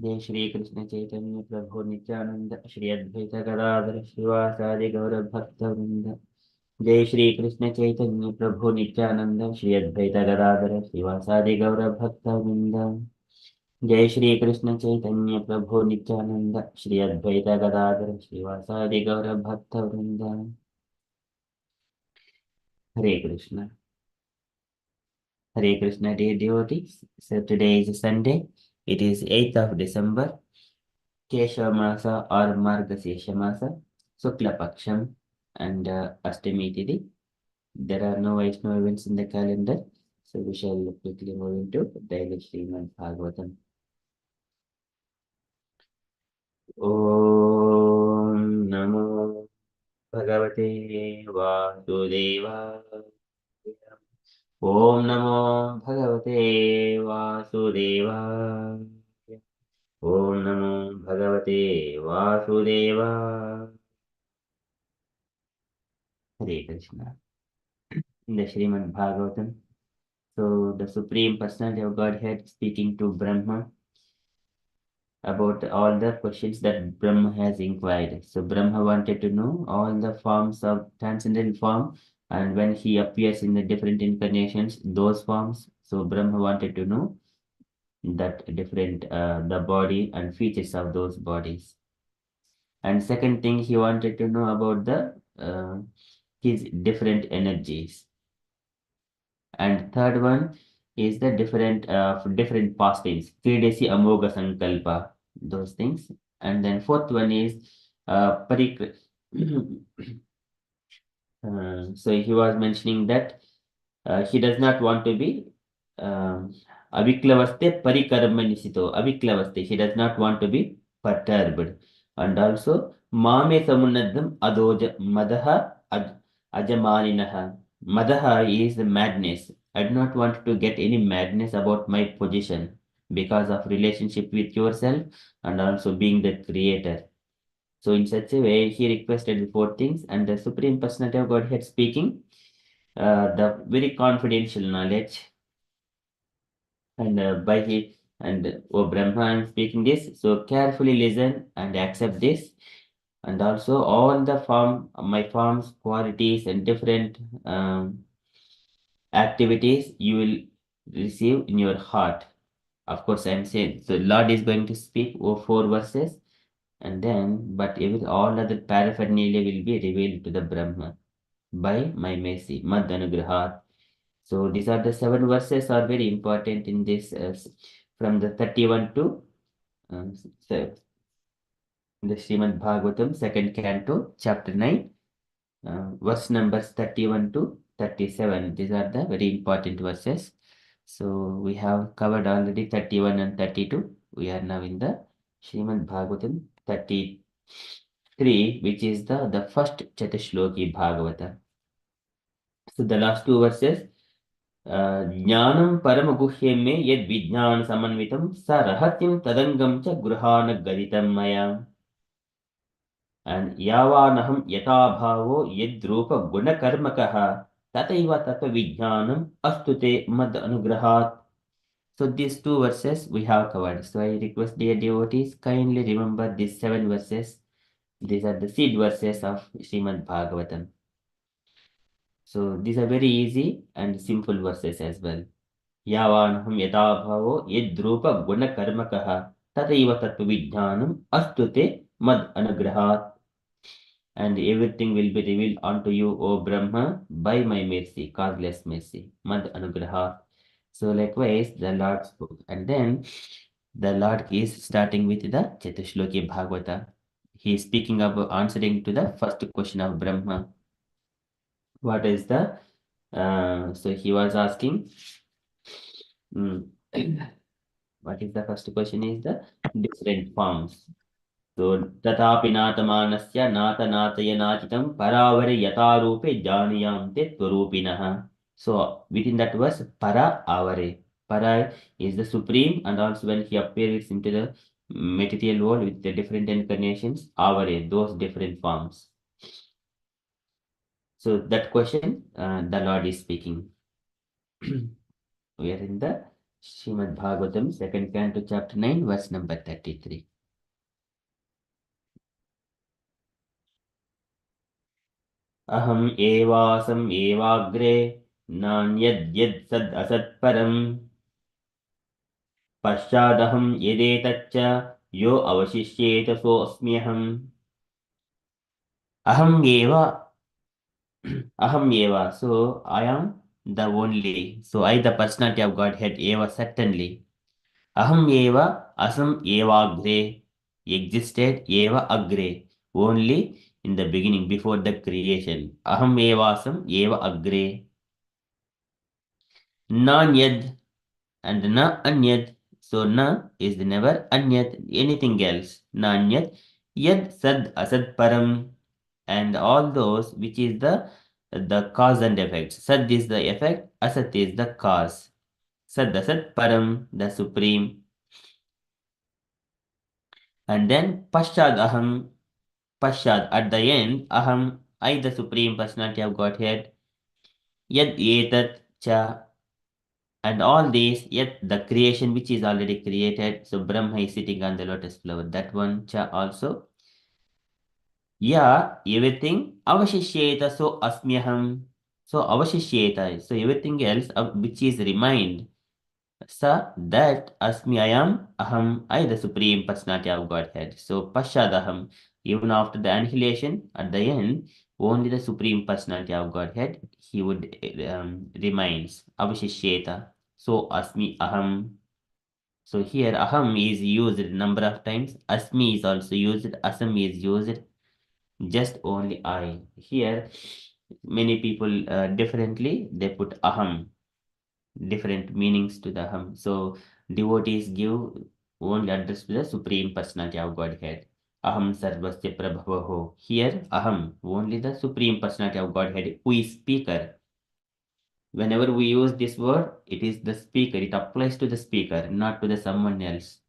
जय श्री कृष्ण चैतन्य प्रभु नित्यानंद श्री अद्वैत गदाधर श्रीवासादि गौर भक्त वृंद। जय श्री कृष्ण चैतन्य प्रभु नित्यानंद श्री अद्वैत गदाधर श्रीवासादि गौर भक्त वृंद। जय श्री कृष्ण चैतन्य प्रभु नित्यानंद श्री अद्वैत गदाधर श्रीवासादि गौर भक्त वृंद। हरे Krishna. Hare Krishna, dear devotees. So today is Sunday. It is 8th of December, Kesha Masa or Margasesha Masa, Sukla Paksham and Ashtami Tithi. There are no Vaishnava events in the calendar, so we shall quickly move into daily Srimad Bhagavatam. Om Namo Bhagavate Vasudevaya. Om Namo Bhagavate Vasudevaya. Om Namo Bhagavate Vasudevaya. Hare Krishna. In the Srimad Bhagavatam, so the Supreme Personality of Godhead speaking to Brahma about all the questions that Brahma has inquired. So Brahma wanted to know all the forms of transcendental form, and when he appears in the different incarnations, those forms. So Brahma wanted to know that different the body and features of those bodies. And second thing, he wanted to know about the his different energies. And third one is the different pastimes, Kridesi Amoga Sankalpa, those things. And then fourth one is Parik. So he was mentioning that he does not want to be Aviklavaste Parikarma Nisito. Aviklavaste, he does not want to be perturbed. And also Mame Samunadam Adoja Madaha Ajamaninaha. Madaha is the madness. I do not want to get any madness about my position because of relationship with yourself and also being the creator. So in such a way, he requested the four things, and the Supreme Personality of Godhead speaking the very confidential knowledge, and by he and oh Brahma, I'm speaking this, so carefully listen and accept this, and also all the my forms, qualities, and different activities you will receive in your heart. Of course, I'm saying so. Lord is going to speak over four verses, and then but even all other paraphernalia will be revealed to the Brahma by my mercy, Mad Anugrahat. So these are the 7 verses are very important in this from the 31 to so the Srimad Bhagavatam, second canto, chapter 9, verse numbers 31 to 37. These are the very important verses. So we have covered already 31 and 32. We are now in the Srimad Bhagavatam 33, which is the first Chatashloki Bhagavata. So the last 2 verses. ज्ञानं परमगुह्यं मे यद् विज्ञान समन्वितं स रहस्यं तदङ्गं च गृहाण गदितं मया and यावानहं यथा भावो यद्रूप गुणकर्मकः तथैव तत्त्वविज्ञानम् अस्तु ते मद अनुग्रहात्. So these 2 verses we have covered. So I request dear devotees kindly remember these 7 verses. These are the seed verses of Srimad Bhagavatam. So these are very easy and simple verses as well. यावानहं यथा भावो यद्रूप गुणकर्मकः तथैव तत्त्वविज्ञानम् अस्तु ते मद अनुग्रहात्. And everything will be revealed unto you, O Brahma, by my mercy, causeless mercy, mad anugraha. So likewise, the Lord spoke, and then the Lord is starting with the Chatushloki Bhagavata. He is speaking about answering to the first question of Brahma. What is the so he was asking. What is the first question is the different forms. So tatapi natamanasya natanataya nachitam paravare yatarupe janiyam te tvarupinaha. So within that verse, para avare. Para is the supreme, and also when he appears into the material world with the different incarnations, avare, those different forms. So that question, the Lord is speaking. We are in the Srimad Bhagavatam, 2nd Canto, Chapter 9, verse number 33. Aham evasam evagre nanyad yad sad asat param paschadaham yedetaccha yo avashishyeta so asmyaham. Aham eva, aham eva. So I am the only. So I, the personality of Godhead, eva, certainly. Aham eva asam evagre existed eva agre only in the beginning before the creation. Aham eva asam eva agre nan yad and na anyad. So na is never anyad anything else. Na anyad yad sad asad param and all those which is the cause and effect. Sad is the effect, asat is the cause. Sad asad param, the supreme. And then Pashchad Aham, Pashchad at the end, Aham, I the Supreme Personality of Godhead, Yad Etat Cha, and all these, yet the creation which is already created. So Brahma is sitting on the lotus flower. That one Cha also. Yeah, everything Avashishyeta, so Asmyaham. So Avashishyeta, so everything else which is remained. Sa that Asmi I am, Aham, I the Supreme Personality of Godhead. So Pashadaham, even after the annihilation, at the end, only the Supreme Personality of Godhead, he would remains. Avashishyeta. So Asmi Aham. So here Aham is used a number of times. Asmi is also used. Asam is used. Just only I. Here, many people differently they put Aham, different meanings to the hum. So devotees give only address to the Supreme Personality of Godhead. Aham Sarvasya Prabhavaho. Here, Aham, only the Supreme Personality of Godhead, who is speaker. Whenever we use this word, it is the speaker. It applies to the speaker, not to the someone else.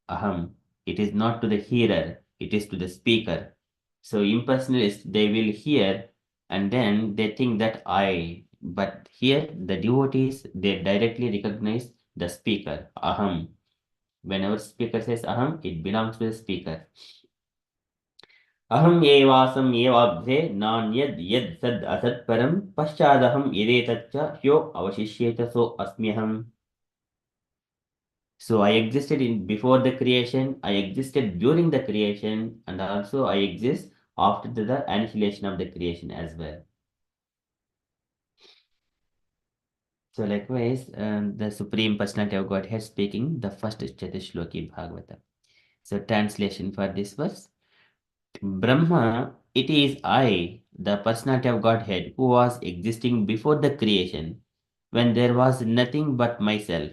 Aham. It is not to the hearer, it is to the speaker. So impersonalists, they will hear and then they think that I. But here, the devotees, they directly recognize the speaker, Aham. Whenever speaker says Aham, it belongs to the speaker. Aham evasam evagre nanyad yad sad asat param paschadaham yedetatcha hyo avashishyeta so asmyaham. So I existed in before the creation, I existed during the creation, and also I exist after the annihilation of the creation as well. So likewise, the Supreme Personality of Godhead speaking the first Chatishloki Bhagavatam. So translation for this verse. Brahma, it is I, the personality of Godhead, who was existing before the creation, when there was nothing but myself.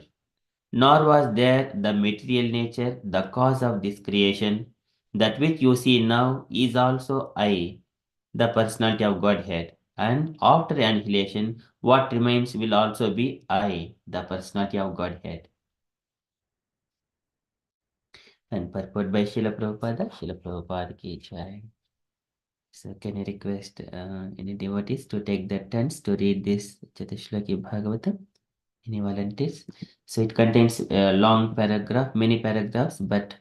Nor was there the material nature, the cause of this creation. That which you see now is also I, the personality of Godhead. And after annihilation, what remains will also be I, the personality of Godhead. And purport by Srila Prabhupada ki jai. So can I request any devotees to take the turns to read this Chatushlaki Bhagavatam? Any volunteers? So it contains a long paragraph, many paragraphs, but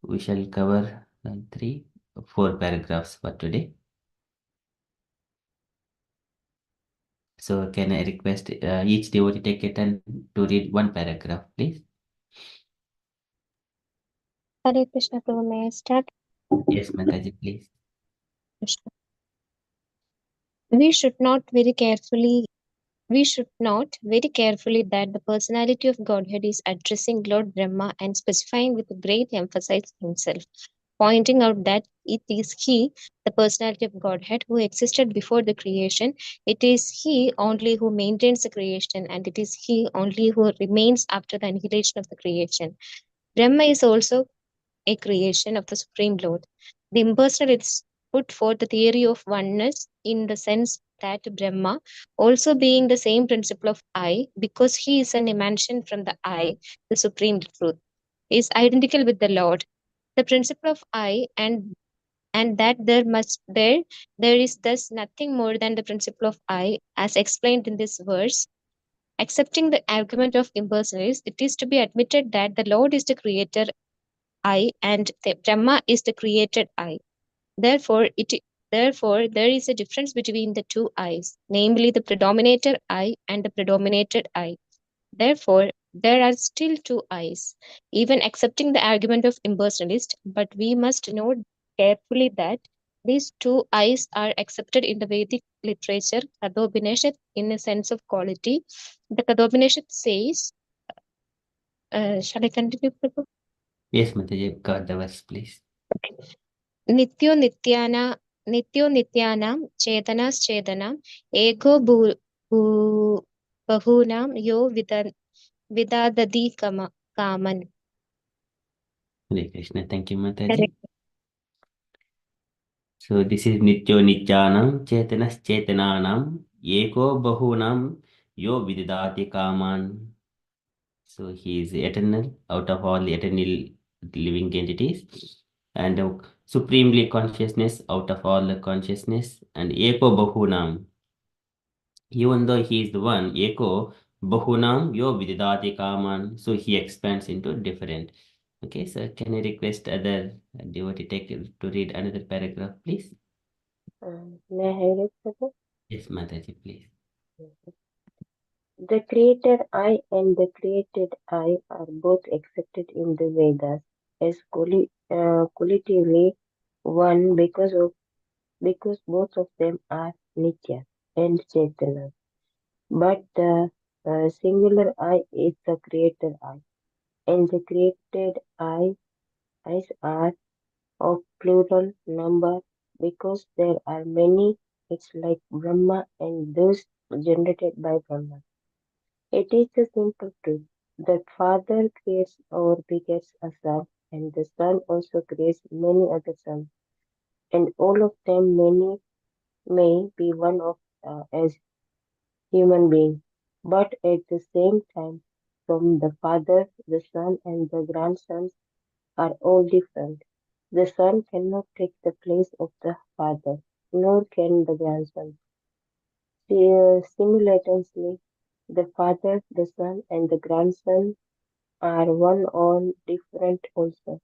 we shall cover 4 paragraphs for today. So can I request each devotee take a turn to read 1 paragraph, please? Hare Krishna, Prabhu, may I start? Yes, Mataji, please. Krishna. We should not very carefully we should note very carefully that the personality of Godhead is addressing Lord Brahma and specifying with great emphasis himself, pointing out that it is he, the personality of Godhead, who existed before the creation. It is he only who maintains the creation, and it is he only who remains after the annihilation of the creation. Brahma is also a creation of the Supreme Lord. The impersonalists put forth the theory of oneness in the sense that Brahma, also being the same principle of I, because he is an emanation from the I, the Supreme Truth, is identical with the Lord. The principle of I and that there is thus nothing more than the principle of I, as explained in this verse, Accepting the argument of impersonalists, it is to be admitted that the Lord is the creator I and the Brahma is the created I. Therefore, therefore, there is a difference between the two I's, namely the predominator I and the predominated I. Therefore, there are still two I's, even accepting the argument of impersonalist, but we must note carefully that these two I's are accepted in the Vedic literature, Kadobineshad, in a sense of quality. The Kadobineshad says, shall I continue, Prabhu? Yes, Mataji, got the verse, please. नित्यो नित्याना नित्यो नित्यानां चेतनाश्चेतनाम् एको बहूनां यो विदधति common. Hare Krishna. Thank you, Mataji. Correct. So this is Nityo Nityanam Chetanas Chetananam Eko Bahunam Yo Vididati Kaman. So he is eternal out of all the eternal living entities, and supremely consciousness out of all the consciousness, and Eko Bahunam. Even though he is the one, Eko Bahunam Yo Vididati Kaman. So he expands into different. Okay, so can I request other devotee take to read another paragraph, please? May I read it, Prabhu? Yes, Mataji, please. The created I and the created I are both accepted in the Vedas as collectively one because both of them are Nitya and Chaitanya. But the singular I is the creator I, and the created I's are of plural number because there are many. It's like Brahma and those generated by Brahma. It is a simple truth that Father creates or begets a son, and the Son also creates many other sons, and all of them many may be one of as human beings, but at the same time, from the Father, the Son, and the grandsons are all different. The Son cannot take the place of the Father, nor can the grandson. Simultaneously, the Father, the Son, and the grandson are one all different also.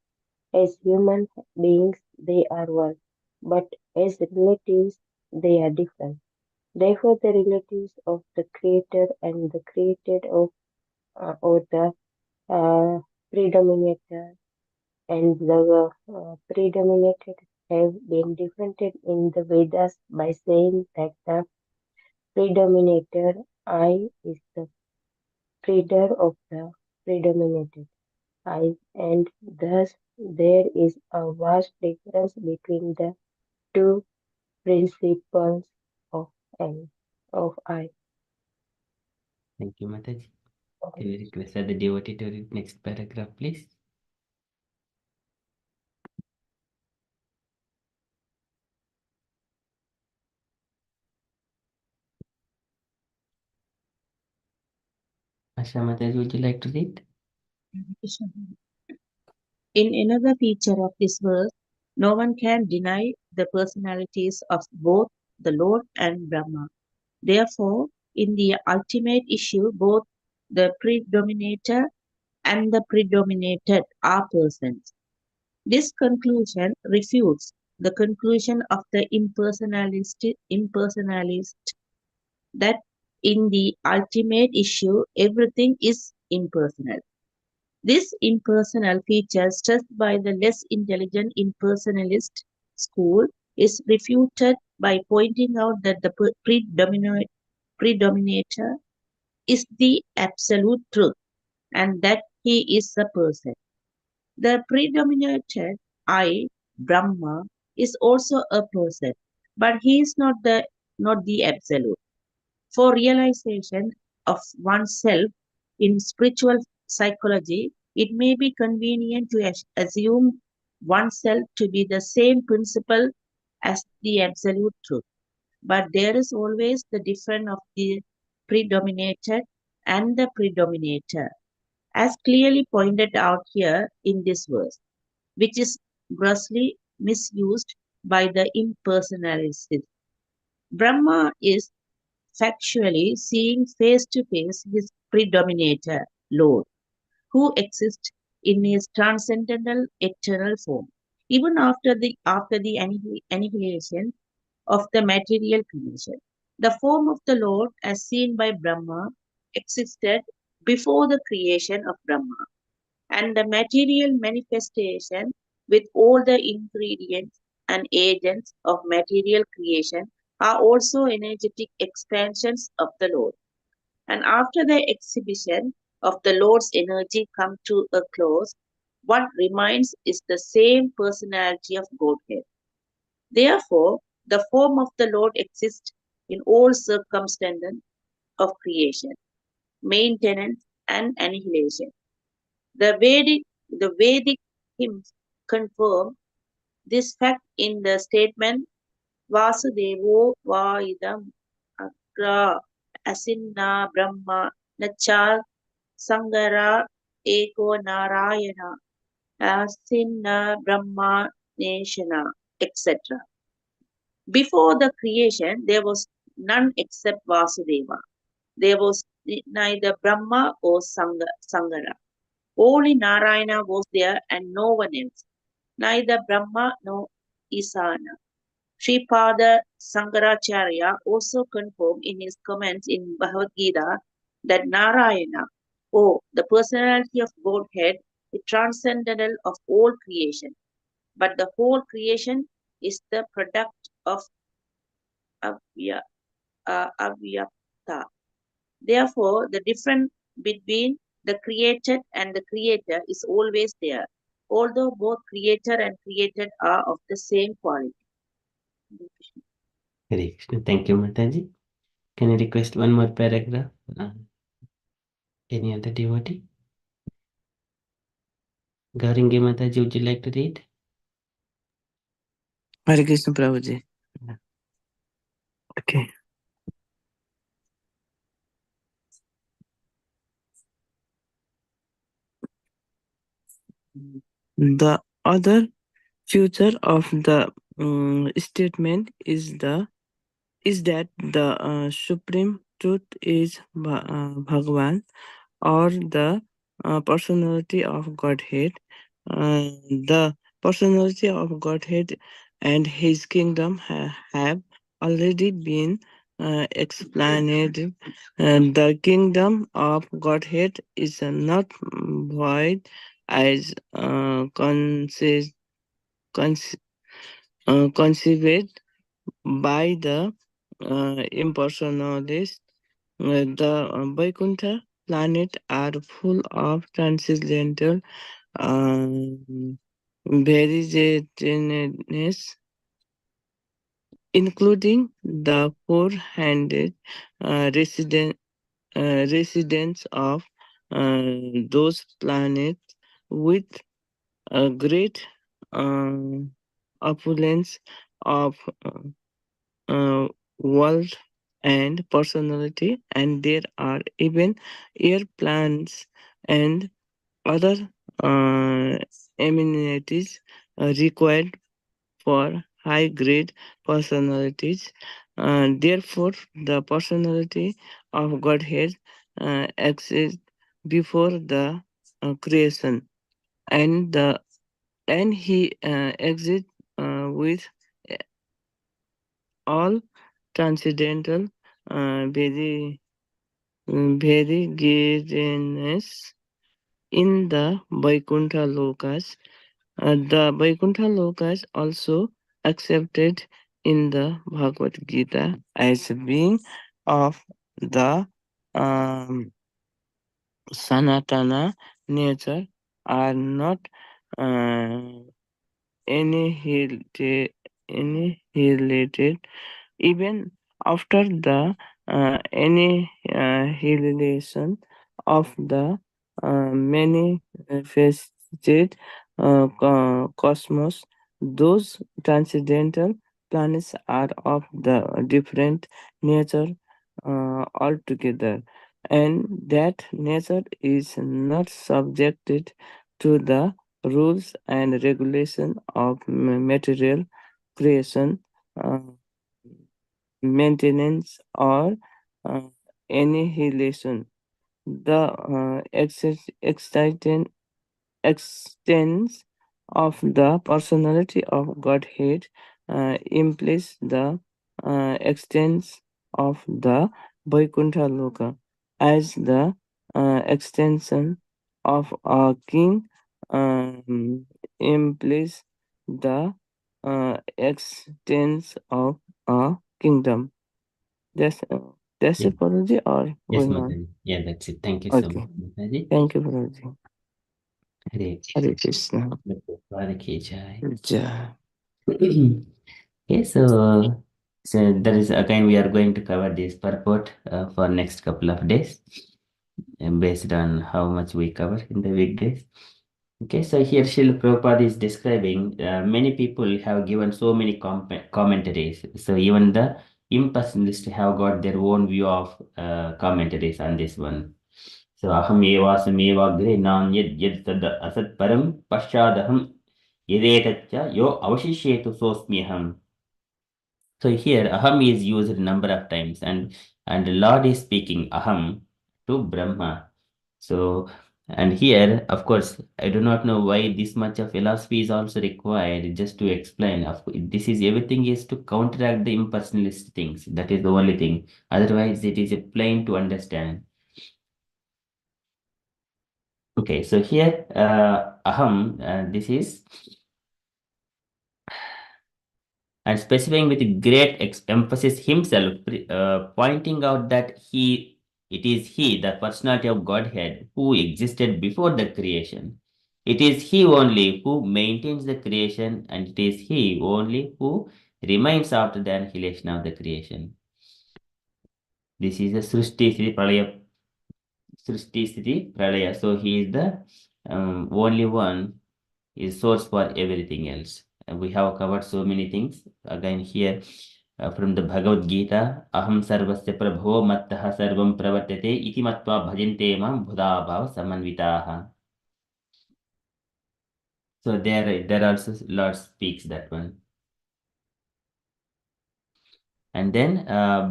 As human beings, they are one, but as relatives, they are different. Therefore, the relatives of the Creator and the created of or the uh, predominator and the predominated have been differentiated in the Vedas by saying that the predominator I is the breeder of the predominated I, and thus there is a vast difference between the two principles of N of I. Thank you, Mataji. Can we request the devotee to read next paragraph, please? Asha Mataji, would you like to read? In another feature of this verse, no one can deny the personalities of both the Lord and Brahma. Therefore, in the ultimate issue, both the predominator and the predominated are persons. This conclusion refutes the conclusion of the impersonalist that in the ultimate issue everything is impersonal. This impersonal feature stressed by the less intelligent impersonalist school is refuted by pointing out that the predominator is the absolute truth and that he is a person. The predominated I, Brahma, is also a person, but he is not the absolute. For realization of oneself in spiritual psychology, it may be convenient to assume oneself to be the same principle as the absolute truth. But there is always the difference of the predominated and the predominator, as clearly pointed out here in this verse, which is grossly misused by the impersonalists. Brahma is factually seeing face to face his predominator, Lord, who exists in his transcendental eternal form, even after the annihilation of the material creation. The form of the Lord, as seen by Brahma, existed before the creation of Brahma, and the material manifestation with all the ingredients and agents of material creation are also energetic expansions of the Lord. And after the exhibition of the Lord's energy come to a close, what remains is the same personality of Godhead. Therefore, the form of the Lord exists in all circumstances of creation, maintenance, and annihilation. The Vedic hymns confirm this fact in the statement Vasudevo Vaidam Agra Asinna Brahma Nachal Sangara Eko Narayana Asinna Brahma Neshana, etc. Before the creation, there was none except Vasudeva. There was neither Brahma or Sangara. Only Narayana was there and no one else, neither Brahma nor Isana. Sripada Sankaracharya also confirmed in his comments in Bhagavad Gita that Narayana, or the personality of Godhead, is transcendental of all creation, but the whole creation is the product of avya, avyakta. Therefore, the difference between the created and the creator is always there, although both creator and created are of the same quality. Hare Krishna. Thank you, Mataji. Can I request one more paragraph? Any other devotee? Gauringi Mataji, would you like to read? Hare Krishna Prabhuji. Okay. The other feature of the statement is that the supreme truth is Bhagavan, or the personality of Godhead. The personality of Godhead and his kingdom have already been explained. The kingdom of Godhead is not void as conce- conceived by the impersonalists. The Vaikuntha planet are full of transcendental varieties, including the four-handed residents of those planets with a great opulence of world and personality, and there are even airplanes and other uh, amenities required for high grade personalities. Therefore, the personality of Godhead exists before the creation, and he exists with all transcendental variegaedness in the Vaikuntha Lokas. The Vaikuntha Lokas also accepted in the Bhagavad Gita as being of the um, Sanatana nature, are not uh, annihilated, annihilated even after the annihilation of the manifested cosmos. Those transcendental planets are of the different nature altogether, and that nature is not subjected to the rules and regulation of material creation, uh, maintenance, or annihilation. The extents of the personality of Godhead implies the extents of the Vaikuntha Loka as the extension of a king implies the extents of a kingdom. That's that's Yeah. it, Prabhuji, or Yes, going on? Mataji. Yeah, that's it. Thank you so Okay. much, Mataji. Thank you, Prabhuji. Hare Hare Krishna. Krishna ki jai. Jai. Okay, so that is again we are going to cover this purport for next couple of days, based on how much we cover in the weekdays. Okay, so here Srila Prabhupada is describing many people have given so many commentaries. So even the impersonalists have got their own view of commentaries on this one. So aham evasam evagre nan yad yad tad asat param paschadaham yedetatcha yo avashishyetu sosmyaham. So here aham is used a number of times, and the Lord is speaking aham to Brahma. So and here, of course, I do not know why this much of philosophy is also required just to explain. This is everything is to counteract the impersonalist things. That is the only thing. Otherwise, it is a plain to understand. Okay, so here aham, this is and specifying with great emphasis himself, pointing out that it is he, the personality of Godhead, who existed before the creation. It is he only who maintains the creation, and it is he only who remains after the annihilation of the creation. This is the Srishti Sri Pralaya. Srishti Sri Pralaya. So he is the only one is source for everything else. We have covered so many things. Again here from the Bhagavad Gita, Aham Sarvasya Prabho Mattaha Sarvam Pravartate Iti Matva Bhajante Mam Bhudabhav Samanvitaha. So there also Lord speaks that one. And then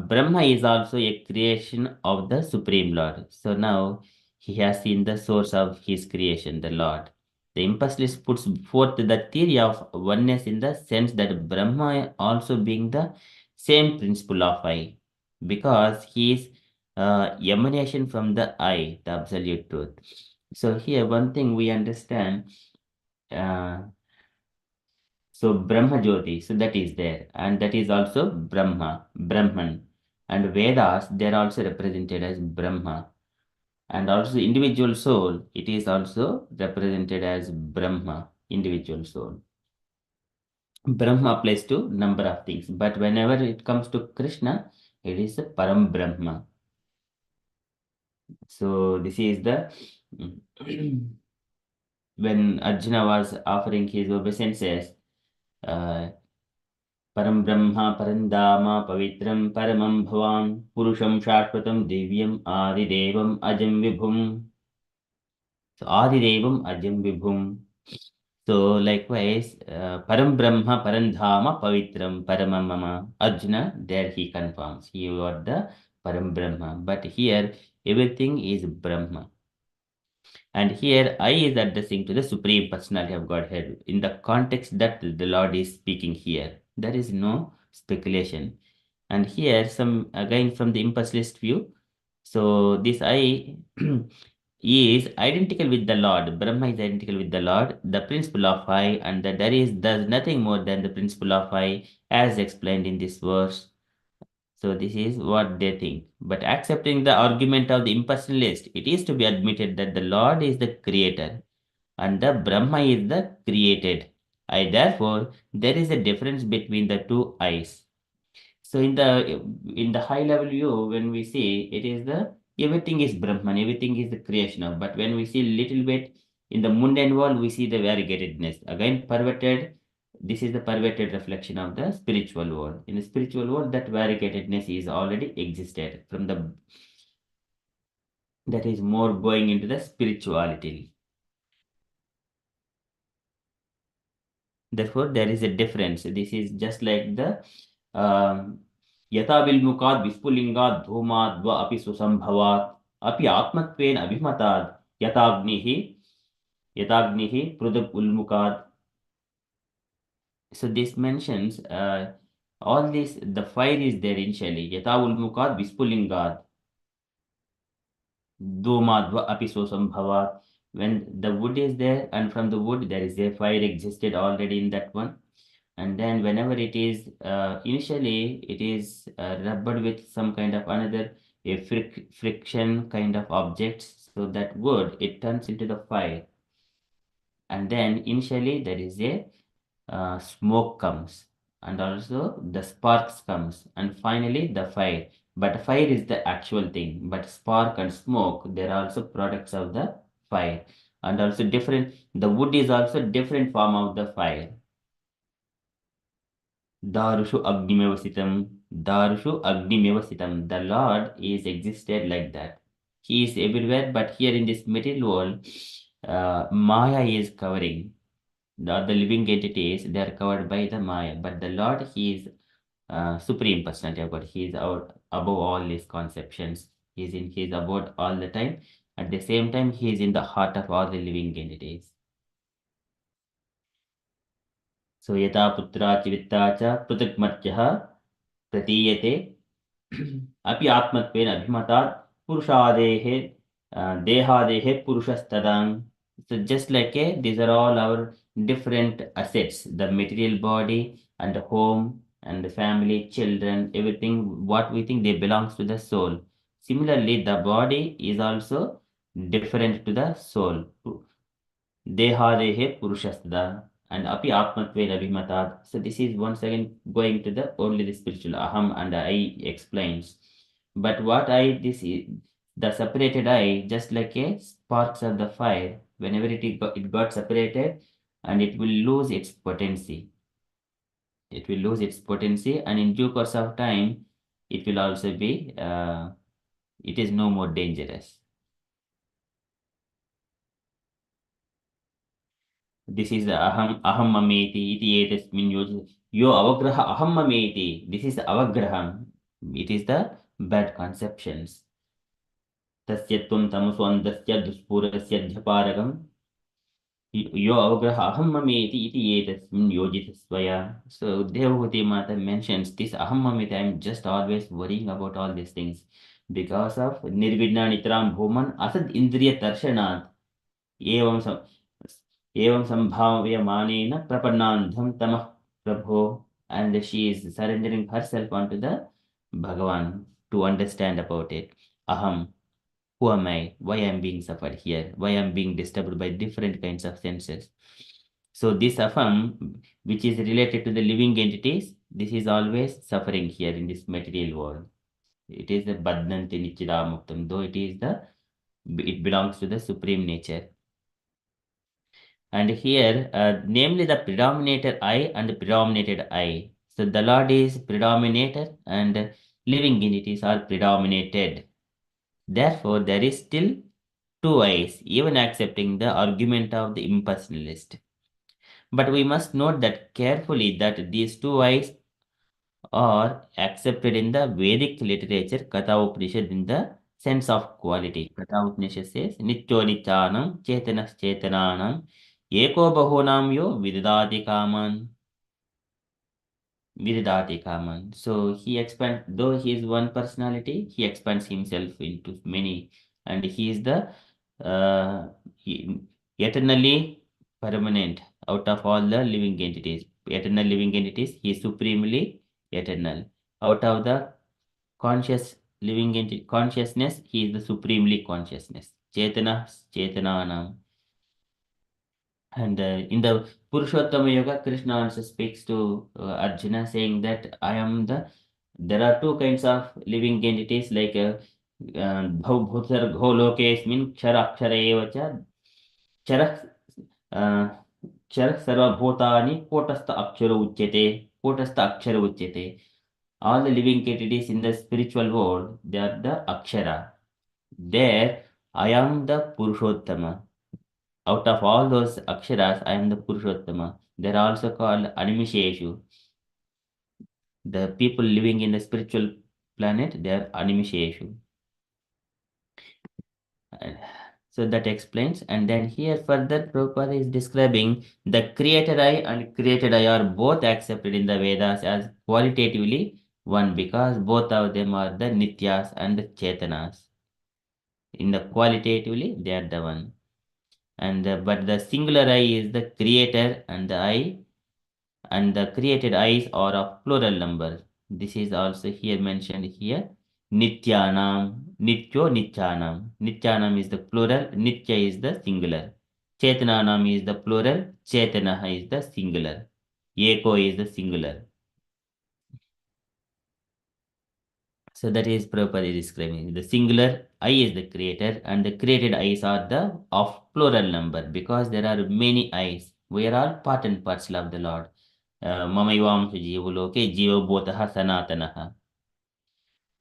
Brahma is also a creation of the Supreme Lord. So now he has seen the source of his creation, the Lord. The impulse puts forth the theory of oneness in the sense that Brahma also being the same principle of I, because he is emanation from the I, the absolute truth. So here one thing we understand. Uh, so Brahma Jyoti, so that is there, and that is also Brahman. And Vedas, they are also represented as Brahma. And also individual soul, it is also represented as Brahma, individual soul. Brahma applies to number of things, but whenever it comes to Krishna, it is a Param Brahma. So this is the when Arjuna was offering his obeisances, uh, परम ब्रह्म परं धाम पवित्रं परमं भवान् पुरुषं शाश्वतं दिव्यम् आदिदेवम् अजं विभुम्. So आदिदेवम् अजं विभुम्. So likewise, Param Brahma, Parandhama, Pavitram, Paramamama. Arjuna, there he confirms. He got the Param Brahma. But here, everything is Brahma. And here, I is addressing to the Supreme Personality of Godhead in the context that the Lord is speaking here. There is no speculation. And here, some again from the impulsivist view. So this I is identical with the Lord. Brahma is identical with the Lord, the principle of I, and that there is does nothing more than the principle of I, as explained in this verse. So this is what they think. But accepting the argument of the impersonalist, it is to be admitted that the Lord is the creator and the Brahma is the created. I therefore there is a difference between the two I's. So in the high level view, when we see it is the everything is Brahman, everything is the creation of. But when we see little bit in the mundane world, we see the variegatedness. Again, perverted. This is the perverted reflection of the spiritual world. In the spiritual world, that variegatedness is already existed from the that is more going into the spirituality. Therefore, there is a difference. This is just like the यथा विल्मुखात् विस्फुलिङ्गात् धूमात् वा अपि सुसम्भवात् अपि आत्मत्वेन अभिमतात् यथाग्निः पृथक् उल्मुखात्. So this mentions all this, the fire is there initially. Yata ulmukat vispulingat dhomadva api sosambhavat. When the wood is there and from the wood there is a fire existed already in that one. And then whenever it is, initially it is rubbed with some kind of another a friction kind of objects. So that wood, it turns into the fire. And then initially there is a smoke comes, and also the sparks comes, and finally the fire. But fire is the actual thing, but spark and smoke, they are also products of the fire. And also different, the wood is also different form of the fire. Darushu Agnimevasitam. Darushu Agnimevasitam. The Lord is existed like that. He is everywhere, but here in this material world, Maya is covering. The living entities, they are covered by the Maya. But the Lord, He is Supreme Personality of God. He is out above all these conceptions. He is about all the time. At the same time, He is in the heart of all the living entities. So yata putra chivitta cha pruthakmatyah pratiyate अपि आत्मत्वेन अभिमतात् पुरुषादेः देहादेः पुरुषस्तदां. So just like these are all our different assets, the material body and the home and the family, children, everything what we think they belongs to the soul. Similarly, the body is also different to the soul. Dehadehe purushastada and api atmatvena abhimatad. So this is once again going to the only the spiritual aham and I explains. But what I, this is the separated I, just like a sparks of the fire, whenever it got separated, and it will lose its potency. It will lose its potency, and in due course of time, it will also be, it is no more dangerous. This is the aham mameti iti etasmin yo avagraha aham mameti. This is the avagraham. It is the bad conceptions. Tasya tvam tamaswandasya duspurasya dhyaparagam yo avagraha aham mameti iti etasmin yojitasvaya. So Devavati Mata mentions this aham mameti. I am just always worrying about all these things because of nirvidna nitram bhuman asad indriya darshanat. एवं एवं संभाव्यमानेन प्रपन्नान्धं तमः प्रभो, and she is surrendering herself onto the Bhagavan to understand about it. Aham, who am I? Why I am being suffered here? Why I am being disturbed by different kinds of senses? So this aham, which is related to the living entities, this is always suffering here in this material world. It is the badnanti nichida muktam, though it belongs to the supreme nature. And here, namely the predominator I and the predominated I. So the Lord is predominator and living entities are predominated. Therefore, there is still two I's, even accepting the argument of the impersonalist. But we must note that carefully that these two I's are accepted in the Vedic literature, Katha Upanishad, in the sense of quality. Katha Upanishad says, Nityo Nityanam, Chetanas Chetananam, Eko Bahunam Yo Vidadati Kaman. Vidadati Kaman. So he expands, though he is one personality, he expands himself into many, and he is the he, eternally permanent out of all the living entities. Eternal living entities, he is supremely eternal. Out of the conscious living entity, consciousness, he is the supremely consciousness. Chetana, Chetananam. And in the Purushottama Yoga, Krishna also speaks to Arjuna saying that there are two kinds of living entities like Bhutar Gholokesmin Kshara Kshara Evacha Chara Kshara Sarva Bhutani Potastha Akshara Uchyate Potastha Akshara Uchyate. All the living entities in the spiritual world, they are the Akshara. There, I am the Purushottama. Out of all those aksharas, I am the Purushottama. They are also called Animisheshu. The people living in the spiritual planet, they are animisheshu. So that explains. And then here further Prabhupada is describing the creator I and created I are both accepted in the Vedas as qualitatively one, because both of them are the Nityas and the Chetanas. In the qualitatively, they are the one. And but the singular I is the creator, and the I and the created eyes are of plural number. This is also here mentioned here. Nityanam, Nityo Nityanam. Nityanam is the plural, Nitya is the singular. Chetananam is the plural, Chetanaha is the singular. Eko is the singular. So that is properly describing. The singular I is the creator, and the created eyes are the of plural number, because there are many eyes. We are all part and parcel of the Lord. Mamayvam Jivuloke Jiva Bhotaha Sanatanaha.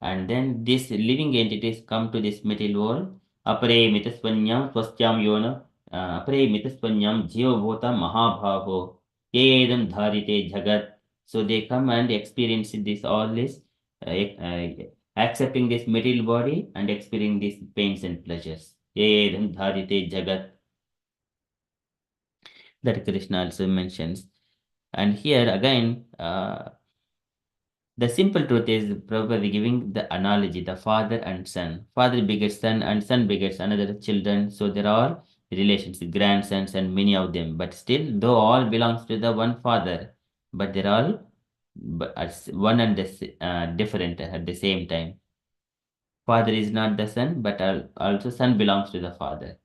And then these living entities come to this material world. Apare mitasvanyam swastyam yona. Apare mitasvanyam Jiva Bhota Mahabhavo. Yedam Dharite Jagat. So they come and experience this all this, accepting this material body and experiencing these pains and pleasures. Yedam Dharite Jagat. That Krishna also mentions. And here again, the simple truth is Prabhupada giving the analogy, the father and son. Father begets son and son begets another children. So there are relations, grandsons and many of them. But still, though all belongs to the one father, but they're all one and different at the same time. Father is not the son, but also son belongs to the father.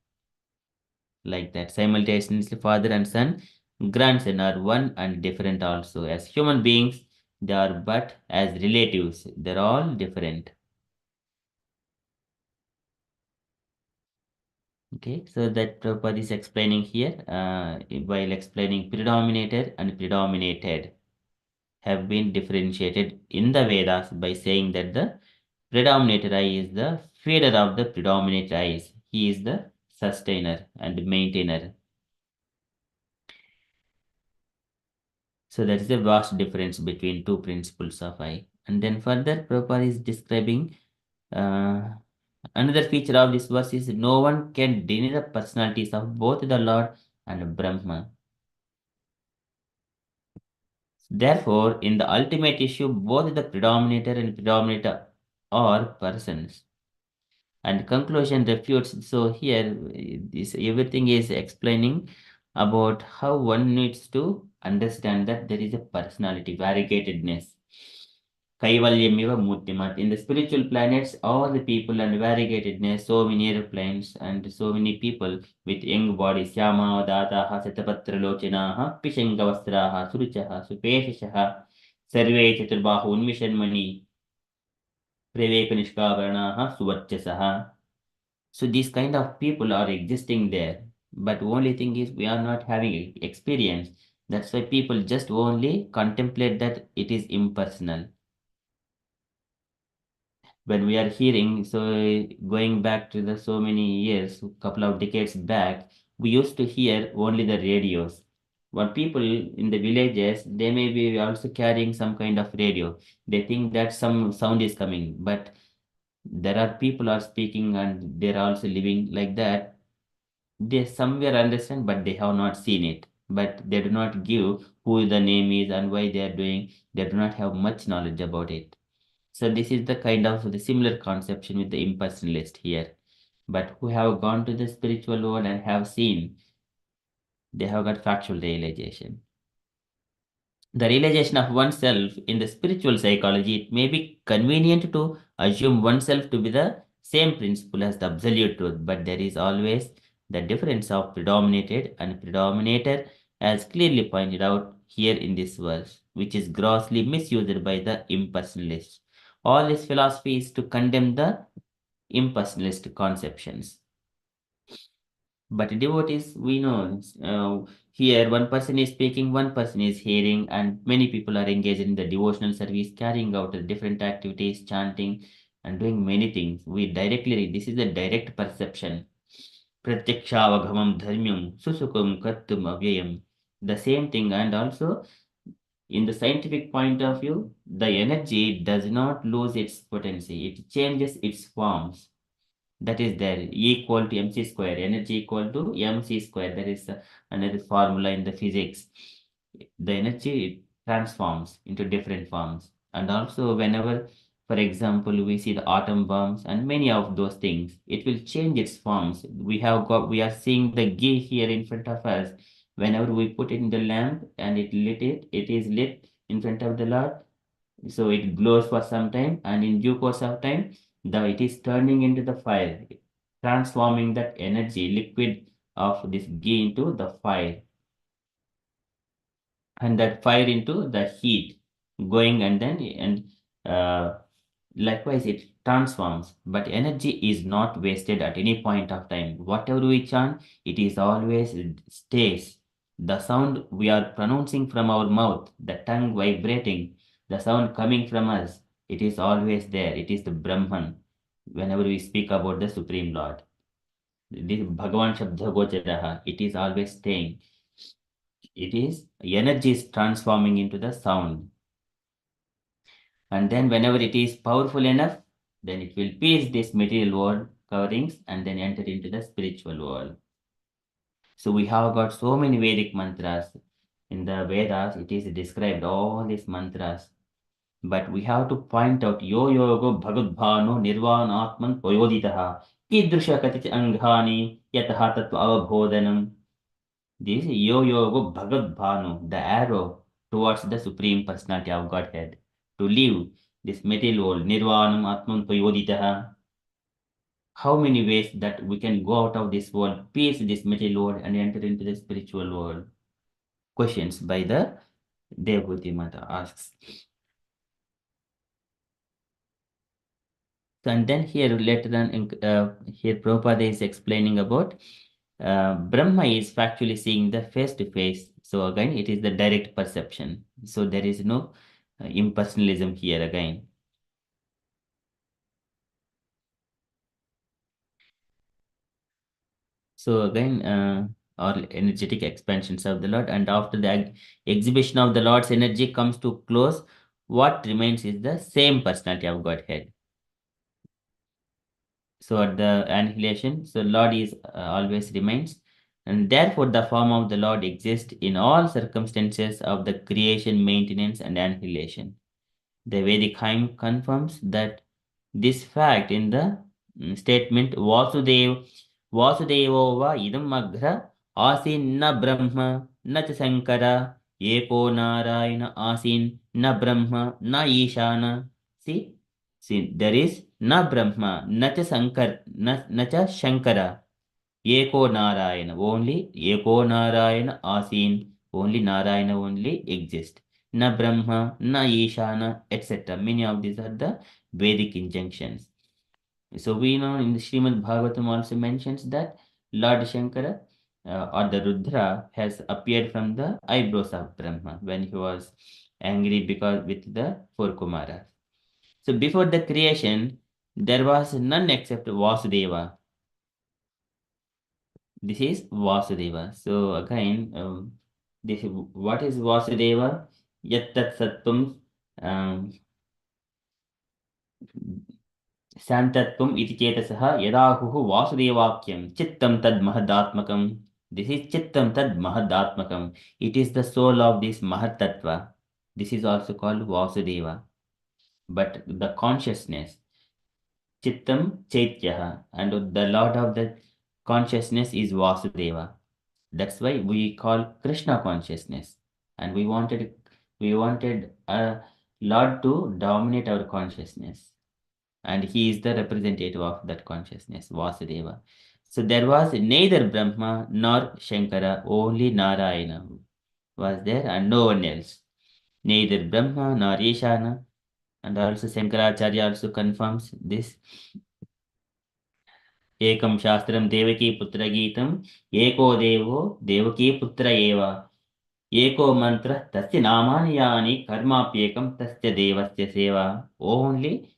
Like that, simultaneously father and son, grandson are one and different also. As human beings, they are, but as relatives, they're all different. Okay, so that Prabhupada is explaining here, while explaining predominated and predominated have been differentiated in the Vedas by saying that the predominated I is the feeder of the predominate eyes. He is the sustainer and maintainer. So that is a vast difference between two principles of I. And then further, Prabhupada is describing another feature of this verse is no one can deny the personalities of both the Lord and Brahma. Therefore, in the ultimate issue, both the predominator and predominator are persons. And conclusion refutes. So here, this everything is explaining about how one needs to understand that there is a personality, variegatedness. Kaivalyamiva Murtimat. In the spiritual planets, all the people and variegatedness, so many airplanes and so many people with young bodies. Syama, Dataha, Satapatra Lochanaha, Pishangavastraha, Suruchaha, Supeshaha, Sarve Chaturbahu, Unmishanmani, Preveka Nishkavaranaha, Suvarchasaha. So these kind of people are existing there. But only thing is we are not having experience. That's why people just only contemplate that it is impersonal. When we are hearing, so going back to the so many years, couple of decades back, we used to hear only the radios. When people in the villages, they may be also carrying some kind of radio. They think that some sound is coming, but there are people are speaking and they're also living like that. They somewhere understand, but they have not seen it. But they do not give who the name is and why they are doing. They do not have much knowledge about it. So this is the kind of the similar conception with the impersonalist here. But who have gone to the spiritual world and have seen, they have got factual realization. The realization of oneself in the spiritual psychology, it may be convenient to assume oneself to be the same principle as the absolute truth, but there is always the difference of predominated and predominator, as clearly pointed out here in this verse, which is grossly misused by the impersonalists. All this philosophy is to condemn the impersonalist conceptions. But devotees, we know, here one person is speaking, one person is hearing, and many people are engaged in the devotional service, carrying out different activities, chanting, and doing many things. We directly read, this is a direct perception. Pratyakshavagamam dharmyam susukum kattum avyayam. The same thing, and also in the scientific point of view, the energy does not lose its potency, it changes its forms. That is there, E equal to mc square, energy equal to mc square. There is another formula in the physics. The energy transforms into different forms. And also, whenever, for example, we see the atom bombs and many of those things, it will change its forms. We are seeing the ghee here in front of us. Whenever we put it in the lamp and it is lit in front of the Lord, so it glows for some time, and in due course of time, it is turning into the fire, transforming that energy liquid of this ghee into the fire, and that fire into the heat, going and uh, likewise it transforms. But energy is not wasted at any point of time. Whatever we chant, it is always stays. The sound we are pronouncing from our mouth, the tongue vibrating, the sound coming from us, it is always there. It is the Brahman. Whenever we speak about the Supreme Lord, this Bhagavan Shabda Gocharaha, it is always staying. It is energy is transforming into the sound. And then whenever it is powerful enough, then it will pierce this material world coverings and then enter into the spiritual world. So we have got so many Vedic mantras. In the Vedas, it is described all these mantras. But we have to point out yo yogo bhagadbhano nirvanatman toyoditaha kidrusha katich anghani yataha tattva avabodhanam. This yo yogo bhagadbhano, the arrow towards the Supreme Personality of Godhead, to leave this material world, nirvanam atman toyoditaha. How many ways that we can go out of this world, pierce this material world, and enter into the spiritual world? Questions by the Devhuti Mata asks. And then here later on, here Prabhupada is explaining about Brahma is factually seeing the face to face. So again, it is the direct perception. So there is no impersonalism here again. So again, all energetic expansions of the Lord, and after the exhibition of the Lord's energy comes to close, what remains is the same personality of Godhead. So at the annihilation, so Lord is always remains, and therefore the form of the Lord exists in all circumstances of the creation, maintenance, and annihilation. The Vedic hymn confirms that this fact in the statement Vasudevo va idam aghra asin na brahma na cha sankara eko narayana asin na brahma na ishana. See, there is na brahma na cha na cha shankara eko narayana, only eko narayana asin, only narayana only exist. Na brahma na ishana, etc. Many of these are the Vedic injunctions. So we know in the Srimad Bhagavatam also mentions that Lord Shankara or the Rudra has appeared from the eyebrows of Brahma when he was angry because with the four Kumaras. So before the creation, there was none except Vasudeva. This is Vasudeva. So again, what is Vasudeva? Yat tat sattvam um, शान्तत्वम् इति चेतसः यदाहुः वासुदेवाख्यं चित्तं तद् महदात्मकम्. This is chittam tad mahadaatmakam. It is the soul of this mahatattva. This is also called Vasudeva. But the consciousness, chittam chaityaha, and the Lord of the consciousness is Vasudeva. That's why we call Krishna consciousness. And we wanted a Lord to dominate our consciousness. And he is the representative of that consciousness, Vasudeva. So there was neither Brahma nor Shankara, only Narayana was there and no one else. Neither Brahma nor Ishana, and also Shankaracharya also confirms this. Ekam Shastram Devaki Putra Geetam, Eko Devo Devaki Putra Eva, Eko Mantra Tasya Namani Yani Karmapyekam Tasya Devasya Seva. Only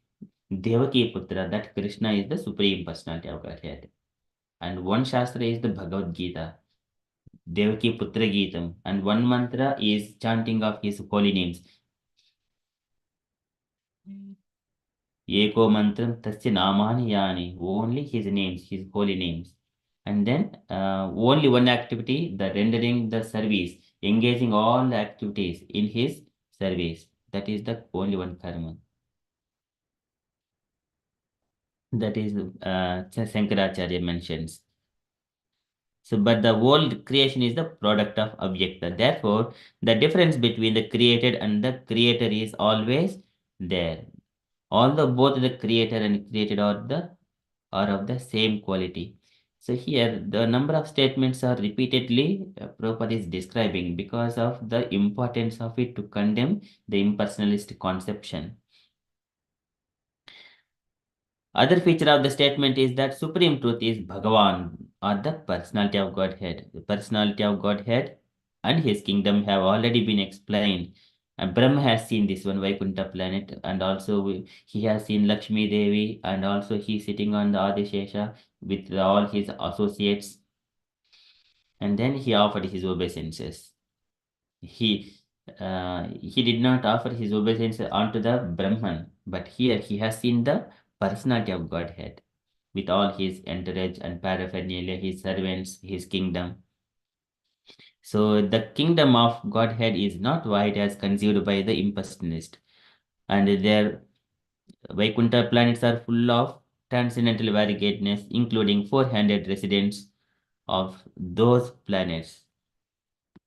Devaki Putra, that Krishna is the Supreme Personality of Godhead. And one Shastra is the Bhagavad Gita. Devaki Putra Geetam, and one mantra is chanting of his holy names. Eko mantram tasya namani yani, only his names, his holy names. And then only one activity, the rendering the service, engaging all the activities in his service. That is the only one karma. That is Shankaracharya mentions. So, but the whole creation is the product of Avyakta. Therefore, the difference between the created and the creator is always there. Although both the creator and created are of the same quality. So here the number of statements are repeatedly Prabhupada is describing because of the importance of it to condemn the impersonalist conception. Other feature of the statement is that supreme truth is Bhagavan, or the personality of Godhead. The personality of Godhead and his kingdom have already been explained. And Brahma has seen this one Vaikuntha planet, and also he has seen Lakshmi Devi, and also he sitting on the Adishesha with all his associates. And then he offered his obeisances. He did not offer his obeisance unto the Brahman, but here he has seen the personality of Godhead with all his entourage and paraphernalia, his servants, his kingdom. So the kingdom of Godhead is not wide as conceived by the impersonalist, and their Vaikuntha planets are full of transcendental variegateness, including 400 residents of those planets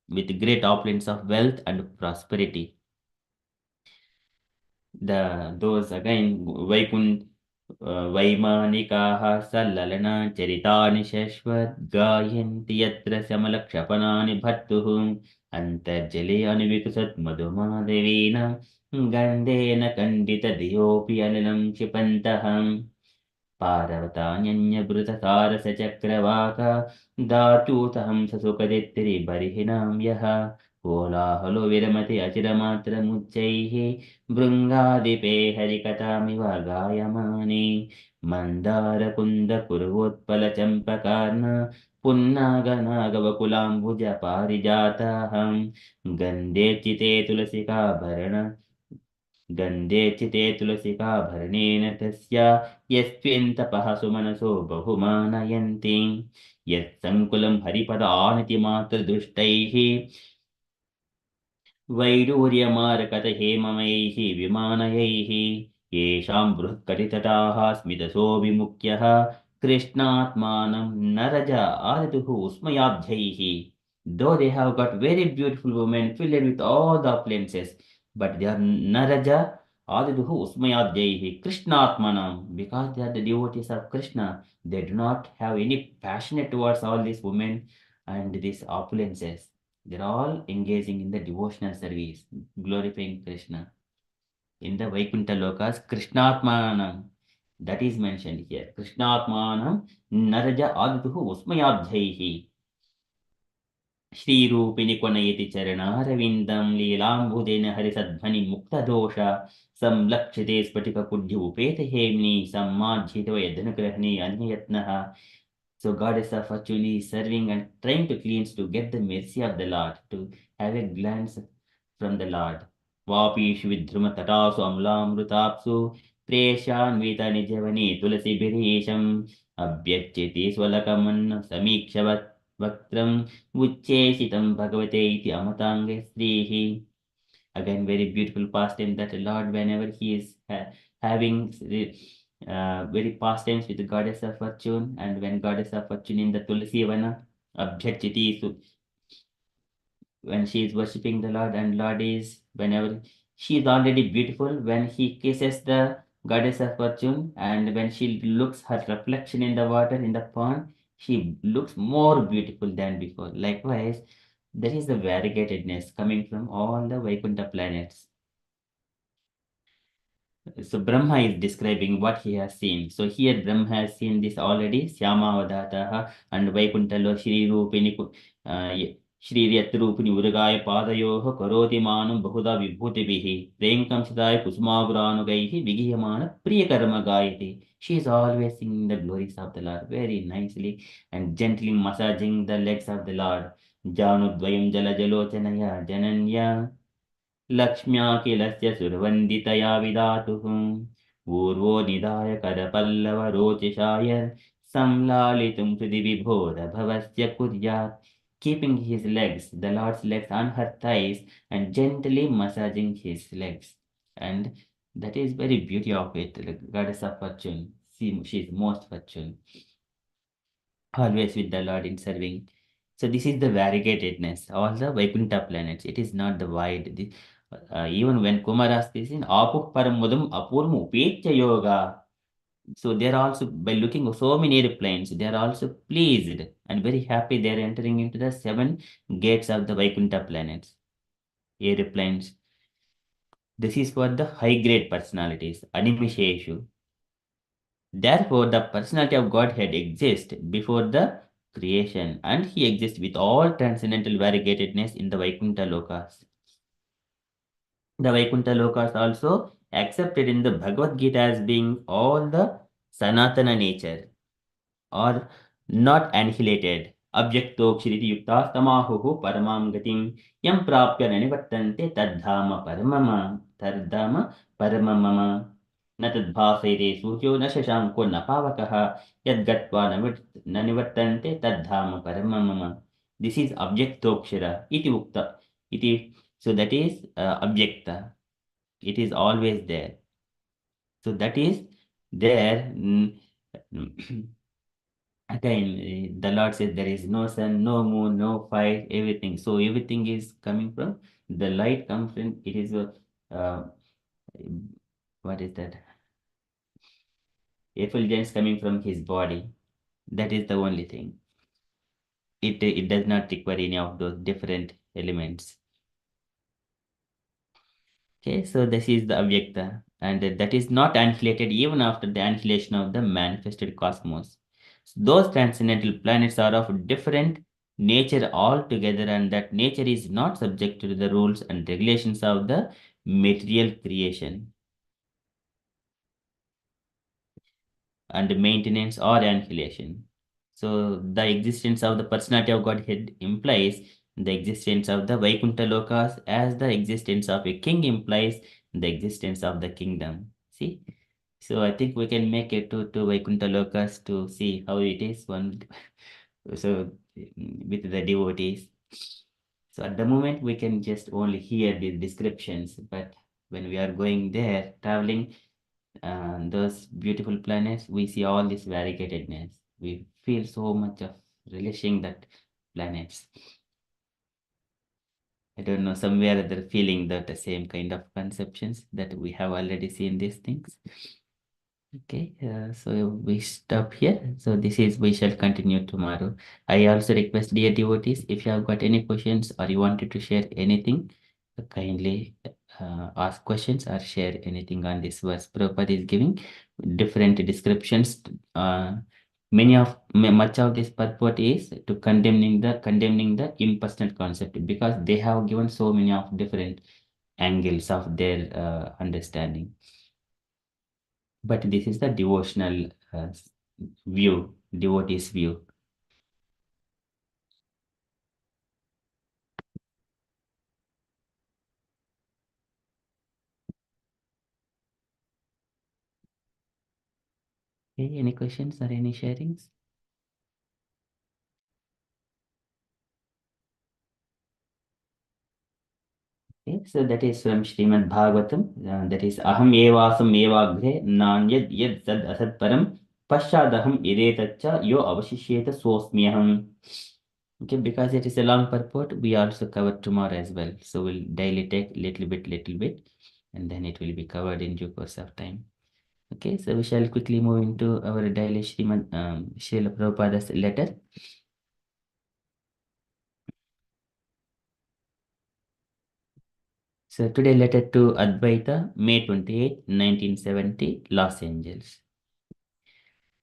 with great opulence of wealth and prosperity. Those again वैमानिकाः सल्ललनाचरितानि शश्वत् गायन्ति यत्र समलक्षपणानि भर्तुः अन्तर्जले अनुविकसत् मधुमाधवीन गन्धेन खण्डितधियोऽपि अनिलं क्षिपन्तः पारवतान्यन्यभृतसारसचक्रवाका धातूतहं ससुखदित्तिरिबर्हिणां यः कोलाहलो विरमति अचिरमात्रमुच्चैः भृङ्गादिपे हरिकथामिव गायमाने मन्दारकुन्दकुर्वोत्पलचम्पकार्न पुन्नागनागवकुलाम्बुजपारिजाताहं गन्धे चिते तुलसिकाभरणेन तस्य यस्त्विन्तपः सुमनसो बहुमानयन्ति यत्सङ्कुलं हरिपदानितिमात्रदृष्टैः वैडूर्यमारकतहेममैः विमानयैः येषां बृहत्कटितटाः स्मितसोऽभिमुख्यः कृष्णात्मानं Naraj आदितुः उस्मयाब्धैः. Though they have got very beautiful women filled with all the opulences, but they are naraja adiduhu usmayadhyaihi krishnatmanam, because they are the devotees of Krishna. They do not have any passion towards all these women and these opulences. They're all engaging in the devotional service, glorifying Krishna. In the Vaikuntha Lokas, Krishnatmanam, that is mentioned here. Krishnatmanam naraja adiduhu usmayadhyaihi. श्रीरूपिणि कोनयति चरणारविन्दं लीलाम्बुदेन हरिसध्वनि मुक्तदोष संलक्षिते स्फटिकपुड्य उपेतहेम्नि सम्मार्जितवयधनुग्रहणे अन्ययत्नः. So goddess of fortune is serving and trying to cleanse to get the mercy of the Lord, to have a glance from the Lord. Vapishu vidhruma tatasu amlamrutapsu preshanvita nijavani tulasi birisham abhyachiti swalakaman samikshvat Vakram Vuchesitam Bhagavate iti Amatange Srihi. Again, very beautiful pastime that the Lord, whenever he is having very pastimes with the goddess of fortune, and when goddess of fortune in the Tulsi Vana, Abhyachiti, so when she is worshipping the Lord, and Lord is, whenever she is already beautiful, when he kisses the goddess of fortune, and when she looks her reflection in the water in the pond, she looks more beautiful than before. Likewise, there is the variegatedness coming from all the Vaikuntha planets. So Brahma is describing what he has seen. So here Brahma has seen this already, Syamavadataha and Vaikuntha Shri Rupini श्रीर्यत्रूपिणि उरुगाय पादयोः करोति मानं बहुधा विभूतिभिः प्रेङ्कं सिताय कुसुमाग्रानुगैः विगीयमान प्रियकर्म गायति. She is always singing the glories of the Lord very nicely and gently massaging the legs of the Lord. Janudvayam jalajalochanaya jananya लक्ष्म्याखिलस्य सुरवन्दितया विधातुः पूर्वो निधाय करपल्लवरोचिषाय संलालितुं हृदि विभोरभवस्य कुर्यात्. Keeping his legs, the Lord's legs on her thighs and gently massaging his legs. And that is very beauty of it. The goddess of fortune. She is most fortune. Always with the Lord in serving. So this is the variegatedness, all the Vaikuntha planets. It is not the wide. Even when Kumara says in Apu Paramudam Apurmu Upecha Yoga. So they are also, by looking at so many airplanes, they are also pleased and very happy they are entering into the 7 gates of the Vaikuntha planets. Airplanes. This is for the high grade personalities, Animisheshu. Therefore, the personality of Godhead exists before the creation and he exists with all transcendental variegatedness in the Vaikuntha Lokas. The Vaikuntha Lokas also accepted in the Bhagavad Gita as being all the Sanatana nature or not annihilated. Abjaktokshiriti yukta tamahuhu paramam gatim yam prapya nanivartante tadhama paramama tadhama paramamama न तद्भासयते सूर्यो न शशाङ्को न पावकः यद्गत्वा न निवर्तन्ते तद्धाम परमं मम. This is abjaktokshara iti ukta iti. So that is abjakta. It is always there. So that is there. Again, the Lord says there is no sun, no moon, no fire, everything. So everything is coming from the light comes from it is what is that? Effulgence coming from his body. That is the only thing. It does not require any of those different elements. Okay, so this is the Avyakta, and that is not annihilated even after the annihilation of the manifested cosmos. So those transcendental planets are of different nature altogether, and that nature is not subject to the rules and regulations of the material creation and maintenance or annihilation. So the existence of the personality of Godhead implies the existence of the Vaikuntha Lokas as the existence of a king implies the existence of the kingdom. See? So I think we can make it to Vaikuntha Lokas to see how it is one so with the devotees. So at the moment we can just only hear the descriptions, but when we are going there, traveling those beautiful planets, we see all this variegatedness. We feel so much of relishing that planets. I don't know, somewhere they're feeling that the same kind of conceptions that we have already seen these things. Okay, so we stop here. So this is, we shall continue tomorrow. I also request dear devotees, if you have got any questions or you wanted to share anything, kindly ask questions or share anything on this verse. Prabhupada is giving different descriptions. Much of this purport is to condemning the impersonal concept because they have given so many of different angles of their understanding. But this is the devotional view, devotee's view. Okay, any questions or any sharings? Okay, so that is from Srimad Bhagavatam. That is Aham evasam evagre nanyad yad sad asad param paschadaham idetacha yo avashishyeta sosmyaham. Okay, because it is a long purport, we also cover tomorrow as well. So we'll daily take little bit, and then it will be covered in due course of time. Okay, so we shall quickly move into our daily Srila Prabhupada's letter. So today letter to Advaita, May 28, 1970, Los Angeles.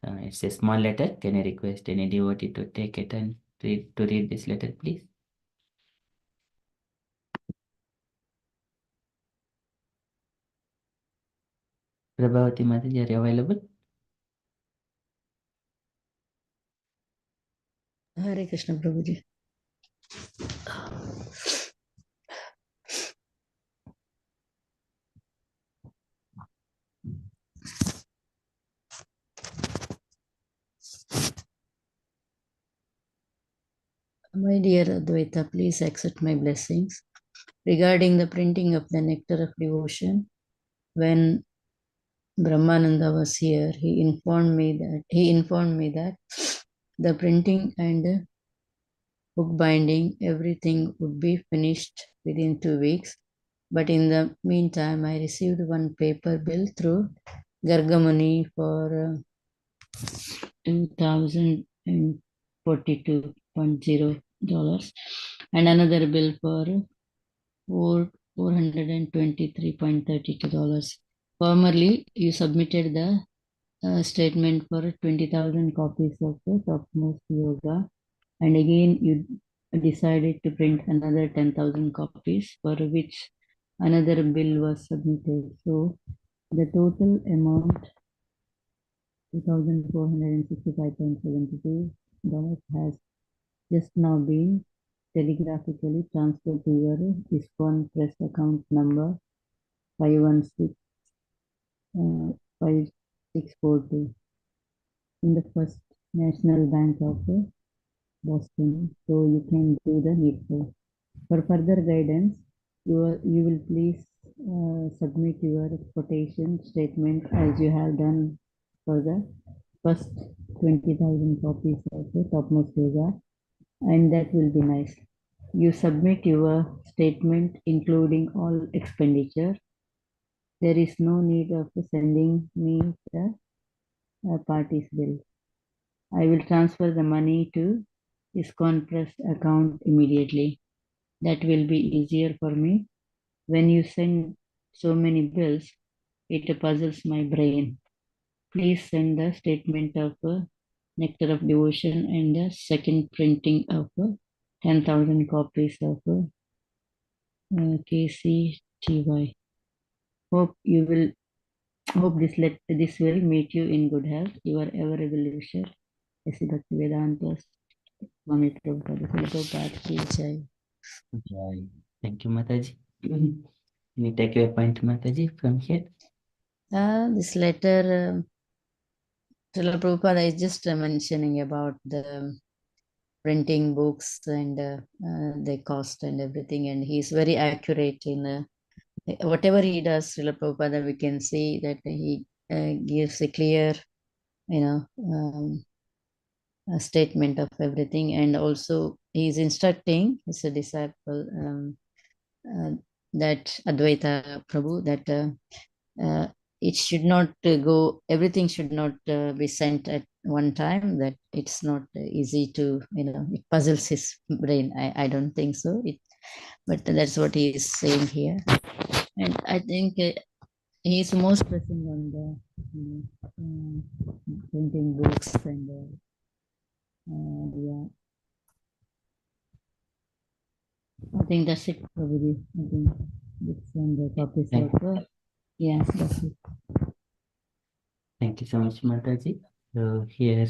It's a small letter. Can I request any devotee to take it and to read this letter, please? Prabhavati Mataji, are you available? Hare Krishna Prabhuji. My dear Advaita, please accept my blessings. Regarding the printing of the Nectar of Devotion, when Brahmananda was here, he informed me that the printing and book binding, everything would be finished within 2 weeks. But in the meantime, I received one paper bill through Gargamuni for $2,042.0 and another bill for $423.32. Formerly, you submitted the statement for 20,000 copies of the Topmost Yoga, and again you decided to print another 10,000 copies, for which another bill was submitted. So the total amount, $2,465.72, has just now been telegraphically transferred to your ISKCON Press account number 5165642 in the First National Bank of Boston, so you can do the needful. For further guidance, you will please submit your quotation statement as you have done for the first 20,000 copies of the Topmost Yoga, and that will be nice. You submit your statement including all expenditure. There is no need of sending me the party's bill. I will transfer the money to ISKCON Press account immediately. That will be easier for me. When you send so many bills, it puzzles my brain. Please send the statement of Nectar of Devotion and the second printing of 10,000 copies of KCTY. Hope this will meet you in good health. Your ever wisher, S.C. Bhaktivedanta Swami Prabhupada. Prabhupada ki jai. Jai. Thank you, Mataji. Can you take your point, Mataji, from here? This letter, Srila Prabhupada is just mentioning about the printing books and the cost and everything, and he's very accurate in whatever he does. Srila Prabhupada, we can see that he gives a clear, a statement of everything, and also he's instructing his disciple, that Advaita Prabhu, that it should not everything should not be sent at one time, that it's not easy to, it puzzles his brain. I don't think so. But that's what he is saying here. And I think he is most present on the printing books and yeah. I think that's it, Prabhuji. I think it's on the topic of yeah, that's it. Thank you so much, Mataji. So here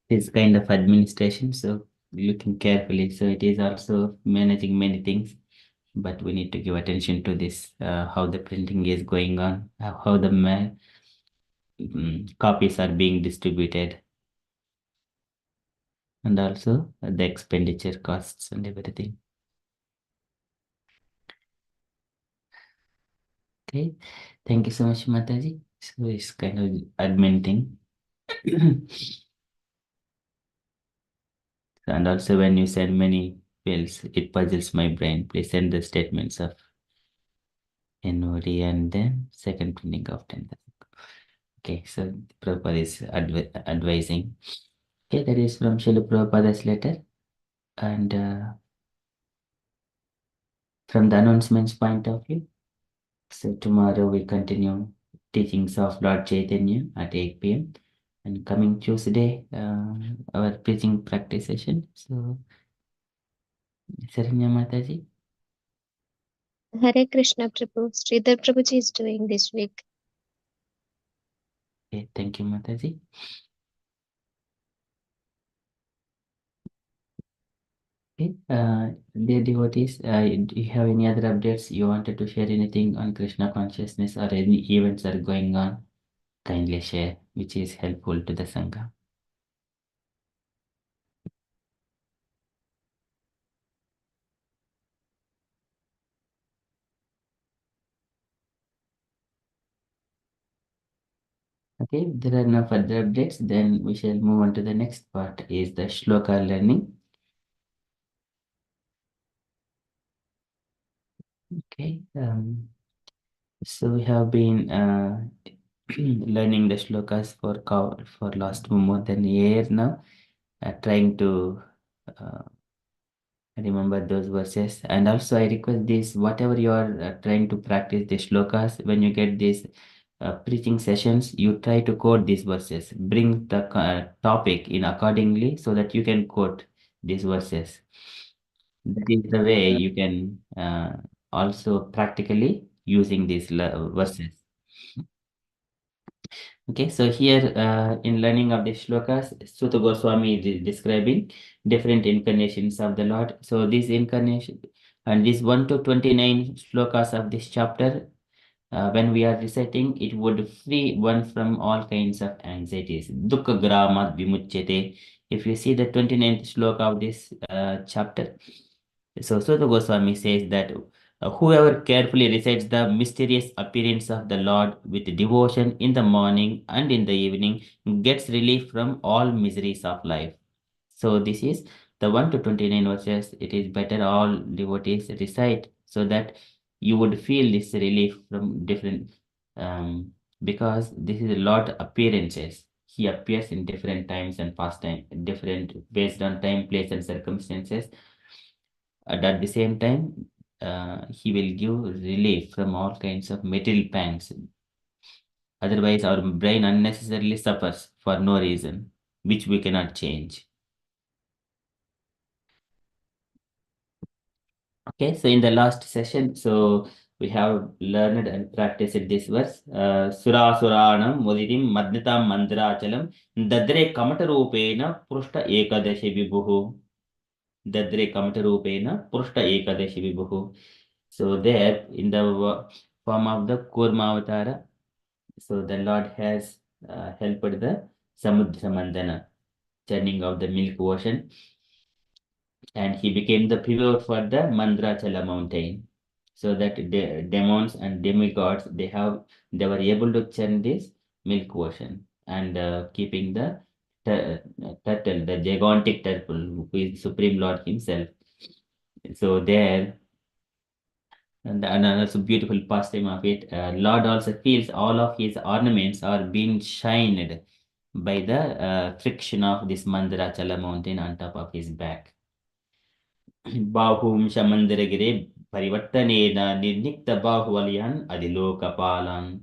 is kind of administration, so looking carefully. So it is also managing many things, but we need to give attention to this, how the printing is going on, how the copies are being distributed, and also the expenditure costs and everything. Okay, thank you so much, Mataji. So it's kind of admin thing. And also when you send many bills, it puzzles my brain. Please send the statements of NOD and then second printing of 10,000. Okay, so Prabhupada is advising. Okay, that is from Srila Prabhupada's letter. And from the announcements point of view, so tomorrow we continue teachings of Lord Chaitanya at 8 p.m. And coming Tuesday, our preaching practice session. So, Saranya Mataji. Hare Krishna Prabhu. Sridhar Prabhuji is doing this week. Okay, thank you, Mataji. Okay, dear devotees, do you have any other updates? You wanted to share anything on Krishna consciousness or any events are going on? Kindly share, which is helpful to the Sangha. Okay, if there are no further updates, then we shall move on to the next part, is the Shloka learning. Okay, so we have been learning the shlokas for last more than a year now, trying to remember those verses. And also, I request this: whatever you are trying to practice the shlokas, when you get these preaching sessions, you try to quote these verses. Bring the topic in accordingly so that you can quote these verses. That is the way you can also practically using these verses. Okay, so here in learning of the shlokas, Sutta Goswami is describing different incarnations of the Lord. So this incarnation and these 1 to 29 shlokas of this chapter, when we are reciting, it would free one from all kinds of anxieties. Dukkha gramat vimuchyate. If you see the 29th shloka of this chapter, so Sutta Goswami says that whoever carefully recites the mysterious appearance of the Lord with devotion in the morning and in the evening gets relief from all miseries of life. So this is the 1 to 29 verses. It is better all devotees recite so that you would feel this relief from different, because this is a Lord appearances. He appears in different times and pastime, different based on time, place, and circumstances. And at the same time, he will give relief from all kinds of material pangs. Otherwise, our brain unnecessarily suffers for no reason, which we cannot change. Okay, so in the last session, so we have learned and practiced this verse. Sura Suranam Mudirim Madnitam Mandrachalam Dadre Kamatarupena Prushta Ekadashi Vibhuhu. Dadre Kamatarupena Prushta Ekadashi Vibhuhu. So there, in the form of the Kurma Avatara, so the Lord has helped the Samudra Mandana, churning of the milk ocean, and he became the pivot for the Mandrachala mountain. So that the demons and demigods, they were able to churn this milk ocean and keeping the turtle, the gigantic turtle, who is Supreme Lord himself. So there, and another beautiful pastime of it, Lord also feels all of his ornaments are being shined by the friction of this Mandarachala mountain on top of his back. Bahum Shamandaragire Parivartanena Nirnikta Bahuvalian Adilokapalan.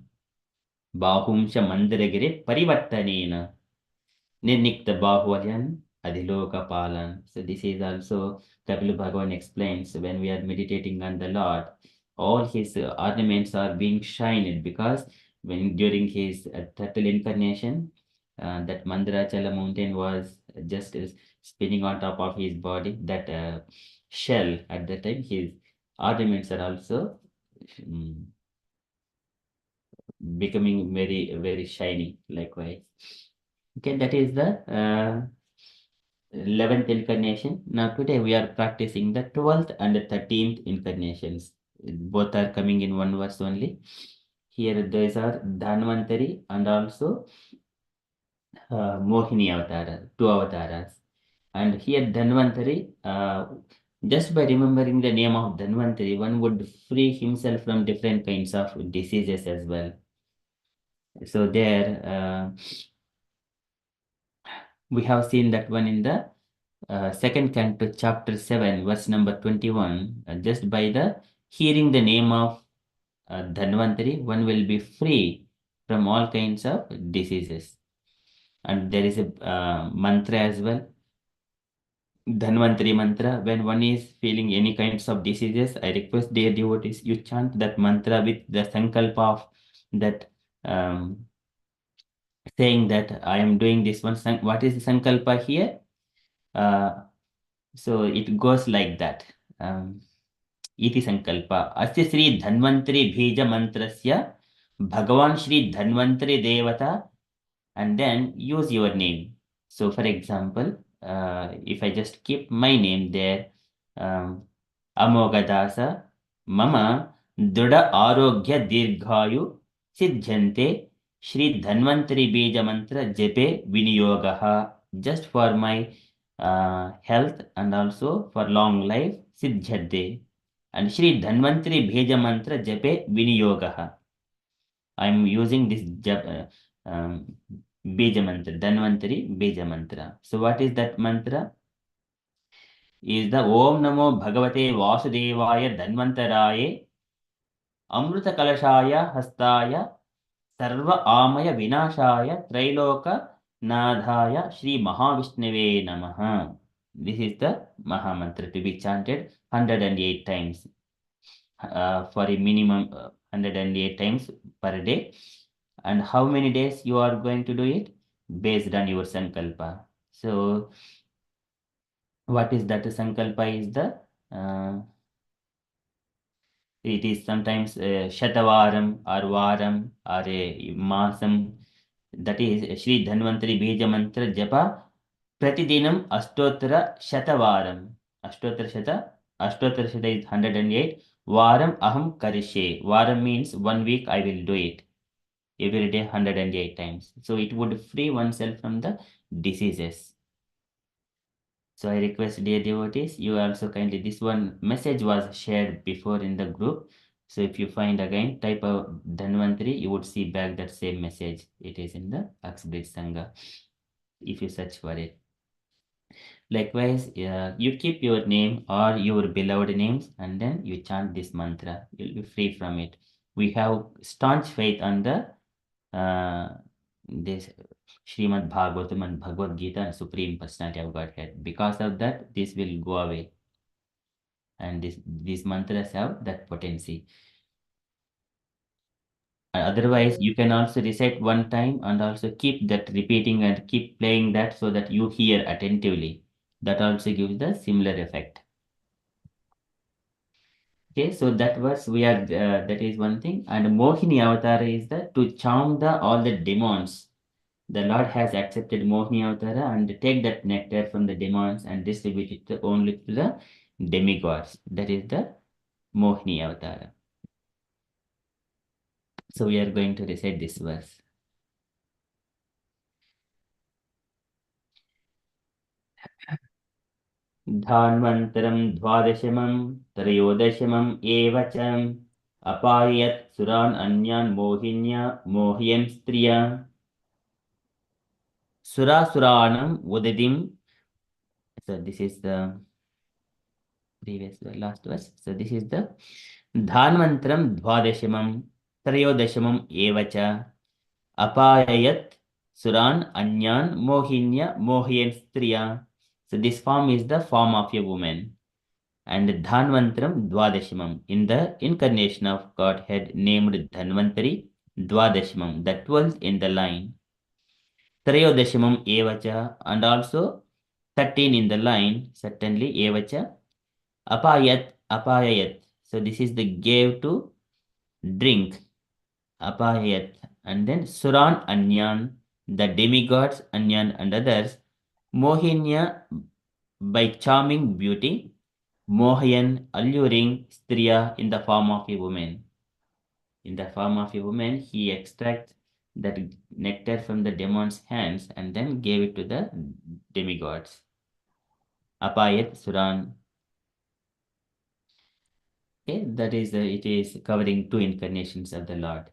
Bahum Shamandaragire Parivartanena Nirnikta Bahuvalian Adilokapalan. So this is also Kapila Bhagavan explains when we are meditating on the Lord, all his ornaments are being shined because when during his turtle incarnation, that Mandarachala mountain was just spinning on top of his body. That shell at the time, his ornaments are also mm, becoming very, very shiny likewise. Okay, that is the 11th incarnation. Now today we are practicing the 12th and the 13th incarnations. Both are coming in one verse only. Here those are Dhanvantari and also Mohini Avatara, two avatars. And here Dhanvantari, just by remembering the name of Dhanvantari, one would free himself from different kinds of diseases as well. So there, we have seen that one in the second canto, chapter 7, verse number 21. Just by the hearing the name of Dhanvantari, one will be free from all kinds of diseases. And there is a mantra as well. Dhanvantari mantra. When one is feeling any kinds of diseases, I request dear devotees, you chant that mantra with the sankalpa of that saying that I am doing this one. What is the sankalpa here? So it goes like that. Iti sankalpa. Asya Sri Dhanvantari Bija Mantrasya Bhagavan Sri Dhanvantari Devata, and then use your name. So for example, if I just keep my name there, Amogadasa, Mama, Druda Arogya Dirghayu Siddhyante Shri Dhanvantari Bija Mantra Jepe Viniyogaha, just for my health and also for long life, Siddhyante. And Shri Dhanvantari Bija Mantra Jepe Viniyogaha. I'm using this Bija mantra, Dhanvantari Bija mantra. So what is that mantra? Is the Om Namo Bhagavate Vasudevaya Dhanvantaraye Amruta Kalashaya Hastaya Sarva Amaya Vinashaya Trailoka Nadhaya Shri Mahavishnave Namaha. This is the Maha mantra to be chanted 108 times for a minimum 108 times per day. And how many days you are going to do it? Based on your sankalpa. So what is that sankalpa is the it is sometimes Shatavaram or Varam or a Masam. That is Shri Dhanvantari Bija Mantra Japa Pratidinam Ashtottara Shatavaram. Ashtottara Shata is 108. Varam Aham Karishe. Varam means 1 week I will do it. Every day 108 times. So it would free oneself from the diseases. So I request dear devotees, you also kindly, this one message was shared before in the group. So if you find again, type of Dhanvantari, you would see back that same message. It is in the Uxbridge Sangha, if you search for it. Likewise, you keep your name or your beloved names and then you chant this mantra. You'll be free from it. We have staunch faith on the this Srimad Bhagavatam and Bhagavad Gita and Supreme Personality of Godhead. Because of that, this will go away. And these mantras have that potency. Otherwise, you can also recite one time and also keep that repeating and keep playing that so that you hear attentively. That also gives the similar effect. Okay, so that was that is one thing. And Mohini Avatar is to charm all the demons. The Lord has accepted Mohini Avatara and take that nectar from the demons and distribute it only to the demigods. That is the Mohini Avatara. So we are going to recite this verse. Dhanvantaram Dvadashamam Trayodashamam Evacham Apayat Suran Anyan Mohinya Mohyan Striya Surasuranam Udadim. So this is the previous last verse. So this is the Dhanvantram Dvadashamam Trayodashamam Evacha Apayayat Suran Anyan Mohinya Mohyan Striya. So this form is the form of a woman. And Dhanvantram Dvadashamam, in the incarnation of Godhead named Dhanvantari Dvadashamam, the 12th in the line. Trayodashamam Evacha, and also 13 in the line, certainly Evacha. Apayayat. So this is the gave to drink. Apayayat. And then Suran Anyan, the demigods Anyan and others. Mohinya, by charming beauty. Mohayan, alluring Striya in the form of a woman. In the form of a woman, he extracts that nectar from the demon's hands and then gave it to the demigods. Apayat Suran. Okay, that is it is covering 2 incarnations of the Lord.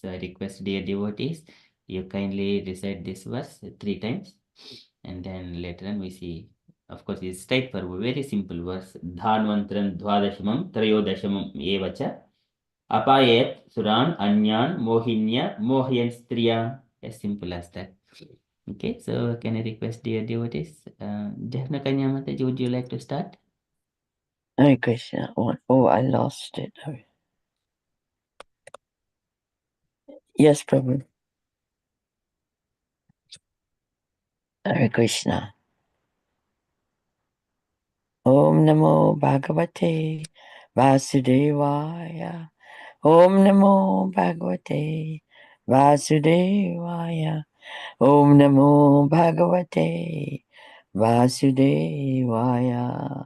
So I request dear devotees, you kindly recite this verse 3 times, and then later on we see. Of course, it's straightforward, very simple verse. Dhanvantram Dvadashamam Trayodashamam Evacha Apayat Suran Anyan Mohinya Mohyan Striya. As simple as that. Okay, so can I request dear devotees? Jahna Kanya Mataji, would you like to start? Hare Krishna. Oh, I lost it. Yes, Prabhu. Hare Krishna. Om Namo Bhagavate Vasudevaya. Om Namo Bhagavate Vasudevaya. Om Namo Bhagavate Vasudevaya.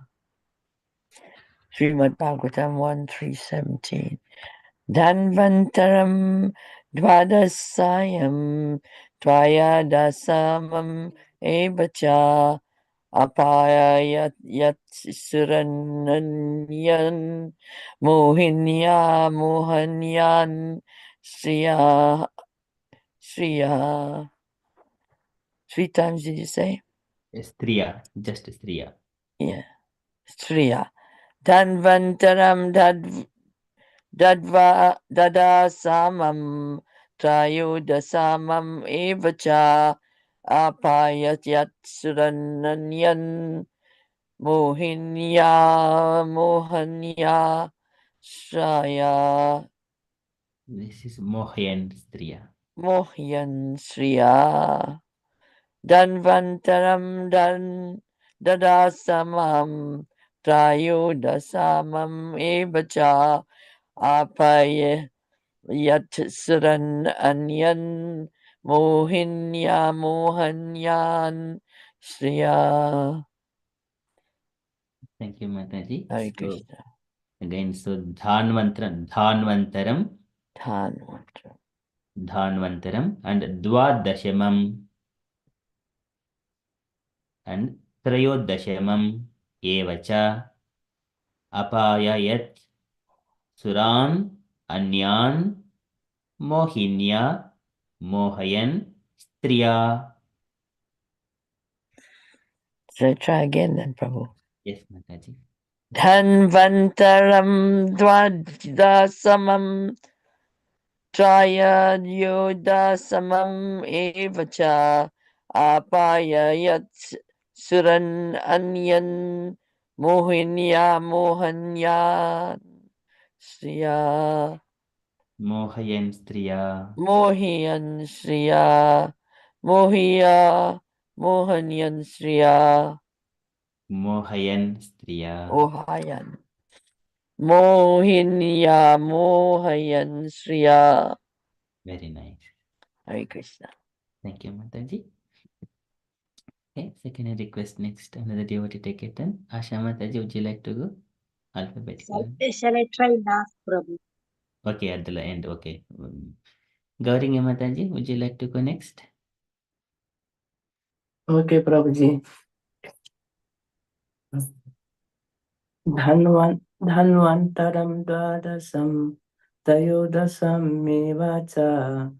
Srimad Bhagavatam 1.3.17. Dhanvantaram Dvadasayam Tvaya Dasamam Evacha Apaya Yat Surananyan Mohinya Mohanyan Sriya Sriya. 3 times did you say? Striya, just Striya. Yeah. Sriya. Dhanvantaram Dada Samam Trayudasamam Evacha Apayat Yat Surananyan Mohanya Shaya This is Mohyan Striya. Mohyan Sriya Danvantaram Dadasamam Trayudasamam Evacha Apayat Yat Suran Anyan Mohanyan Shriya. Thank you, Mataji. Hare So, Krishna. again, so Dhanvantaram, Dhanvantaram, and Dwadashamam, and Trayodashamam, Evacha, Apayayat, Suran, Anyan, Mohinya, Mohayan, Striya. Should I try again then, Prabhu? Yes, Mataji. Dhanvantaram Dwadasamam Trayodhasamam Evacha Apayayat Suran Anyan Mohanyan Shriya. Mohayan Striya. Mohiyan Shriya. Mohanyan Shriya. Mohayan Striya. Ohayan. Mohayan Shriya. Very nice. Hare Krishna. Thank you, Mataji. Okay, so can I request next another devotee take it then? Asha Mataji, would you like to go? Alphabetical. Shall I try last, Prabhu? Okay, at the end, okay. Gauri Mataji, would you like to go next? Okay, Prabhuji. Dhanvantaram Dwadasam Tayodasam Mevacha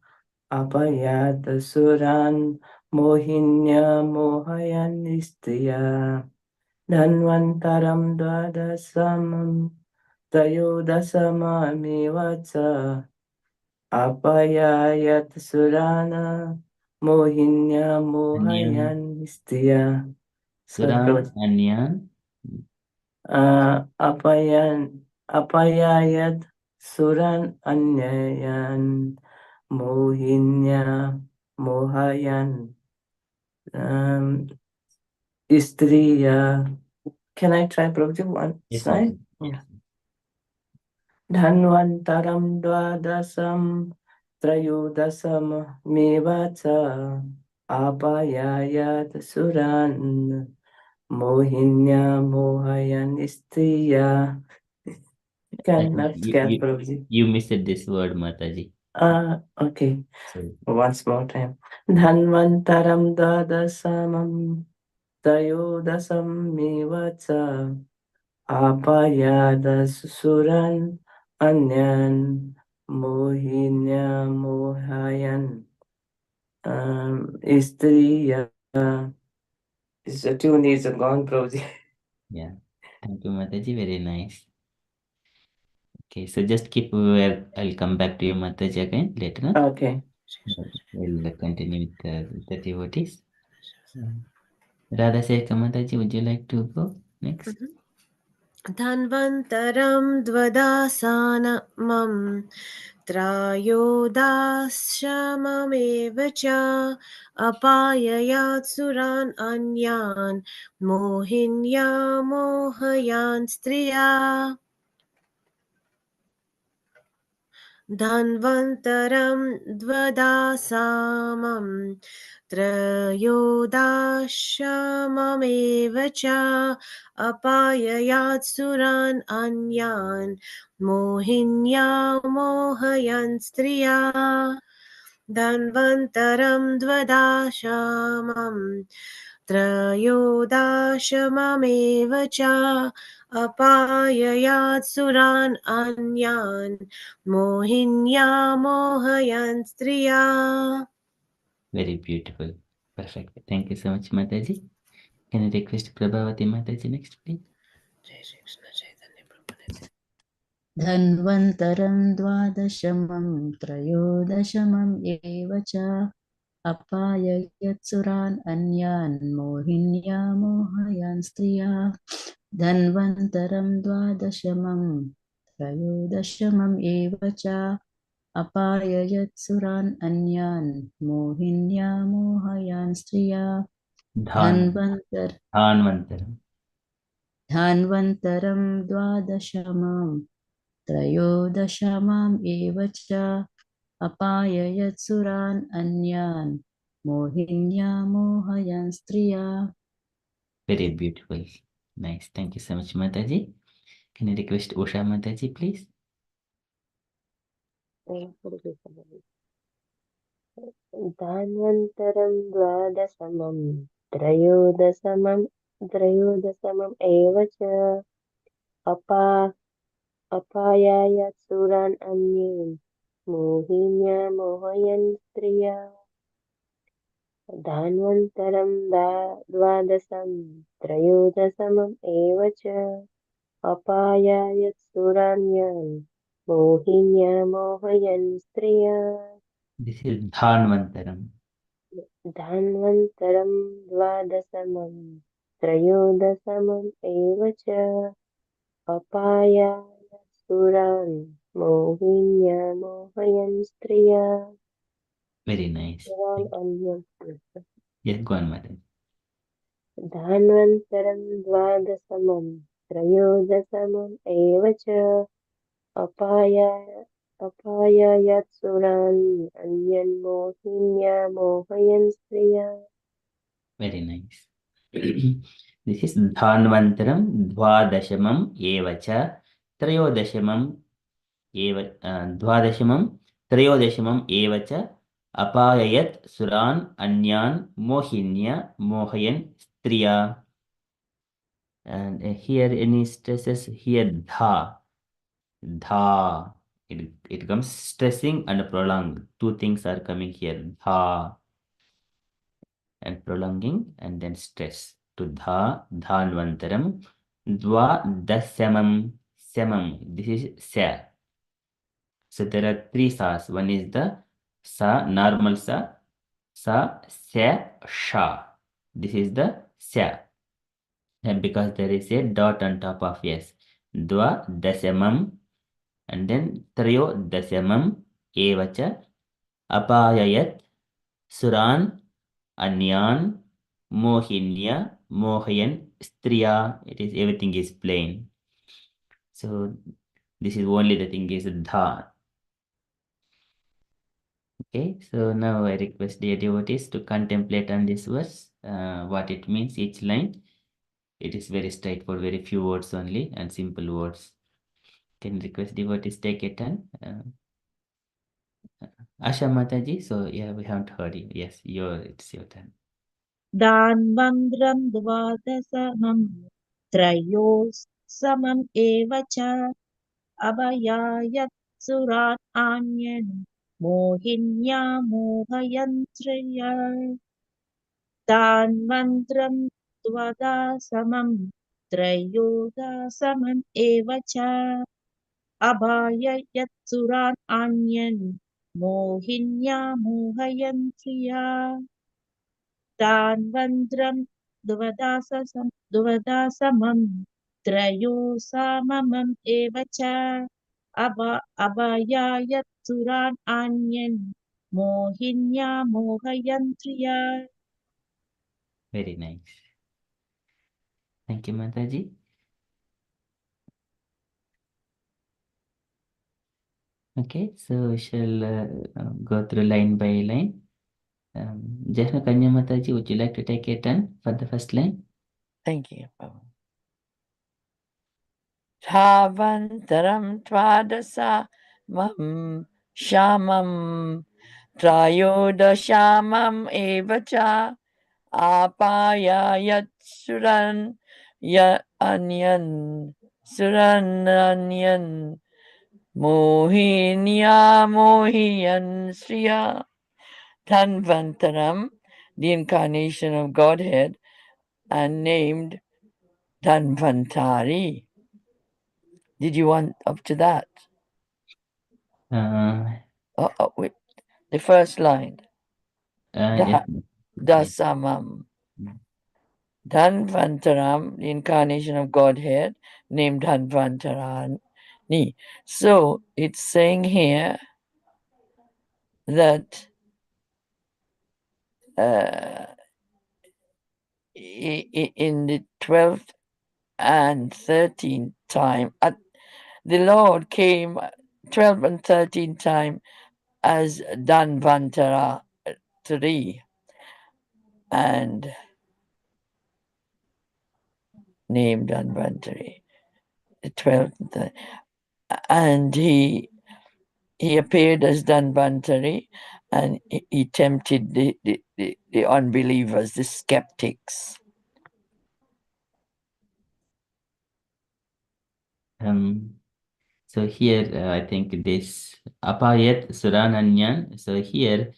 Apayat Suran Mohinya Mohayan Istriya Dhanvantaram Dwadasam Tayodasamamivacha Apayat Surana Mohinya Anyan. Mohayan Istriya. Sorry, Suran, Prabhuji. Anyan. Apayayat Suran Anyayan Mohinya Mohayan Istriya. Can I try Prabhuji one Yes, time? Mataji. Yes. Dhanvantaram Dwadasam Trayodasam Mevacha Apayayat Suran Mohinya Mohayan Istriya. Cannot get Prabhuji. You missed this word, Mataji. Okay. So, Once more time. Dhanvantaram Dadasamam Tayodasam Mevacha Apayada Suran Anyan Mohinya Mohayan Istriya. The tune is gone, Prabhuji. yeah. Thank you, Mataji. Very nice. Okay, so just keep where I'll come back to you, Mataji, again later on. Okay. We'll continue with the devotees. Radha Sekha Mataji, would you like to go next? धन्वन्तरं द्वदासानमं त्रायोदाशममेव च अपाययात् सुरान् अन्यान् मोहिन्या मोहयान् स्त्रिया धन्वन्तरं द्वदासामं त्रयोदाशममेव च अपाययात् सुरान् अन्यान् मोहिन्या मोहयन् स्त्रिया धन्वन्तरं द्वदाशामं त्रयोदाशममेव च अपाययात् सुरान् अन्यान् मोहिन्या मोहयन् स्त्रिया. Very beautiful. Perfect. Thank you so much, Mataji. Can I request Prabhavati Mataji next, please? जय श्री कृष्ण चैतन्य प्रभु नित्यानंद. धन्वन्तरं द्वादशमं त्रयोदशमम् एव च अपाययत्सुरान् अन्यान् मोहिन्या मोहयान् स्त्रिया धन्वन्तरं द्वादशमं त्रयोदशमम् एव च अपाययत्सुरान् अन्यान् मोहिन्या मोहयान् स्त्रिया धान्वन्तरं द्वादशमं त्रयोदशमम् एव च अपाययत्सुरान् अन्यान् मोहिन्या मोहयान् स्त्रिया. Very beautiful. Nice. Thank you so much, Mataji. Can I request Usha Mataji, please? धान्वन्तरं द्वादशमं त्रयोदशमम् एव च अपायात् सुरान् अन्ये मोहिन्या मोहयन् स्त्रिया धान्वन्तरं द्वादशं त्रयोदशमम् एव च अपायात् सुरान्यान् मोहिन्या मोहयन् स्त्रिया. This is Dhanvantaram. धान्वन्तरं द्वादशमं त्रयोदशमम् एव च अपायात् सुरान् मोहिन्या मोहयन् स्त्रिया. Very nice. Yes, go on, Mataji. धान्वन्तरं द्वादशमं त्रयोदशमम् एव च अपायात् सुरान् अन्यन् मोहिन्या मोहयन् स्त्रिया. Very nice. This is Dhanvantaram Dvadashamam Evacha Trayodashamam Dvadashamam Trayodashamam Evacha Apayayat Suran Anyan Mohinya Mohayan Striya. And here any stresses here dha. It comes stressing and prolonged. Two things are coming here. Dha and prolonging and then stress. To dhanvantaram. Dasamam. Samam. This is sa. So there are three sas. One is the sa, normal sa. Sa, sha. This is the sa. And because there is a dot on top of yes. Dasamam. And then dasamam evacha apayayat suran anyan mohinya mohayan striya. It is everything is plain. So this is only the thing is dha. Okay, so now I request the devotees to contemplate on this verse, what it means, each line. It is very straightforward, very few words only and simple words. Can request devotees take a turn. Asha Mataji, so yeah, we haven't heard you. Yes, it's your turn. दान्वन्द्रं द्वादशमं त्रयोदशमम् एव च अभयायत् सुरान् अन्यन् मोहिन्या मोहयन्त्र्य दान्वन्द्रं द्वादशमं त्रयोदशमम् एव च अभयायत् सुरान् अन्यन् मोहिन्या मोहयन्त्र्य दान्वन्द्रं द्वदासमं त्रयोदशमम् एव च Abhayayat Suran Anyan Mohinya Mohayantriya. Very nice. Thank you, Mataji. Okay, so we shall go through line by line. Jahna Kanya Mataji, would you like to take a turn for the first line? Thank you. Dhavantaram twadasa mam shamam trayodashamam evacha apaya yat suran ya anyan suran anyan mohinya mohiyan sriya Dhanvantaram, the incarnation of Godhead, and named Dhanvantari. Did you want up to that? Wait, the first line. Yes. Dasamam. Dhanvantaram, the incarnation of Godhead, named Dhanvantarani. So it's saying here that in the 12th and 13th time, the Lord came 12 and 13 time as Dhanvantara 3 and named Dhanvantari, the 12th, and he appeared as Dhanvantari and he tempted the unbelievers, the skeptics. So here I think this Apayat Surananyan. So here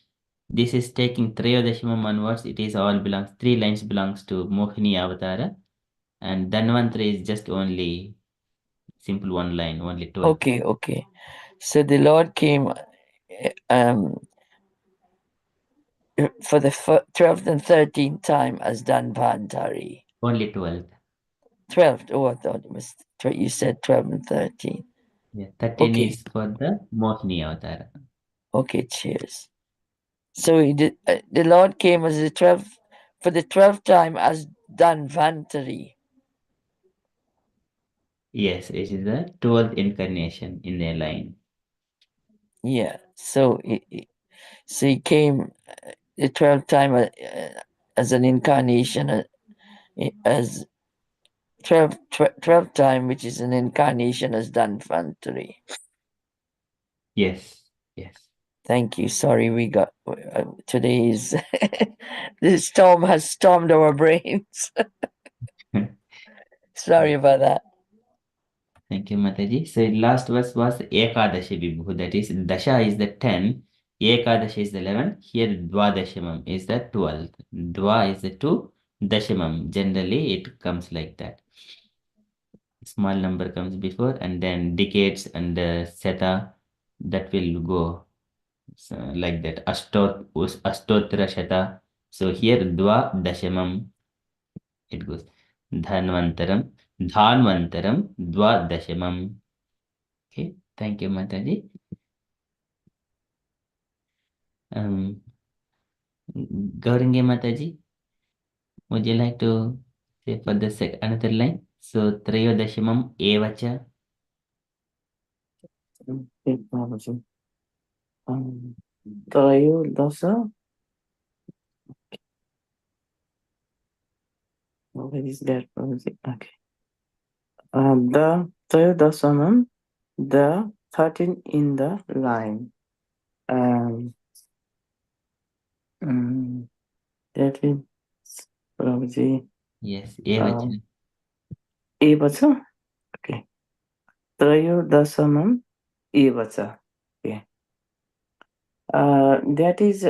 this is taking Trayodashimam onwards. It is all belongs, 3 lines belongs to Mohini Avatara, and Dhanvantari is just only simple 1 line, only 12. Okay. So the Lord came for the 12th and 13th time as Dhanvantari. Only 12th. 12th. Oh, I thought it was, you said 12 and 13. Yeah, 13 Okay. is for the Mohini Avatara. Okay, cheers. So he did, the Lord came as for the 12th time as Dhanvantari. Yes, it is the 12th incarnation in their line. Yeah. So he came the 12th time as an incarnation, as 12th time, which is an incarnation as Dhanvantari. Yes. Thank you. Sorry, we got today's the storm has stormed our brains. Sorry about that. Thank you, Mataji. So last verse was Ekadashi Vibhu. That is, Dasha is the 10, Ekadashi is the 11. Here Dwadashamam is the 12th. Dwa is the 2, Dashamam. Generally it comes like that. Small number comes before, and then decades and Seta, that will go like that. Astotra Shata. So here Dwa Dashamam, it goes Dhanvantaram, Dwadashamam. Okay, thank you, Mataji. Gaurangi Mataji, would you like to say for the another line? So Trayodashamam Evacha. Trayodasa. Where is that? Okay. The Trayodasamam, the 13 in the line. That is Prabhuji. Yes, Evacha. Evacha. Okay. Trayodasamam Evacha. Okay. That is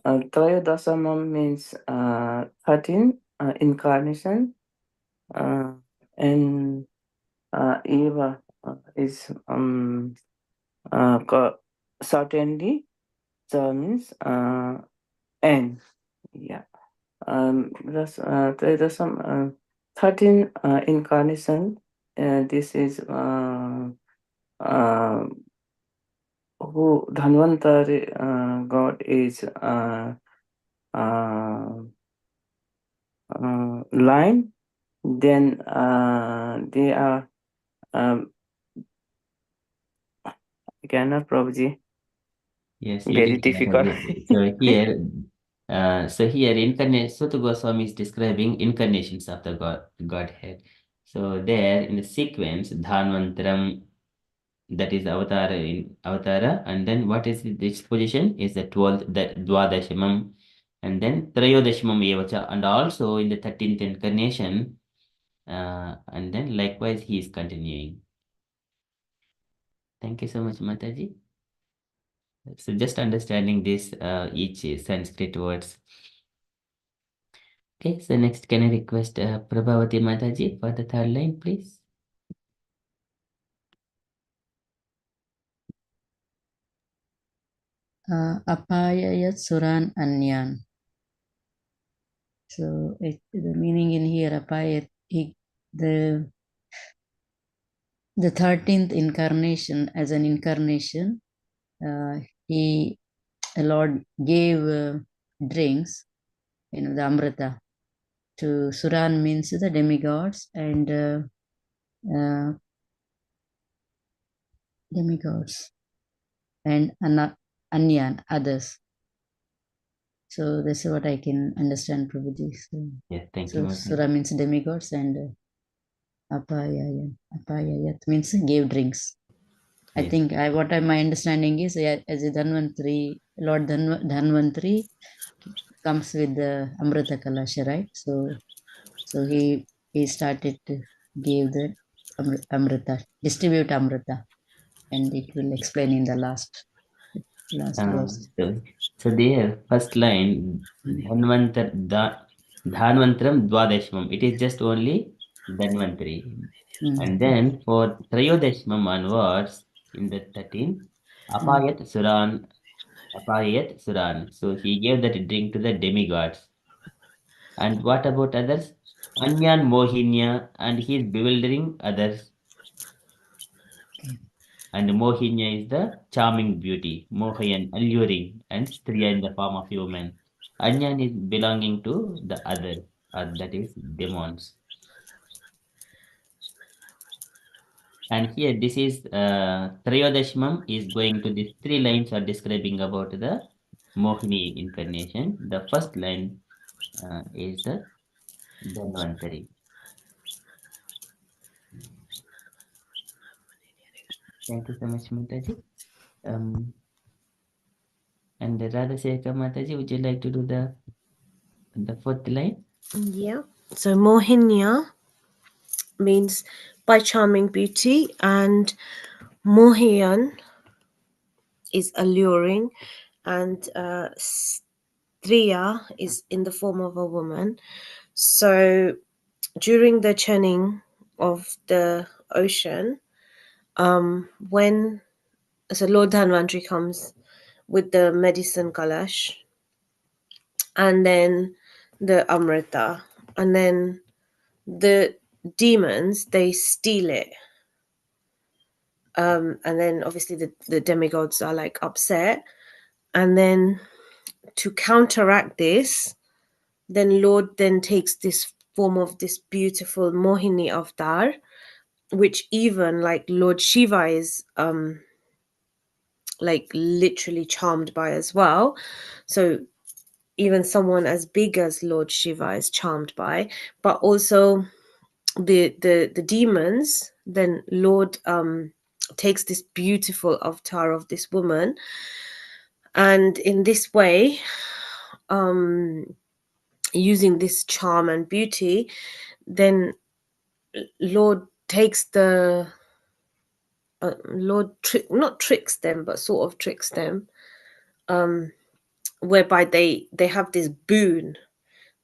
Trayodasamam means 13 incarnation, and Eva is certainly, so means N. Yeah. There's some 13 incarnation. This is who Dhanvantari god is lion, then they are cannot Prabhuji. Yes, you Very get that. difficult. So here, Suta Goswami is describing incarnations of the Godhead. So there, in the sequence, Dhanvantaram, that is Avatara, and then what is this position? Is the 12th, the Dwadashamam, and then Trayodashamam Evacha, and also in the 13th incarnation, and then likewise he is continuing. Thank you so much, Mataji. So just understanding this, each Sanskrit words. Okay, so next can I request Prabhavati Mataji for the third line, please? Apayayat Suran Anyan. So the meaning in here, Apayat, the 13th incarnation, as an incarnation, the Lord gave drinks, the Amrita, to Suran means the demigods, and Anyan, others. So that's what I can understand, Prabhuji. So, Yes, thank you, so Mataji. Sura means demigods, and Apayayat means gave drinks. I Yes. think my understanding is, as a Dhanvantari, Lord Dhanvantari comes with the Amrita Kalasha, right? So he started to give the Amrita, distribute Amrita, and it will explain in the last verse. So there, first line, Dhanvantaram Dwadashmam. It is just only Dhanvantari. And then for Trayodashmam onwards, in the 13th, Apayat Suran. So he gave that drink to the demigods. And what about others? Anyan Mohinya, and he is bewildering others. And Mohinya is the charming beauty, Mohayan, alluring, and Striya in the form of human. Anyan is belonging to the other, that is demons. And here, this is Trayodashmam is going to these three lines are describing about the Mohini incarnation. The first line is the Dhanvantari. Thank you so much, Mataji. And Radhaseka Mataji, would you like to do the fourth line? Yeah. So Mohinya means by charming beauty, and Mohiyan is alluring, and Striya is in the form of a woman. So during the churning of the ocean, when Lord Dhanvantari comes with the medicine kalash, and then the Amrita, and then the demons, they steal it. And then obviously the demigods are like upset. And then to counteract this, then Lord then takes this form of this beautiful Mohini avatar, which even like Lord Shiva is like literally charmed by as well. So even someone as big as Lord Shiva is charmed by, but also the demons, then Lord takes this beautiful avatar of this woman, and in this way, using this charm and beauty, then Lord takes the Lord not tricks them, but sort of tricks them, whereby they have this boon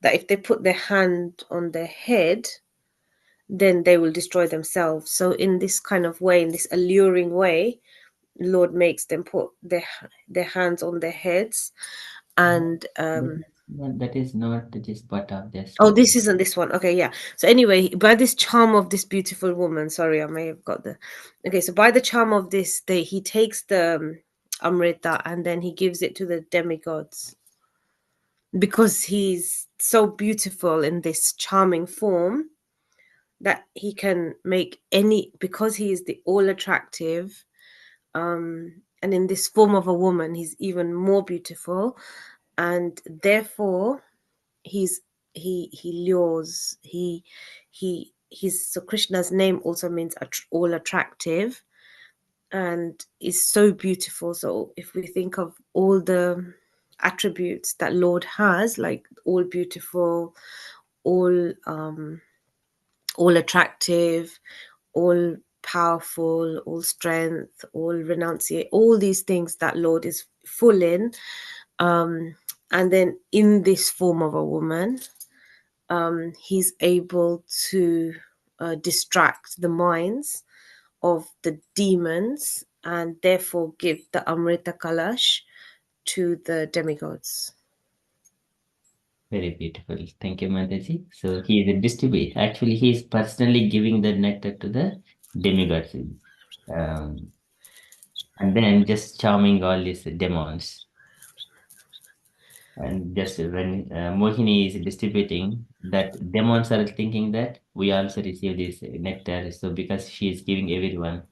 that if they put their hand on their head, then they will destroy themselves. So in this kind of way, in this alluring way, Lord makes them put their hands on their heads, and Well, that is not just part of this. Oh, this isn't this one. Okay, yeah. So anyway, by this charm of this beautiful woman, sorry, I may have got the. Okay, so by the charm of this, he takes the Amrita and then he gives it to the demigods because he's so beautiful in this charming form that he can make any, because he is the all attractive, and in this form of a woman, he's even more beautiful, and therefore he's he lures he's so Krishna's name also means all attractive and is so beautiful. So if we think of all the attributes that Lord has, like all beautiful, all attractive, all powerful, all strength, all renunciate, all these things that Lord is full in, and then in this form of a woman, he's able to distract the minds of the demons and therefore give the Amrita Kalash to the demigods. Very beautiful. Thank you, Mataji. So he is a distributor. Actually, he is personally giving the nectar to the demigods. And then just charming all these demons. And just when Mohini is distributing, that demons are thinking that we also receive this nectar. So because she is giving everyone.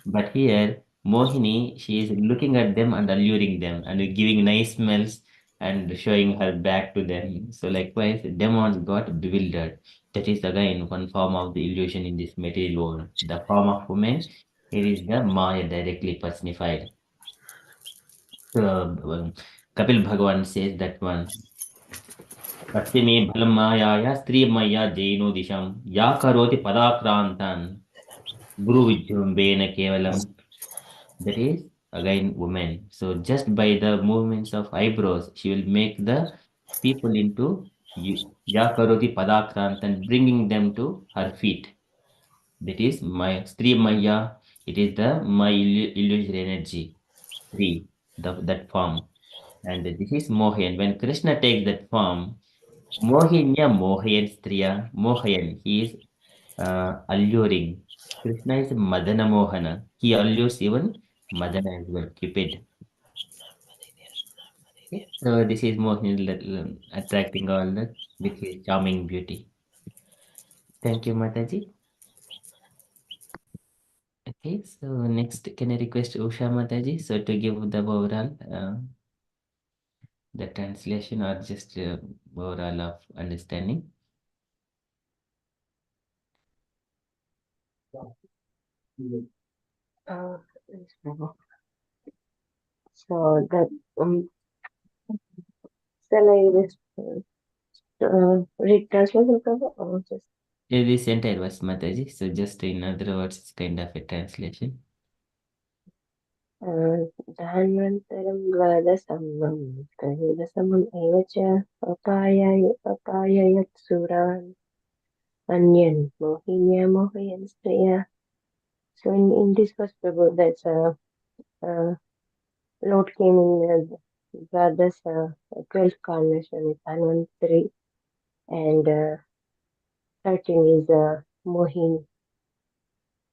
But here, Mohini, she is looking at them and alluring them and giving nice smells and showing her back to them. So likewise, demons got bewildered. That is again one form of the illusion in this material world. The form of woman, it is the Maya directly personified. Kapil Bhagavan says that one. पश्चिमे बलमायाया स्त्रियमय्या जैनो दिशं या करोति पदाक्रान्तान् गुरुविजृम्भेन केवलम्. That is again woman. So just by the movements of eyebrows, she will make the people into ya karoti padakrantan, bringing them to her feet. That is my Stri Maya. It is the my illusory energy. Three, that form. And this is Mohan. When Krishna takes that form, Mohinya Mohayan Striya, Mohayan, he is alluring. Krishna is Madana Mohana. He allures even Madana as well, Cupid. Okay. So this is Mohan attracting all that with his charming beauty. Thank you, Mataji. Okay, so next, can I request Usha Mataji so to give the overall the translation or just overall of understanding? Uh, so that shall I just read translation or just This entire was Mataji, so just in other words, it's kind of a translation. धान्वन्तरं द्वादशमं त्रयोदशमम् एव च अपाययत्सुरान् अन्यन् मोहिन्या मोहयन् स्त्रियः. So in this first Prabhu, that's Lord came in Dvadas 12th carnation with Anvantari, and 13 is Mohin.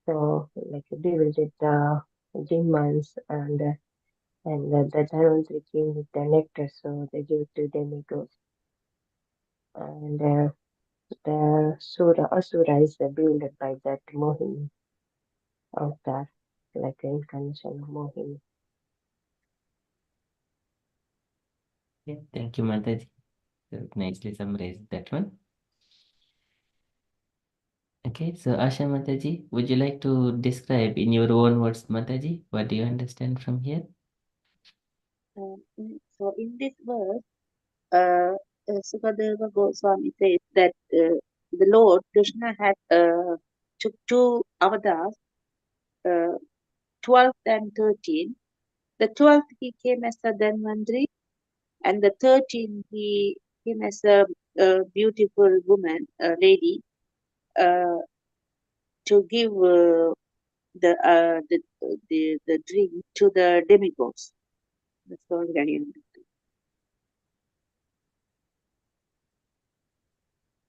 So like bewildered demons, and the Dhanvantari came with the nectar, so they give it to demigods. And the Asura is bewildered by that Mohini avatar, like the incarnation of Mohini. Yeah, thank you, Mataji. So nicely summarized that one. Okay, so Asha Mataji, would you like to describe in your own words, Mataji, what do you understand from here? So in this verse, Sukadeva Goswami says that the Lord Krishna had took two avatars, 12th and 13th. The 12th he came as a Dhanvantari, and the 13th he came as a beautiful woman, a lady, to give the drink to the demigods. That's all.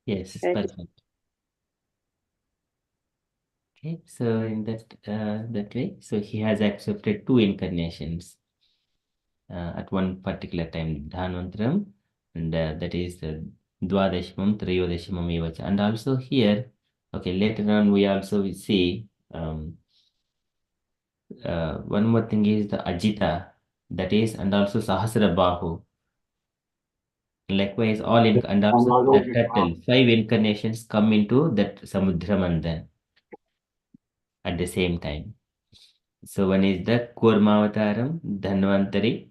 Yes, Right. perfect. Okay, so in that way, so he has accepted 2 incarnations at one particular time, Dhanvantram, and that is Dwadashimam, Trayodashimam evacha. And also here, okay, later on we also will see one more thing is the Ajita, that is, and also Sahasra Bahu. Likewise, and also the turtle, 5 incarnations come into that Samudramandan at the same time. So one is the Kurmavataram, Dhanvantari,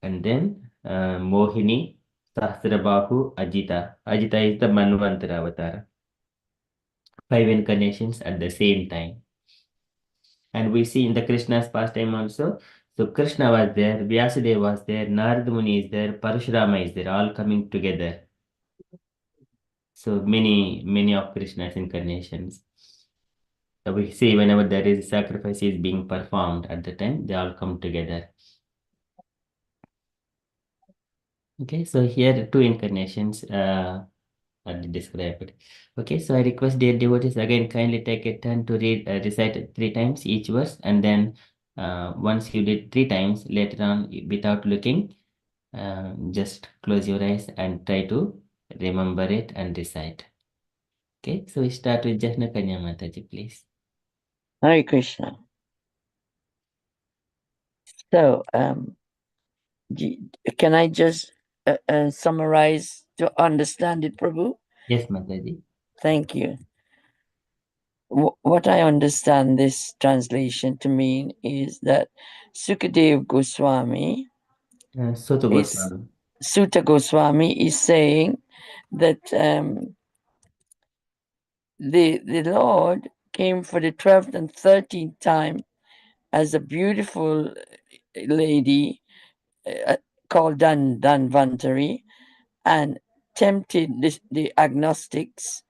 and then Mohini, Sahasrabahu, Ajita. Ajita is the Manvantara avatar. 5 incarnations at the same time. And we see in the Krishna's pastime also. So Krishna was there, Vyasadeva was there, Narad Muni is there, Parashurama is there, all coming together. So many of Krishna's incarnations. So we see whenever there is sacrifice is being performed at the time, they all come together. Okay, so here 2 incarnations are described. Okay, so I request dear devotees again kindly take a turn to recite 3 times each verse, and then once you did 3 times, later on without looking, just close your eyes and try to remember it and recite. Okay, so we start with Jahna Kanya Mataji, please. Hare Krishna. So, can I just summarize to understand it, Prabhu? Yes, Mataji. Thank you. What I understand this translation to mean is that Sukadev Goswami Sutta Goswami. Sutta Goswami is saying that the Lord came for the 12th and 13th time as a beautiful lady called Danvantari, and tempted the agnostics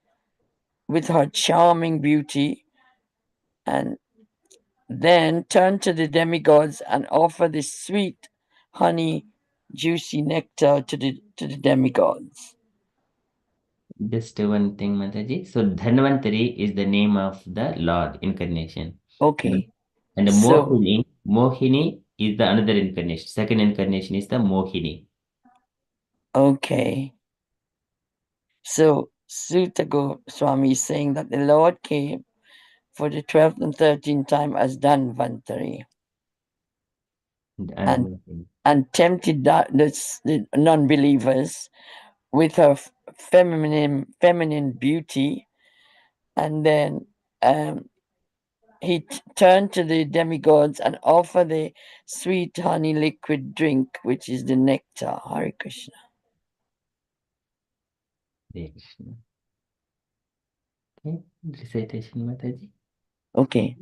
with her charming beauty, and then turned to the demigods and offered the sweet honey juicy nectar to the demigods. Just one thing, Mataji. So Dhanvantari is the name of the Lord incarnation. Okay. And the So- Mohini is the another incarnation. Second incarnation is the Mohini. Okay. So Sutta Goswami is saying that the Lord came for the 12th and 13th time as Dhanvantari and tempted the non-believers with her feminine beauty, and then he turned to the demigods and offered the sweet honey liquid drink, which is the nectar. Hare Krishna. Hare Krishna. Okay, recitation, Mataji. Okay.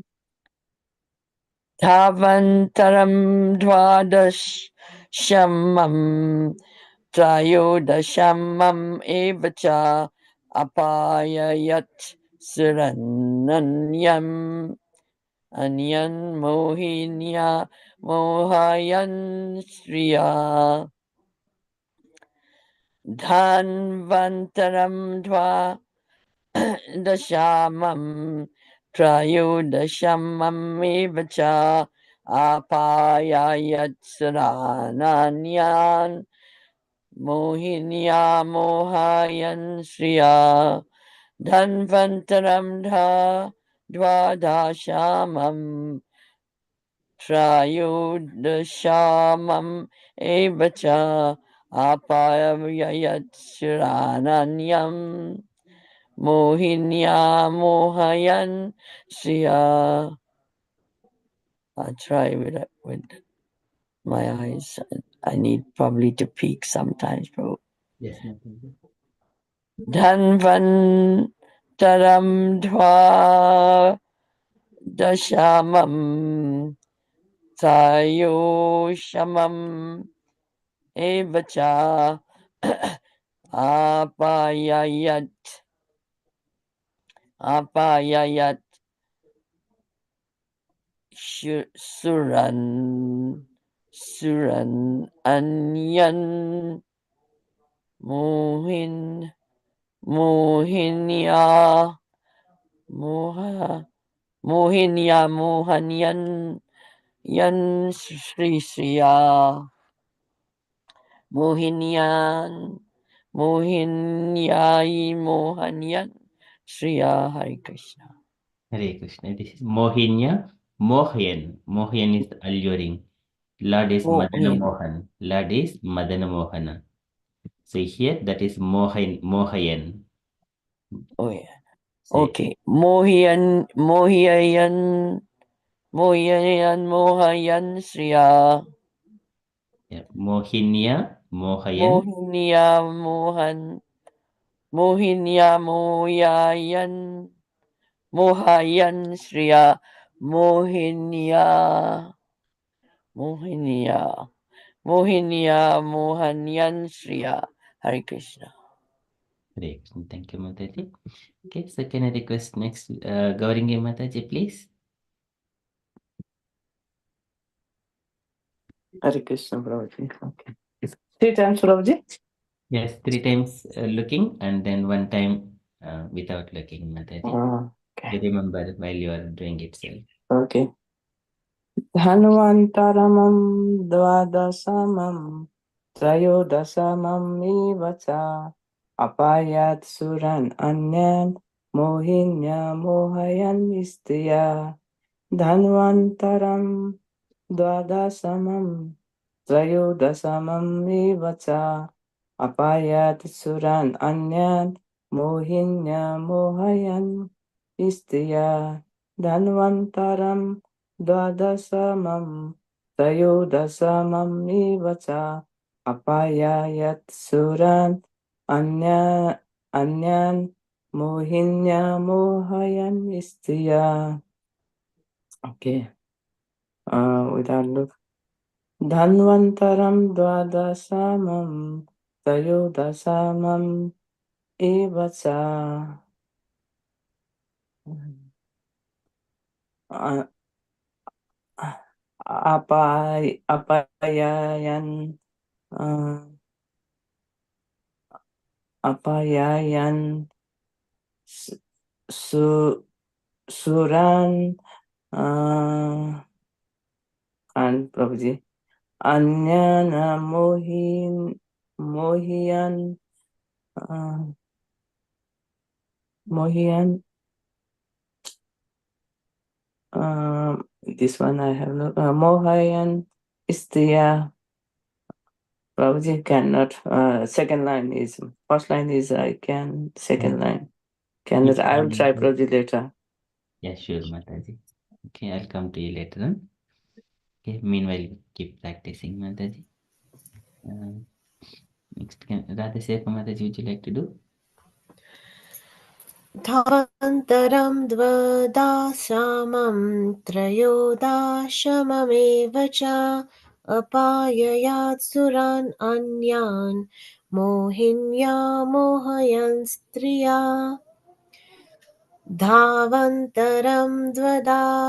Tavantaram dvadash shamam trayodashamam evacha apayayat surannanyam anyan mohinya mohayan shriya dhanvantaram dva dashamam trayodashamam evacha apayayat surananyan mohinya mohayan shriya dhanvantaram dvadashamam trayodashamam evacha apayayat surananyam mohinya mohayan shriya. I'll try with my eyes. I need probably to peek sometimes, bro. Yes, Mataji. Dhanvantaram dva dashamam tayoshamam evacha apayayat suran anyan mohin Mohinya Moha Mohinya Mohanyan Yan Sri Sriya Mohinyan Mohinyai Mohanyan Shriya Hare Krishna. Hare Krishna. This is Mohinya, Mohyan. Mohyan is alluring. Lord is Madana Mohin. Mohan. Lord is Madana Mohana. So here that is Mohayan. Oh yeah. So, Okay. Mohiyan Mohiyan Shriya yeah. Mohinya, Mohayan. Mohinya Mohayan Shriya Mohinya Mohanyan Shriya. Hare Krishna. Hare Krishna. Thank you, Mataji. Okay, so can I request next Gauringi Mataji, please? Hare Krishna, Prabhuji. Okay. 3 times, Prabhuji? Yes, 3 times looking and then 1 time without looking, Mataji. Okay. You remember while you are doing it, sir. Okay. Dhanvantaramam dvadasamam trayodasamam evacha apayat suran anyan mohinya mohayan istriya Dhanvantaram dvadasamam trayodasamam evacha apayat suran anyan mohinya mohayan istriya Dhanvantaram Dvadasamam Trayodasamam Nivacha Apayayat Suran Anyan Mohinya Mohayan Istriya. Okay. Without look. Dhanvantaram Dvadasamam Trayodasamam Evacha. Apayayan apayayan suran and Prabhuji anyana mohiyan mohiyan this one I have no mohayan istiya Prabhuji cannot second line is first line is I can second line cannot I will try Prabhuji later. Yeah, sure, Mataji. Okay, I'll come to you later on. Okay, meanwhile, keep practicing, Mataji. Next, Radhasekha Mataji, would you like to do? धावन्तरं द्वदाश्यामं त्रयोदाशममेव च अपाययात् सुरान् अन्यान् मोहिन्या मोहयन् स्त्रिया धावन्तरं द्वदासामं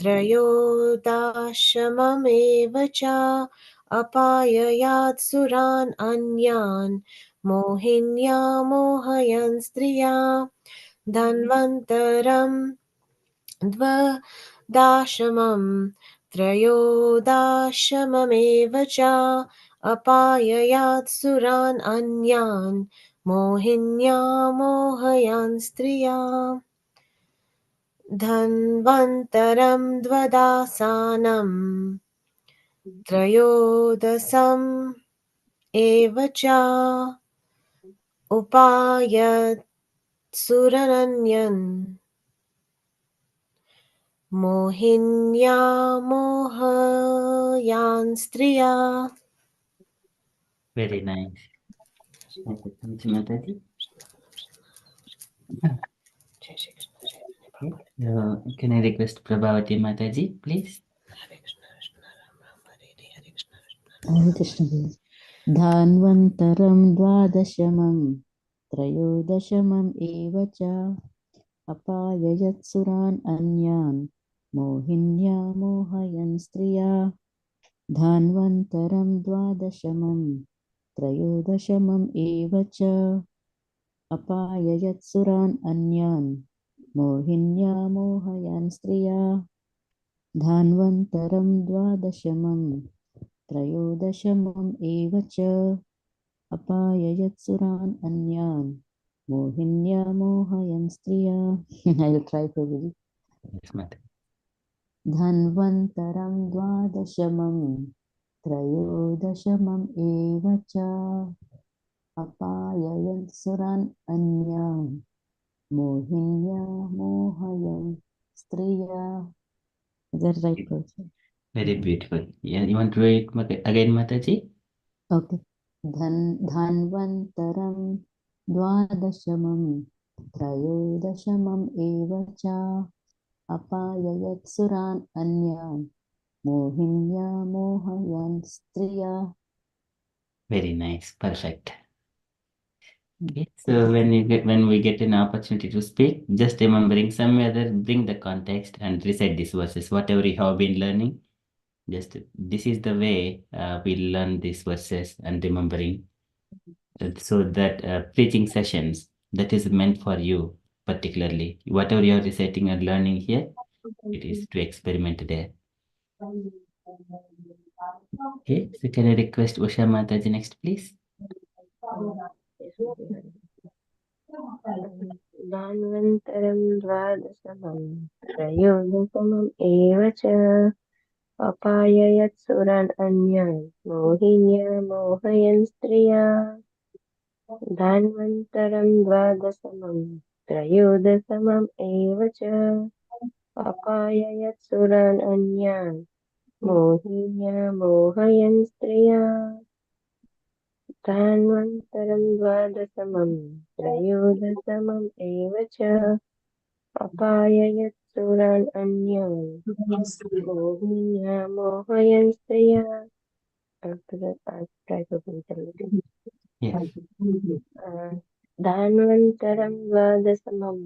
त्रयोदाशममेव च अपाययात् सुरान् अन्यान् मोहिन्या मोहयन् स्त्रिया धन्वन्तरं द्वदाशमं त्रयोदाशममेव च अपाययात् सुरान् अन्यान् मोहिन्या मोहयान् स्त्रिया धन्वन्तरं द्वदासानं त्रयोदशम् एव च उपायत् सुरनन्यन् मोहिन्या मोहयान् स्त्रिया. Very nice. Thank you, Mataji. Okay, can I request Prabhavati Mataji, please? Hare Krishna. Dhanvantaram dvadashamam त्रयोदशमम् एव च अपाययत्सुरान् अन्यान् मोहिन्या मोहयन् स्त्रिया धान्वन्तरं द्वादशमं त्रयोदशमम् एव च अपाययत्सुरान् अन्यान् मोहिन्या मोहयान् स्त्रिया धान्वन्तरं द्वादशमं त्रयोदशमम् एव च अपाययत्सुरान् अन्यान् मोहिन्या मोहयन् स्त्रिया I will try Prabhuji. Yes, Mataji. धन्वन्तरं द्वादशमं त्रयोदशमम् एव च अपाययत्सुरान् अन्यान् मोहिन्या मोहयन् स्त्रिया. Is that right, Prabhuji? Very beautiful. Yeah, you want to read again, Mataji? Okay. धान्वन्तरं द्वादशमं त्रयोदशमम् एव च अपाययत्सुरान् अन्यान् मोहिन्या मोहयन् स्त्रिया. Very nice. Perfect. Okay, so when we get an opportunity to speak, just remembering somewhere, bring the context and recite these verses, whatever you have been learning. Just this is the way we learn these verses and remembering. So that preaching sessions that is meant for you particularly. Whatever you are reciting and learning here, it is to experiment there. Okay, so can I request Usha Mataji next, please? धान्वन्तरं द्वादशमं त्रयोदशमम् एव च अपाययत्सुरान् अन्यान् मोहिन्या मोहयन् स्त्रिया धान्वन्तरं द्वादशमं त्रयोदशमम् एव च अपाययत्सुरान् अन्यान् मोहिन्या मोहयन् स्त्रिया धान्वन्तरं द्वादशमं त्रयोदशमम् एव च अपाययत्सुरान् अन्यान् मोहिन्या मोहयन् स्त्रिया. After that, I'll try to read a little. Yes. धान्वन्तरं द्वादशमं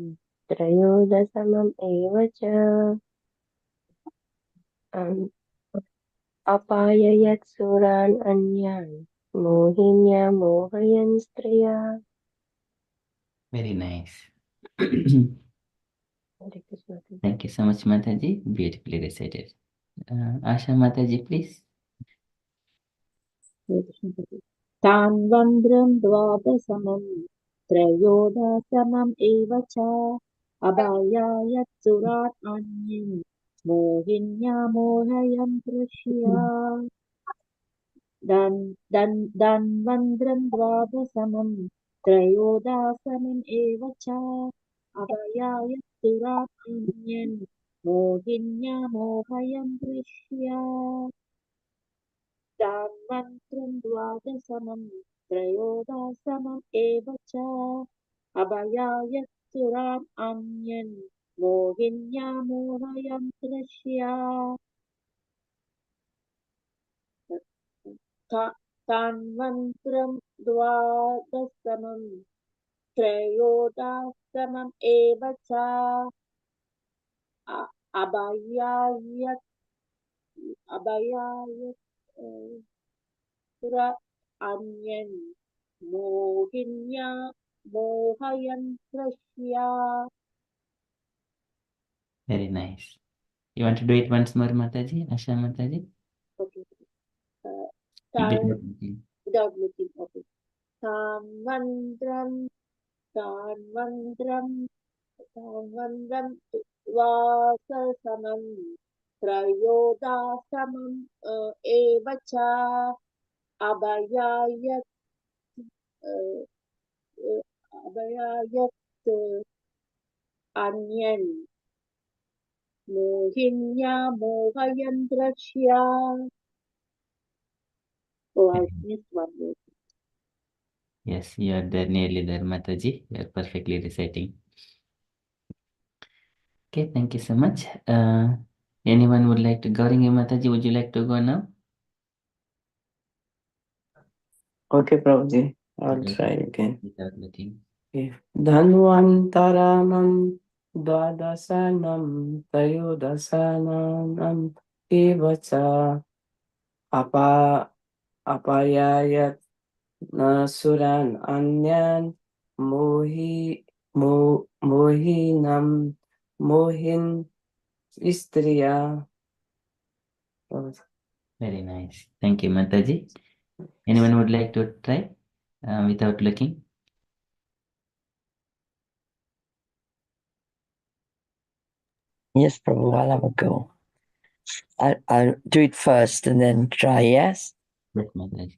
त्रयोदशमम् एव च अपाययत्सुरान् अन्यान् मोहिन्या मोहयन् स्त्रिया. Very nice. Hare Krishna. Thank you so much, Mataji. Beautifully recited. Asha Mataji, please. तान्वन्द्रं द्वादशमं त्रयोदशमम् एव च अभयायत्सुरान् अन्यन् मोहिन्या मोहयन् दृश्या धन्वन्द्रं द्वादशमं त्रयोदशमम् एव च अभयायत्सुरान् अन्यन् मोहिन्या मोहयन् दृश्या धान्वन्त्रं द्वादशमं त्रयोदशमम् एव च अभयायत्सुरान् अन्यन् मोहिन्या मोहयन् दृश्या तान्वन्त्रं द्वादशमं त्रयोदशमम् एव च अभयायत्सुरा अन्यन् मोहिन्या मोहयन् दृश्या. Very nice. You want to do it once more, Mataji? Asha Mataji? Okay. Without looking. Without looking. Okay. Tanvandram Vasasamam Trayodasamam Evacha Abhayayat Anyan Mohinya Mohayandrashya. Oh, I missed one word. Yes, you are there, nearly there, Mataji. You are perfectly reciting. Okay, thank you so much. Anyone would like to, Gauringi Mataji, would you like to go now? Okay, Prabhuji. I'll Without try looking. again. Without looking. Dhanvantaramam dvadasanam tayodasanam evacha apayayat Suran Anyan Mohinam Mohin Istriya. Very nice. Thank you, Mataji. Anyone would like to try without looking? Yes, Prabhu, I'll have a go. I'll do it first and then try, yes? Yes, Mataji.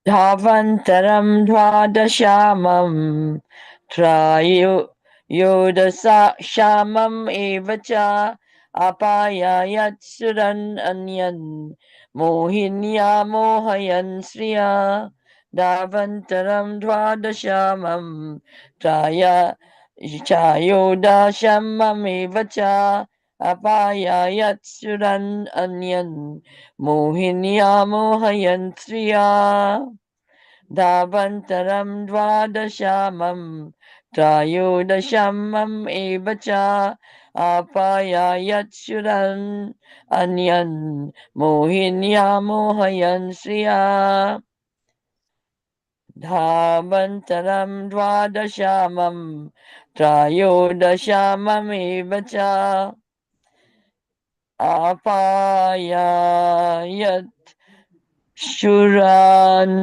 Dhavantaram dvadashamam Trayodasa shamam evacha Apaya yatsuran anyan Mohinya mohayan sriya Dhavantaram dvadashamam Chayodashamam evacha Apaya yatsuran anyan Mohinya mohayan sriya Dhavantaram dvadashamam Trayodashamam evacha Apaya yatshuran Anyan Mohinya mohayan sriya Dhavantaram dvadashamam Trayodashamam evacha Apaya yat Shuran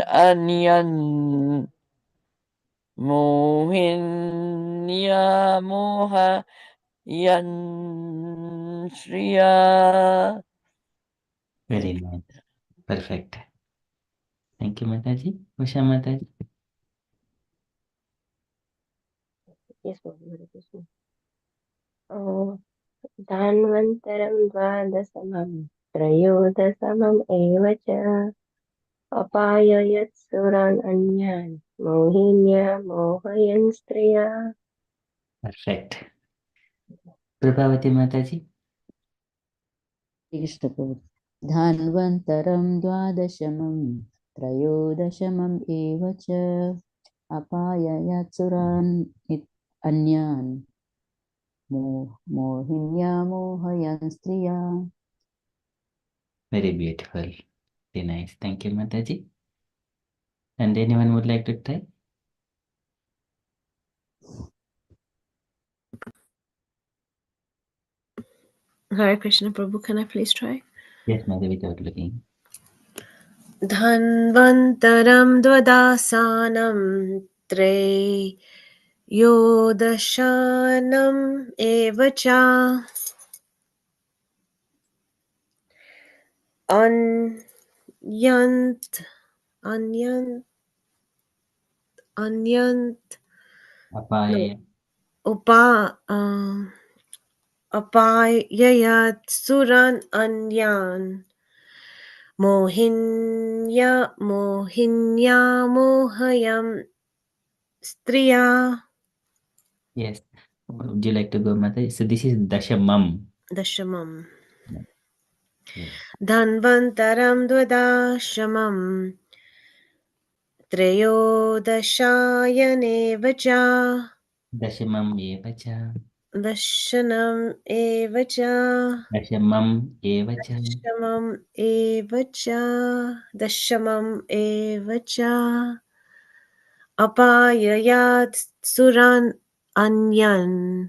Anyan Mohinya Moha Yan Shriya. Very nice. Perfect. Thank you, Mataji. Usha Mataji. Yes, Prabhu, Hare Krishna. Dhanvantaram dvadasamam त्रयोदशमम् एव च अपाययत् सुरान् अन्यान् मोहिन्या मोहयन् स्त्रिया. Perfect. Prabhavati Mataji. Krishna Dhanvantaram dvadashamam त्रयोदशमम् एव च अपाययत्सुरान् अन्यान् मोहिन्या मोहयन् स्त्रिया. Very beautiful. Very nice. Thank you, Mataji. And anyone would like to try? Hare Krishna Prabhu, can I please try? Yes, Mataji, without looking. Dhanvantaram dvadasanam treyodashanam evacha anyant Apaya. apayayat suran anyan mohinya mohayam striya. Yes. Would you like to go, Mataji? So this is Dashamam. Dashamam. Yes. Dhanvantaram dvadashamam त्रयोदशायनेव च Dashamam evacha. दशनम् एव च Dashamam evacha. दशमम् एव च अपाययात् सुरान् अन्यान्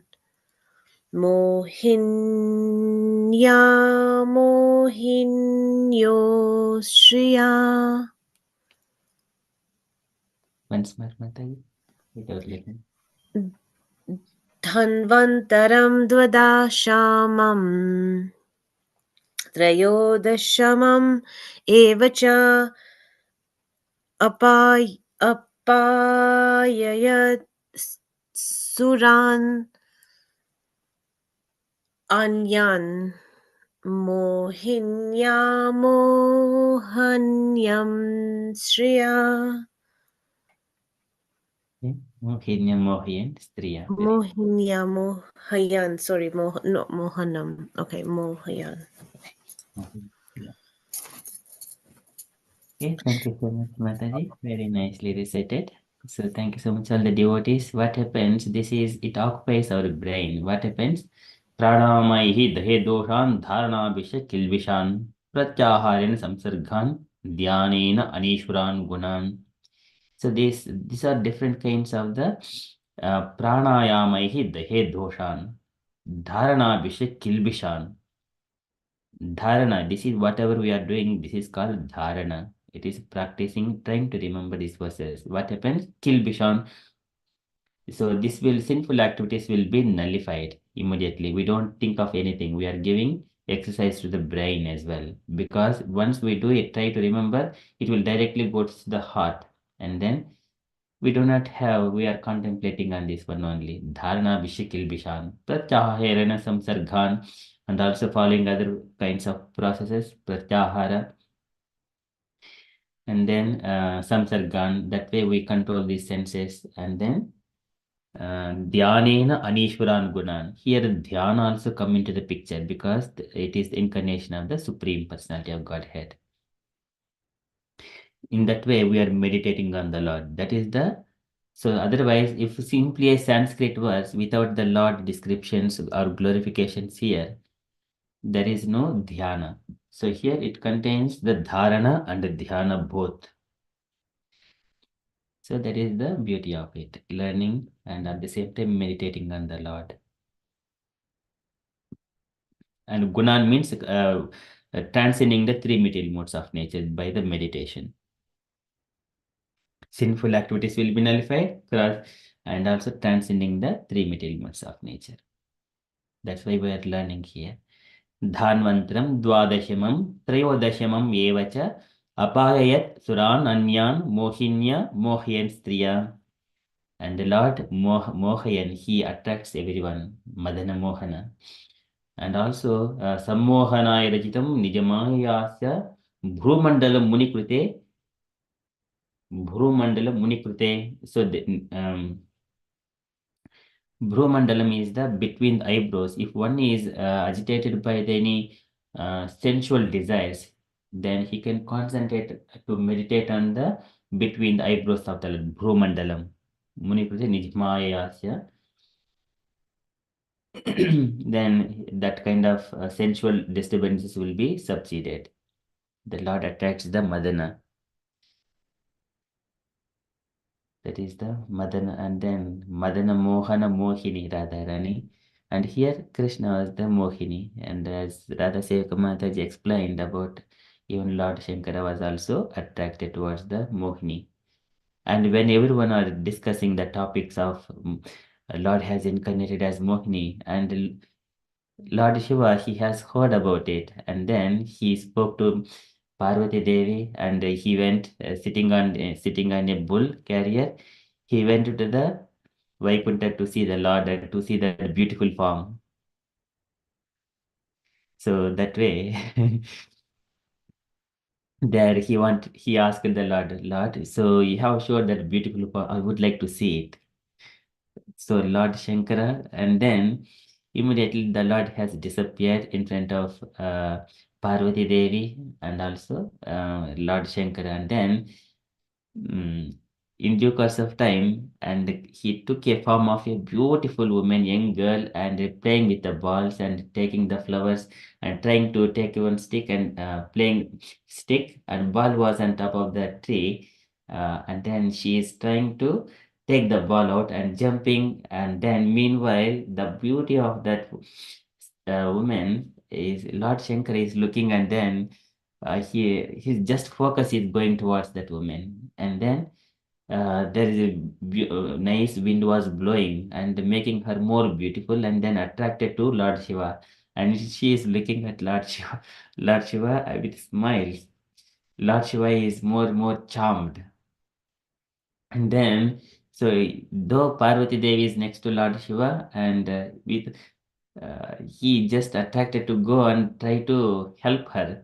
मोहिन्यो Shriya. Once more, Mataji, without looking. धन्वन्तरं द्वदाशामम् त्रयोदशमम् एव च अपाययत् सुरान् अन्यान् मोहिन्या मोहन्यं Shriya. Mohinya Mohiyan Striya. Mohinya mohayan. Sorry, not mohanam. Okay, mohayan. Yeah. Okay, thank you so much, Mataji. Very nicely recited. So thank you so much, all the devotees. What happens? It occupies our brain. What happens? प्राणामैः दहे दोषान् धारणाभिष किल्बिषान् प्रत्याहारेण संसर्गान् ध्यानेन अनीश्वरान् गुणान्. So these are different kinds of the pranayamaihi dahe doshan, dharana abhishek kilbishan. Dharana, this is whatever we are doing, this is called dharana. It is practicing, trying to remember these verses. What happens? Kilbishan. So this will, sinful activities will be nullified immediately. We don't think of anything. We are giving exercise to the brain as well. Because once we do it, try to remember, it will directly go to the heart. And then we do not have, we are contemplating on this one only. Dharana Vishikil Bishan, Pratyahara Samsarghan, and also following other kinds of processes, Pratyahara, and then Samsarghan. That way we control these senses, and then Dhyanena Anishwaran Gunan. Here Dhyana also come into the picture because it is the incarnation of the Supreme Personality of Godhead. In that way, we are meditating on the Lord. That is the so otherwise, if simply a Sanskrit verse without the Lord descriptions or glorifications here, there is no dhyana. So here it contains the dharana and the dhyana both. So that is the beauty of it, learning and at the same time meditating on the Lord. And gunan means transcending the three material modes of nature by the meditation. Sinful activities will be nullified, and also transcending the three material modes of nature. That's why we are learning here. Dhanvantram Dwadashamam Trayodashamam Evacha Apayayat Suran Anyan Mohinya Mohayan Striya. And the Lord Mohayan, he attracts everyone, Madana Mohana. And also Sammohanaya Rajitam Nijamayasya Bhrumandalam Munikrute. So Bhrumandalam is the between the eyebrows. If one is agitated by any sensual desires, then he can concentrate to meditate on the between the eyebrows of the Bhrumandalam. Munikrute Nijmayasya. Then that kind of sensual disturbances will be subsided. The Lord attracts the Madana. That is the Madana, and then Madana Mohana Mohini Radharani. And here Krishna was the Mohini. And as Radha Sevaka Mataji explained about, even Lord Shankara was also attracted towards the Mohini. And when everyone are discussing the topics of Lord has incarnated as Mohini, and Lord Shiva, he has heard about it, and then he spoke to Parvati Devi, and he went sitting on a bull carrier. He went to the Vaikuntha to see the Lord and to see the beautiful form. So that way, there he asked the Lord, so you have showed that beautiful form. I would like to see it. So Lord Shankara, and then immediately the Lord has disappeared in front of Parvati Devi and also Lord Shankara, and then in due course of time, and he took a form of a beautiful woman, young girl, and playing with the balls and taking the flowers and trying to take one stick and playing stick, and ball was on top of the tree, and then she is trying to take the ball out and jumping, and then meanwhile the beauty of that woman is Lord Shankar is looking, and then his just focus is going towards that woman, and then there is a nice wind was blowing and making her more beautiful, and then attracted to Lord Shiva, and she is looking at Lord Shiva, Lord Shiva with smiles. Lord Shiva is more charmed, and then so though Parvati Devi is next to Lord Shiva, and with he just attracted to go and try to help her.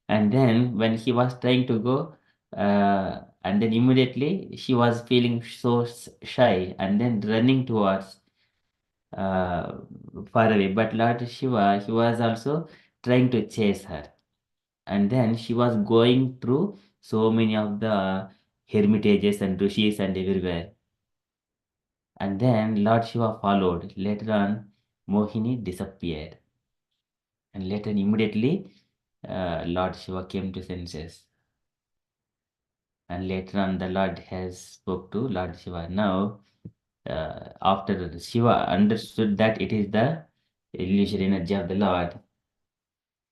And then when he was trying to go, and then immediately she was feeling so shy and then running towards uh, far away. But Lord Shiva, he was also trying to chase her. And then she was going through so many of the hermitages and rishis and everywhere. And then Lord Shiva followed. Later on, Mohini disappeared. And later, immediately, Lord Shiva came to senses. And later on, the Lord has spoke to Lord Shiva. Now, after Shiva understood that it is the illusory energy of the Lord,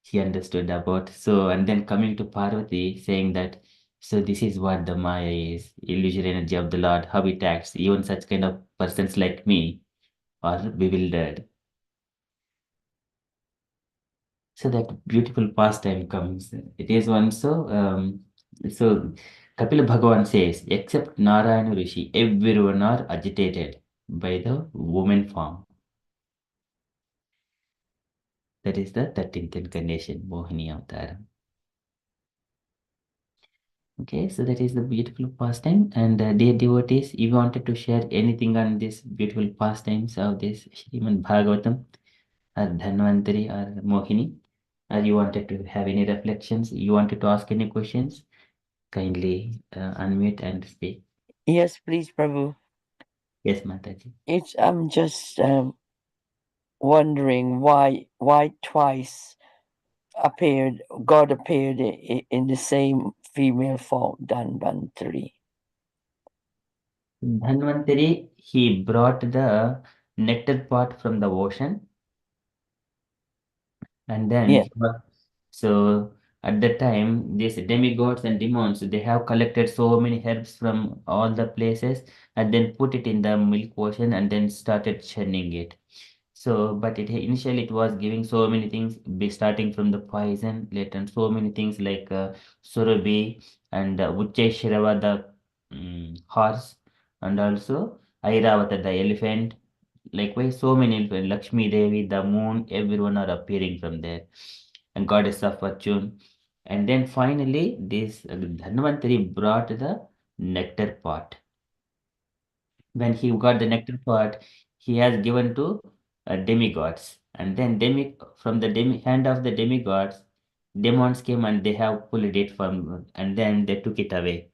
he understood about. So, and then coming to Parvati, saying that, so this is what the Maya is, illusory energy of the Lord, how it acts. Even such kind of persons like me are bewildered. So that beautiful pastime comes. It is one so Kapila Bhagavan says, except Narayana Rishi, everyone are agitated by the woman form. That is the 13th incarnation, Mohini Avatar. Okay, so that is the beautiful pastime. And dear devotees, if you wanted to share anything on this beautiful pastimes of this Srimad Bhagavatam, or Dhanvantari, or Mohini, or you wanted to have any reflections, you wanted to ask any questions, kindly unmute and speak. Yes, please, Prabhu. Yes, Mataji. I'm just wondering why twice God appeared in the same female form, Dhanvantari. Dhanvantari, he brought the nectar pot from the ocean, and then so at that time, these demigods and demons, they have collected so many herbs from all the places and then put it in the milk ocean and then started churning it. So, but initially it was giving so many things, starting from the poison, later on so many things like Surabhi and Ucheshirava, the horse, and also Airavata, the elephant. Likewise, so many elephants, Lakshmi Devi, the moon, everyone are appearing from there, and goddess of fortune. And then finally, this Dhanvantari brought the nectar pot. When he got the nectar pot, he has given to demigods, and then from the hand of the demigods, demons came and they have pulled it from, and then they took it away.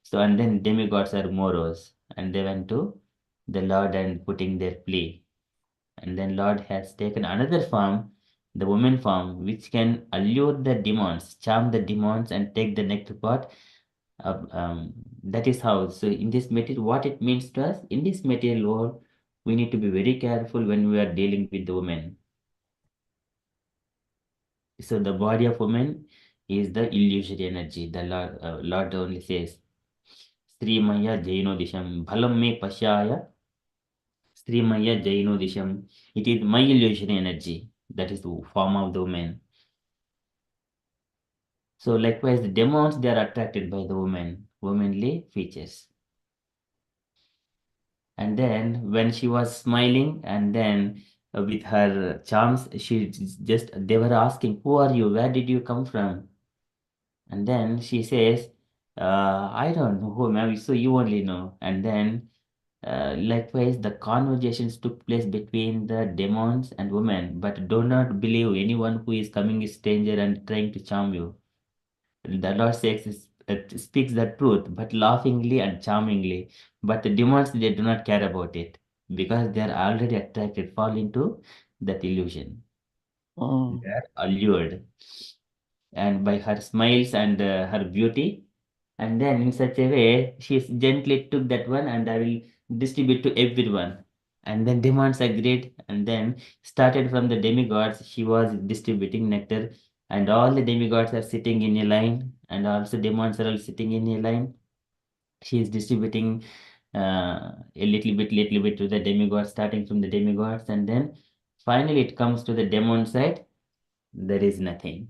So and then demigods are moros, and they went to the Lord and putting their plea, and then Lord has taken another form, the woman form, which can allure the demons, charm the demons, and take the nectar pot. That is how. So in this material, what it means to us in this material world, we need to be very careful when we are dealing with the women. So the body of woman is the illusory energy. The Lord only says, Srimaya Jaino Disham, Bhalam me Pashaya, Srimaya Jaino Disham. It is my illusory energy. That is the form of the woman. So likewise, the demons, they are attracted by the womanly features. And then when she was smiling, and then with her charms, they were asking, who are you? Where did you come from? And then she says, I don't know who, maybe, so you only know. And then likewise, the conversations took place between the demons and women, but do not believe anyone who is coming a stranger and trying to charm you. The Lord speaks the truth, but laughingly and charmingly. But the demons, they do not care about it because they are already attracted, fall into that illusion. They are allured, and by her smiles and her beauty. And then in such a way, she gently took that one, and I will distribute to everyone. And then demons agreed, and then started from the demigods. She was distributing nectar, and all the demigods are sitting in a line, and also demons are all sitting in a line. She is distributing a little bit to the demigods, starting from the demigods, and then finally it comes to the demon side. There is nothing.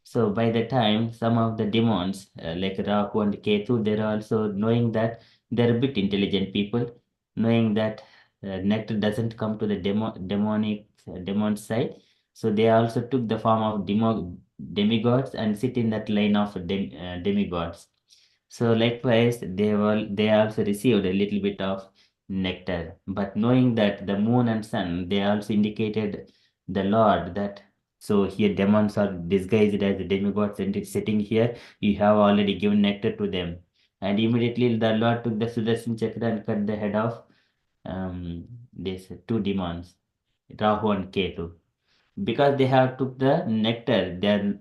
So by the time some of the demons like Rahu and Ketu, they're also knowing that they're a bit intelligent people, knowing that nectar doesn't come to the demon side. So they also took the form of demigods and sit in that line of demigods. So likewise, they also received a little bit of nectar, but knowing that the moon and sun, they also indicated the Lord that, so here demons are disguised as the demigods and it's sitting here. You have already given nectar to them. And immediately the Lord took the Sudarshan Chakra and cut the head of these two demons. Rahu and Ketu. Because they have took the nectar, they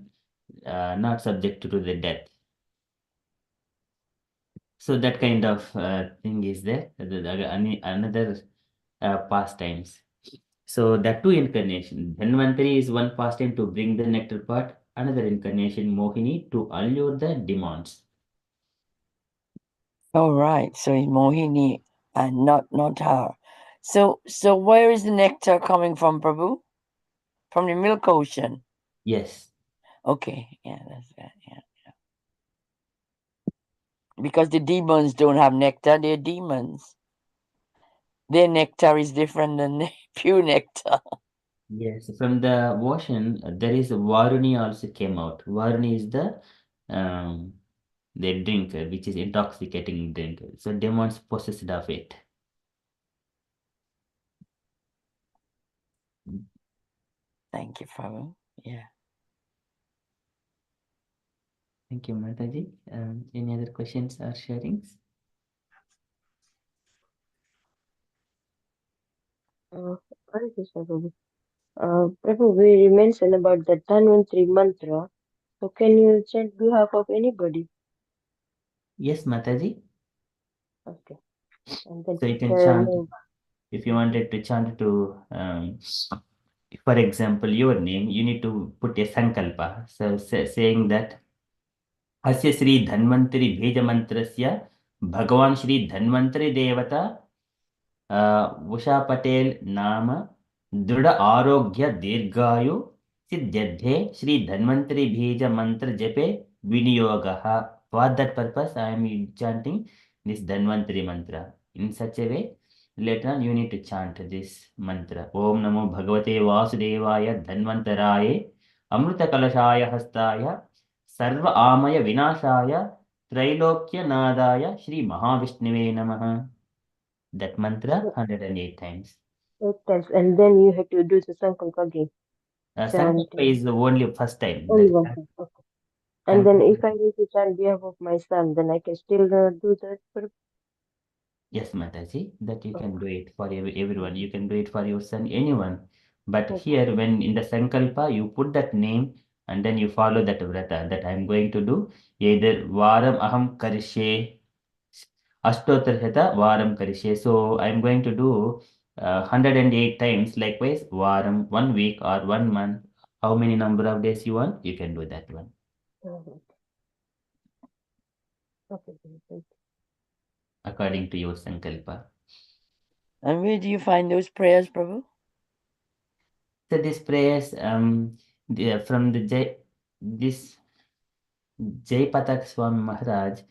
are not subject to the death. So that kind of thing is there. Another pastimes. So that two incarnation. Dhanvantari is one pastime to bring the nectar part. Another incarnation, Mohini, to allure the demons. Oh, right. So it's Mohini and not her. So where is the nectar coming from, Prabhu? From the milk ocean. Yes. Okay. Yeah, that's that. Yeah. Because the demons don't have nectar, they're demons. Their nectar is different than pure nectar. Yes. From the ocean, there is Varuni also came out. Varuni is the drink, which is intoxicating drink. So demons possessed of it. Thank you, Prabhu. Yeah. Thank you, Mataji. Any other questions or sharings? Hare Krishna, Prabhu. Prabhu, we mentioned about the Dhanvantri mantra. So can you chant behalf of anybody? Yes, Mataji. Okay. And then So you take can the chant name. if you wanted to chant to, for example, your name. You need to put a sankalpa. So saying that अस्य श्री धन्वंतरि भेज मंत्रस्य भगवान श्री धन्वंतरि देवता उषा पटेल नाम दृढ़ आरोग्य दीर्घायु सिद्ध्यर्थे श्री धन्वंतरि बीज मंत्र जपे विनियोगः. For that purpose, I am chanting this Dhanvantari mantra. In such a way, later on you need to chant this mantra. Om Namo Bhagavate Vasudevaya Dhanvantaraye Amrita Kalashaya Hastaya Sarva Amaya Vinashaya Trailokya Nadaya Shri Mahavishnuve Namaha. That mantra 108 times. 8 times. And then you have to do the Sankalpa again. Sankalpa is the only first time. Only one time. Okay. And then if I need to chant behalf of my son, then I can still do that. Yes, Mataji, that you can do it for everyone. You can do it for your son, anyone. But here, when in the Sankalpa, you put that name and then you follow that vrata that I'm going to do. Either Varam Aham Karishe, Ashtotarhata Varam Karishe. So I'm going to do 108 times. Likewise, Varam, 1 week or 1 month. How many number of days you want? You can do that one. Okay. According to your Sankalpa. And where do you find those prayers, Prabhu? So these prayers from this Jai Patak Swami Maharaj,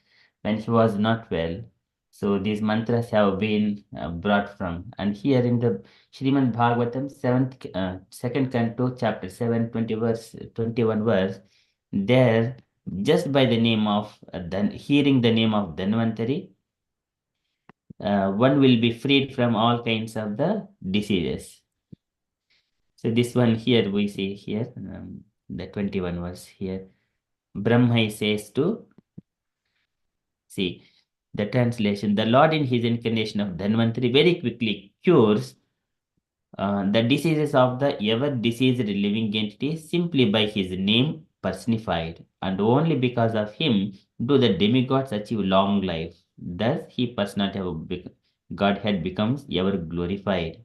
when he was not well. So these mantras have been brought from. And here in the Srimad Bhagavatam, second canto, chapter 7, 21 verse, there, just by the name of, hearing the name of Dhanvantari, one will be freed from all kinds of the diseases. So this one here we see here, the 21 verse here. Brahma says to, see, the translation, the Lord in his incarnation of Dhanvantari very quickly cures the diseases of the ever-diseased living entity simply by his name personified. And only because of him do the demigods achieve long life. Thus, he personality of Godhead becomes ever glorified.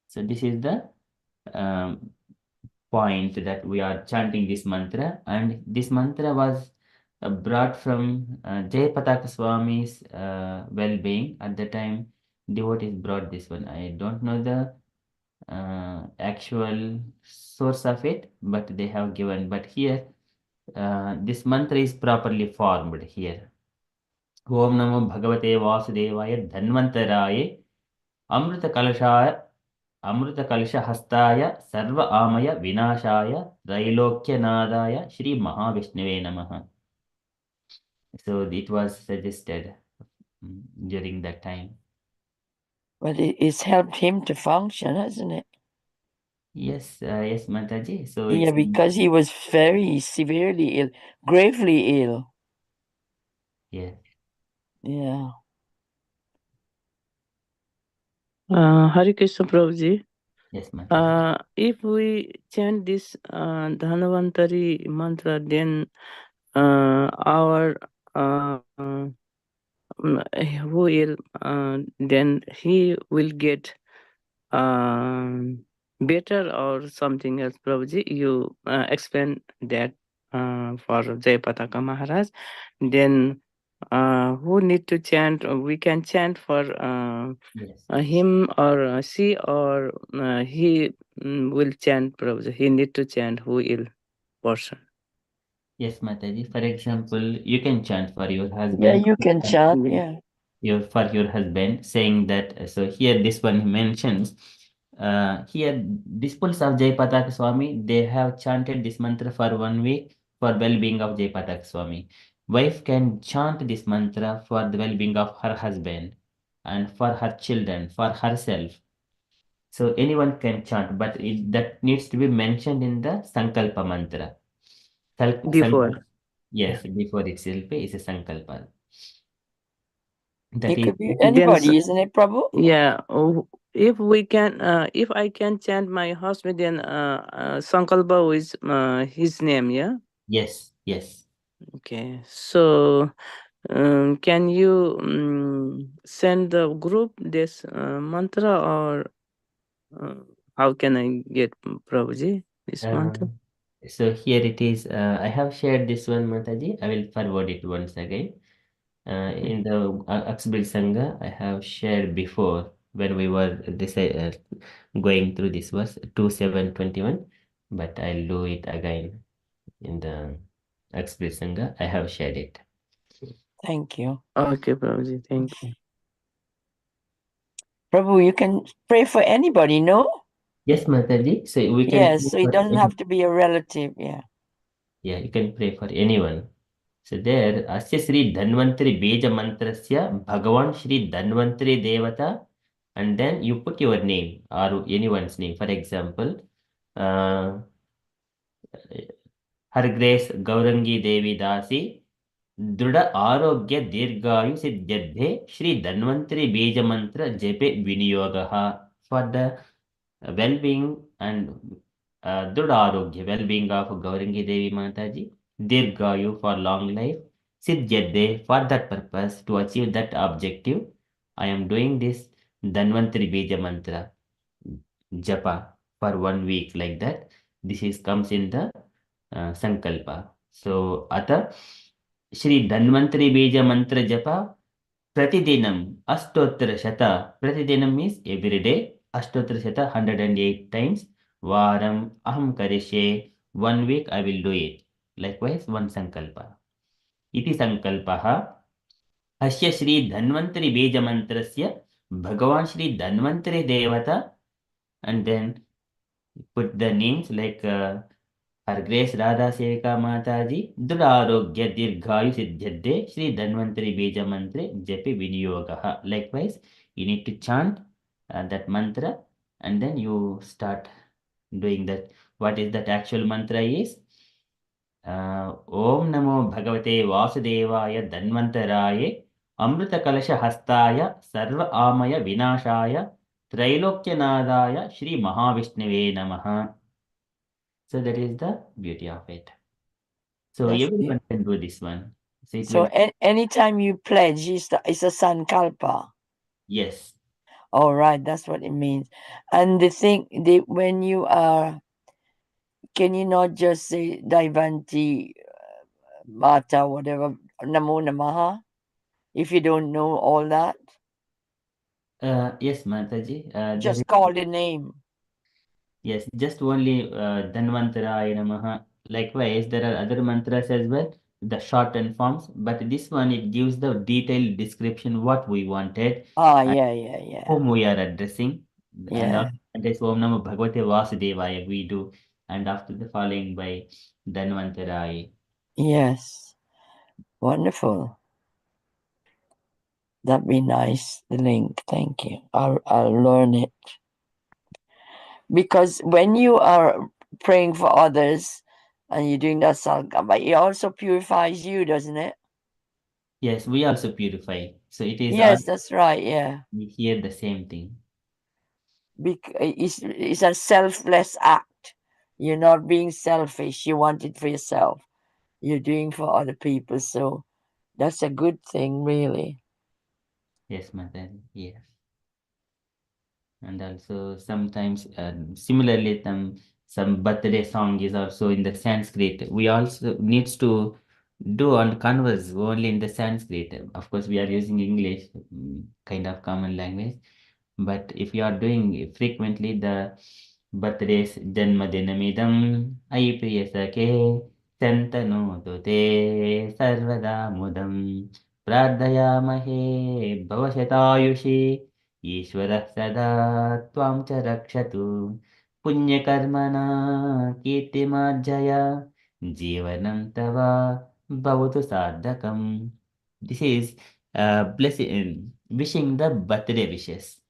So this is the point that we are chanting this mantra, and this mantra was brought from Jai Pataka Swami's well-being. At the time, devotees brought this one. I don't know the actual source of it, but they have given. But here, this mantra is properly formed here. Om Namo Bhagavate Vasudevaya Dhanvantaraye Amrita Kalashaya अमृतकलशहस्ताय सर्व आमय विनाशाय त्रैलोक्यनादाय Shri Mahavishnuve Namaha. So it was suggested during that time. But it's helped him to function, hasn't it? Yes, yes, Mataji. So yeah, because he was very severely ill, gravely ill. Yeah. Hare Krishna Prabhuji. Yes, Mataji. If we chant this Dhanvantari mantra, then our who will then he will get better or something else. Prabhuji, you explain that for Jayapataka Maharaj. Then who need to chant? We can chant for Yes. him or she, or he will chant. Prabhuji, he need to chant who will person. Yes, Mataji. For example, you can chant for your husband. Yeah, you can chant. Yeah. For your husband, saying that. So here, this one mentions. Here, disciples of Jayapataka Swami, they have chanted this mantra for 1 week for well-being of Jayapataka Swami. Wife can chant this mantra for the well-being of her husband and for her children, for herself. So anyone can chant, but that needs to be mentioned in the Sankalpa mantra. Before. Yes, before itself is a Sankalpa. That It is, could be anybody, isn't it, Prabhu? Yeah, if we can, if I can chant my husband, then Sankalpa is his name, yeah? yes, yes. Okay, so can you send the group this mantra, or how can I get, Prabhuji, this mantra? So here it is. I have shared this one, Mataji. I will forward it once again. In the Aksbil Sangha, I have shared before when we were going through this verse 2.7.21, but I'll do it again in the Aksbil Sangha. I have shared it. Thank you. Okay, Prabhuji, thank you. Prabhu, you can pray for anybody, no? Yes, Mataji. So we can. Yes, so it doesn't have to be a relative, yeah. Yeah, you can pray for anyone. So there, Asya Sri Dhanvantari Beja Mantrasya Bhagavan Sri Dhanvantari Devata, and then you put your name or anyone's name. For example, uh, Her Grace Gaurangi Devi Dasi, Druda Arogya Dirgayu Siddhyabhe Sri Dhanvantari Beja Mantra Jepe Viniyogaha, for the well-being and Druda Arogya, well-being of Gaurangi Devi Mataji, Dirgayu for long life, Siddhyade for that purpose, to achieve that objective. I am doing this Dhanvantari Beja Mantra Japa for 1 week, like that. This is comes in the Sankalpa. So, Ata Shri Dhanvantari Beja Mantra Japa Pratidinam Astotra Shata. Pratidinam means every day. Astotra Shata 108 times. Varam Aham Karishe. 1 week I will do it. Likewise, one Sankalpa. Iti Sankalpaha. Asya Shri Dhanvantari Beja Mantrasya Bhagavan Shri Dhanvantari Devata, and then put the names like Her Grace Radha Sevika Mataji, Durarogya Dirghayu Siddhyade, Shri Dhanvantari Beja Mantre, Japi Viniyogaha. Likewise, you need to chant that mantra, and then you start doing that. What is that actual mantra is? Om Namo Bhagavate Vasudevaya Dhanvantaraye Amrita Kalasha Hastaya Sarva Amaya Vinashaya Trailokyanadaya Shri Mahavishnave Namaha. So that is the beauty of it. So That's everyone can do this one. So it So will. anytime you pledge, it's a sankalpa. Yes. All right, that's what it means. And when you are, can you not just say Daivanti Mata, whatever, Namo Namaha, if you don't know all that? Yes, Mataji. Just call the name. Yes, just only Dhanvantaraya Namaha. Likewise, there are other mantras as well, the shortened forms, but this one it gives the detailed description what we wanted and Yeah. whom we are addressing. And Yeah. that is Om Namo Bhagavate Vasudevaya we do, and after the following by Dhanvantaraya. Yes. Wonderful. That'd be nice. The link. Thank you. I'll learn it. Because when you are praying for others and you're doing that salkamba, it also purifies you, doesn't it? Yes, we also purify. So it is Yes, that's right. Yeah. we hear the same thing. It's a selfless act. You're not being selfish. You want it for yourself. You're doing for other people. So that's a good thing, really. Yes, Mataji. Yes. And also sometimes similarly some birthday song is also in the Sanskrit. We also needs to do and converse only in the Sanskrit. Of course, we are using English, kind of common language. But if you are doing frequently the birthdays, Janmadinamidam, Ai Priyasake, Santanotu Te Sarvada Mudam, Pradhayamahe Bhavashatayushi, Ishwarah Sada Tvam Cha Rakshatu, Punyakarmana Kirtimarjaya, Jivanam Tava Bhavatu Sadhakam. This is blessing, wishing the birthday wishes.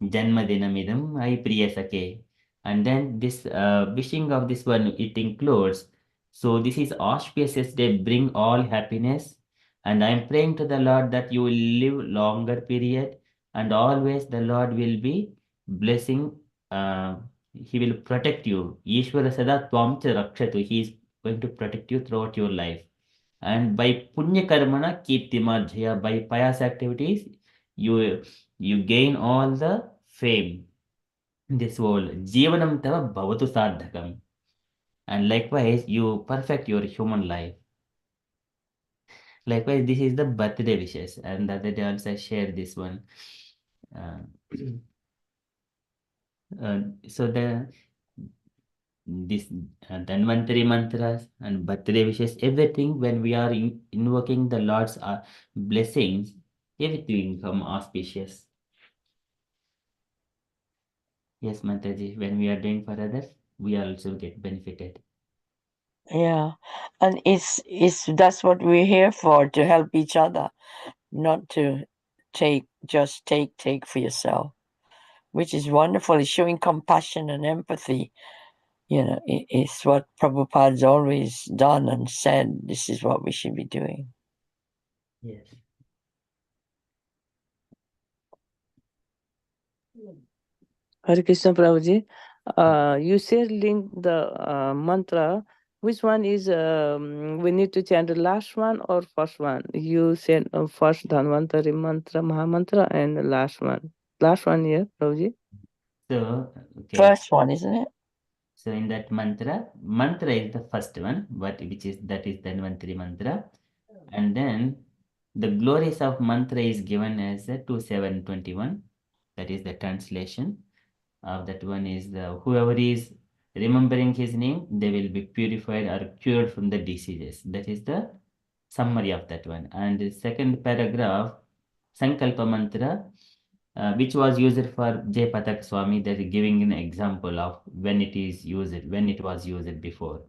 Janmadinamidam I Priyasake. And then this wishing of this one, it includes, so this is auspicious day, bring all happiness. And I am praying to the Lord that you will live longer period and always the Lord will be blessing. He will protect you. Ishvara Sada Tvam Cha Rakshatu. He is going to protect you throughout your life. And by Punya Karmana Kirtimadhyaya, by pious activities, you gain all the fame in this world. Jivanam tava bhavatu sadhakam. And likewise, you perfect your human life. Likewise, this is the birthday wishes. And the other day also I shared this one. Uh, so this Dhanvantari mantras and birthday wishes, everything when we are invoking the Lord's blessings, everything become auspicious. Yes, Mataji, when we are doing for others, we also get benefited. Yeah, and it's that's what we're here for, to help each other, not to take for yourself, which is wonderful. It's showing compassion and empathy. It's what Prabhupada's always done and said. This is what we should be doing. Yes. Hare Krishna Prabhuji. You said link the mantra. Which one is we need to chant the last one or first one? You said first Dhanvantari mantra, Mahamantra, and the last one. Last one, yeah, Prabhuji. So, okay. First one, isn't it? So in that mantra is the first one, that is Dhanvantari mantra. And then the glories of mantra is given as a 2721. That is the translation of that one is whoever is remembering his name, they will be purified or cured from the diseases. That is the summary of that one. And the second paragraph, Sankalpa mantra, which was used for Jay Patak Swami, that is giving an example of when it was used before.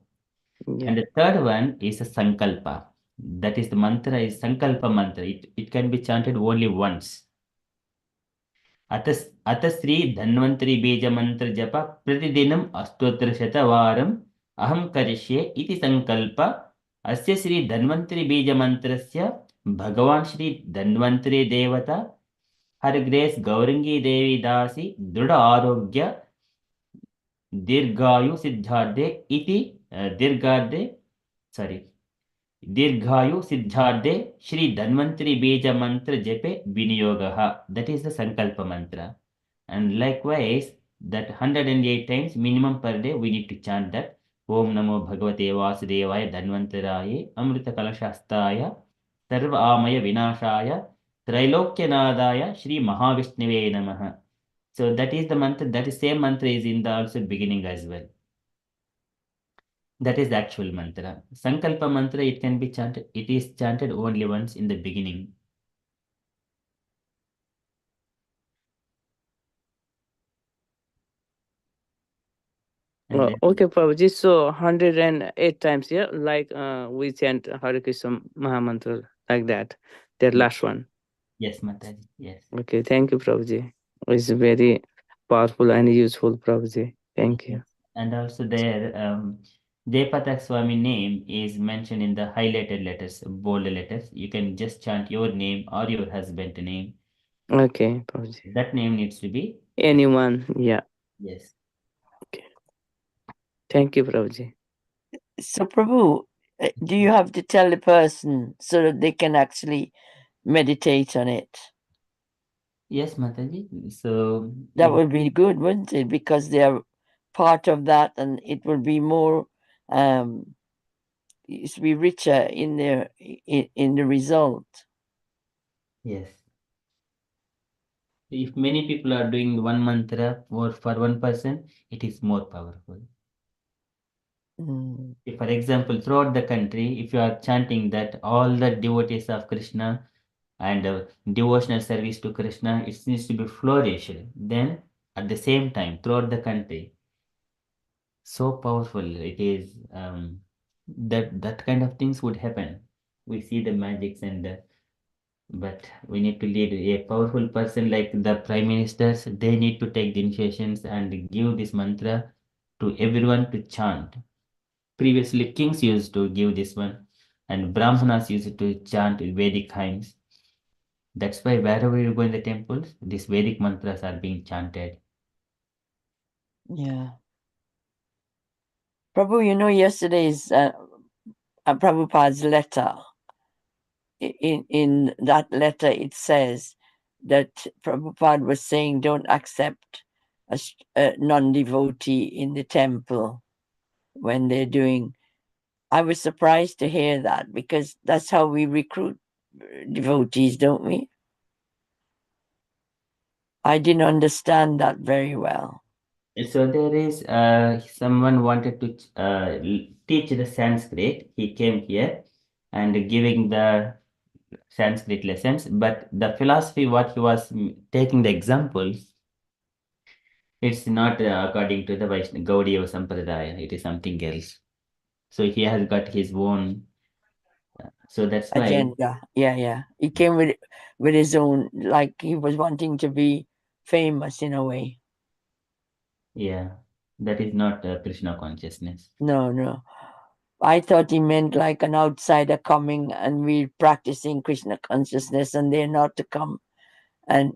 Yeah. And the third one is a Sankalpa. That is the mantra is Sankalpa mantra. It can be chanted only once. अत श्री धन्वंतरी बीज मंत्र जप प्रतिदिनम अष्टोत्तर शतवारम अहम करिष्ये इति संकल्प अस्य श्री धन्वंतरी बीज मंत्रस्य भगवान श्री धन्वंतरी देवता हर ग्रेस गौरंगी देवी दासी दृढ़ आरोग्य दीर्घायु सिद्धार्थे इति दीर्घायु सिद्धार्थे श्री धन्वंतरी बीज मंत्र जपे विनियोगः. That is the sankalpa mantra. And likewise, that 108 times minimum per day we need to chant that. Om Namo Bhagavate Vasudevaya Dhanvantaraye Amrita Kalashastaya Sarva Amaya Vinashaya Trailokyanadaya Shri Mahavishnuve Namaha. So that is the mantra, that is same mantra is in the also beginning as well. That is the actual mantra. Sankalpa mantra, it can be chanted, it is chanted only once in the beginning. Okay, Prabhuji. So 108 times, yeah, like we chant Hare Krishna Mahamantra like that. That last one. Yes, Mataji. Yes. Okay, thank you, Prabhuji. It's very powerful and useful, Prabhuji. Thank you. And also there, Depatak Swami name is mentioned in the highlighted letters, bold letters. You can just chant your name or your husband name. Okay, Prabhuji. That name needs to be Anyone, yeah. Yes. Thank you, Prabhuji. So, Prabhu, do you have to tell the person so that they can actually meditate on it? Yes, Mataji. So That would be good, wouldn't it? Because they are part of that, and it will be more, it will be richer in their in the result. yes. If many people are doing one mantra or for one person, it is more powerful. Mm. If, for example, throughout the country, if you are chanting that all the devotees of Krishna and devotional service to Krishna, it needs to be flourished. Then, at the same time, throughout the country, so powerful it is, that kind of things would happen. We see the magics but we need to lead a powerful person like the prime ministers. They need to take the initiations and give this mantra to everyone to chant. Previously, kings used to give this one, and Brahmanas used to chant Vedic hymns. That's why wherever you go in the temples, these Vedic mantras are being chanted. Yeah. Prabhu, yesterday's Prabhupada's letter, in that letter it says that Prabhupada was saying don't accept a non-devotee in the temple when they're doing. I was surprised to hear that because that's how we recruit devotees, don't we? I didn't understand that very well. So there is someone wanted to teach the Sanskrit. He came here and giving the Sanskrit lessons, but the philosophy what he was taking the examples, it's not according to the Vaishnava Gaudiya Sampradaya. It is something else. So he has got his own. So that's why. Agenda. Yeah. He came with his own, like he was wanting to be famous in a way. Yeah, that is not Krishna consciousness. No. I thought he meant like an outsider coming and we practicing Krishna consciousness and they're not to come and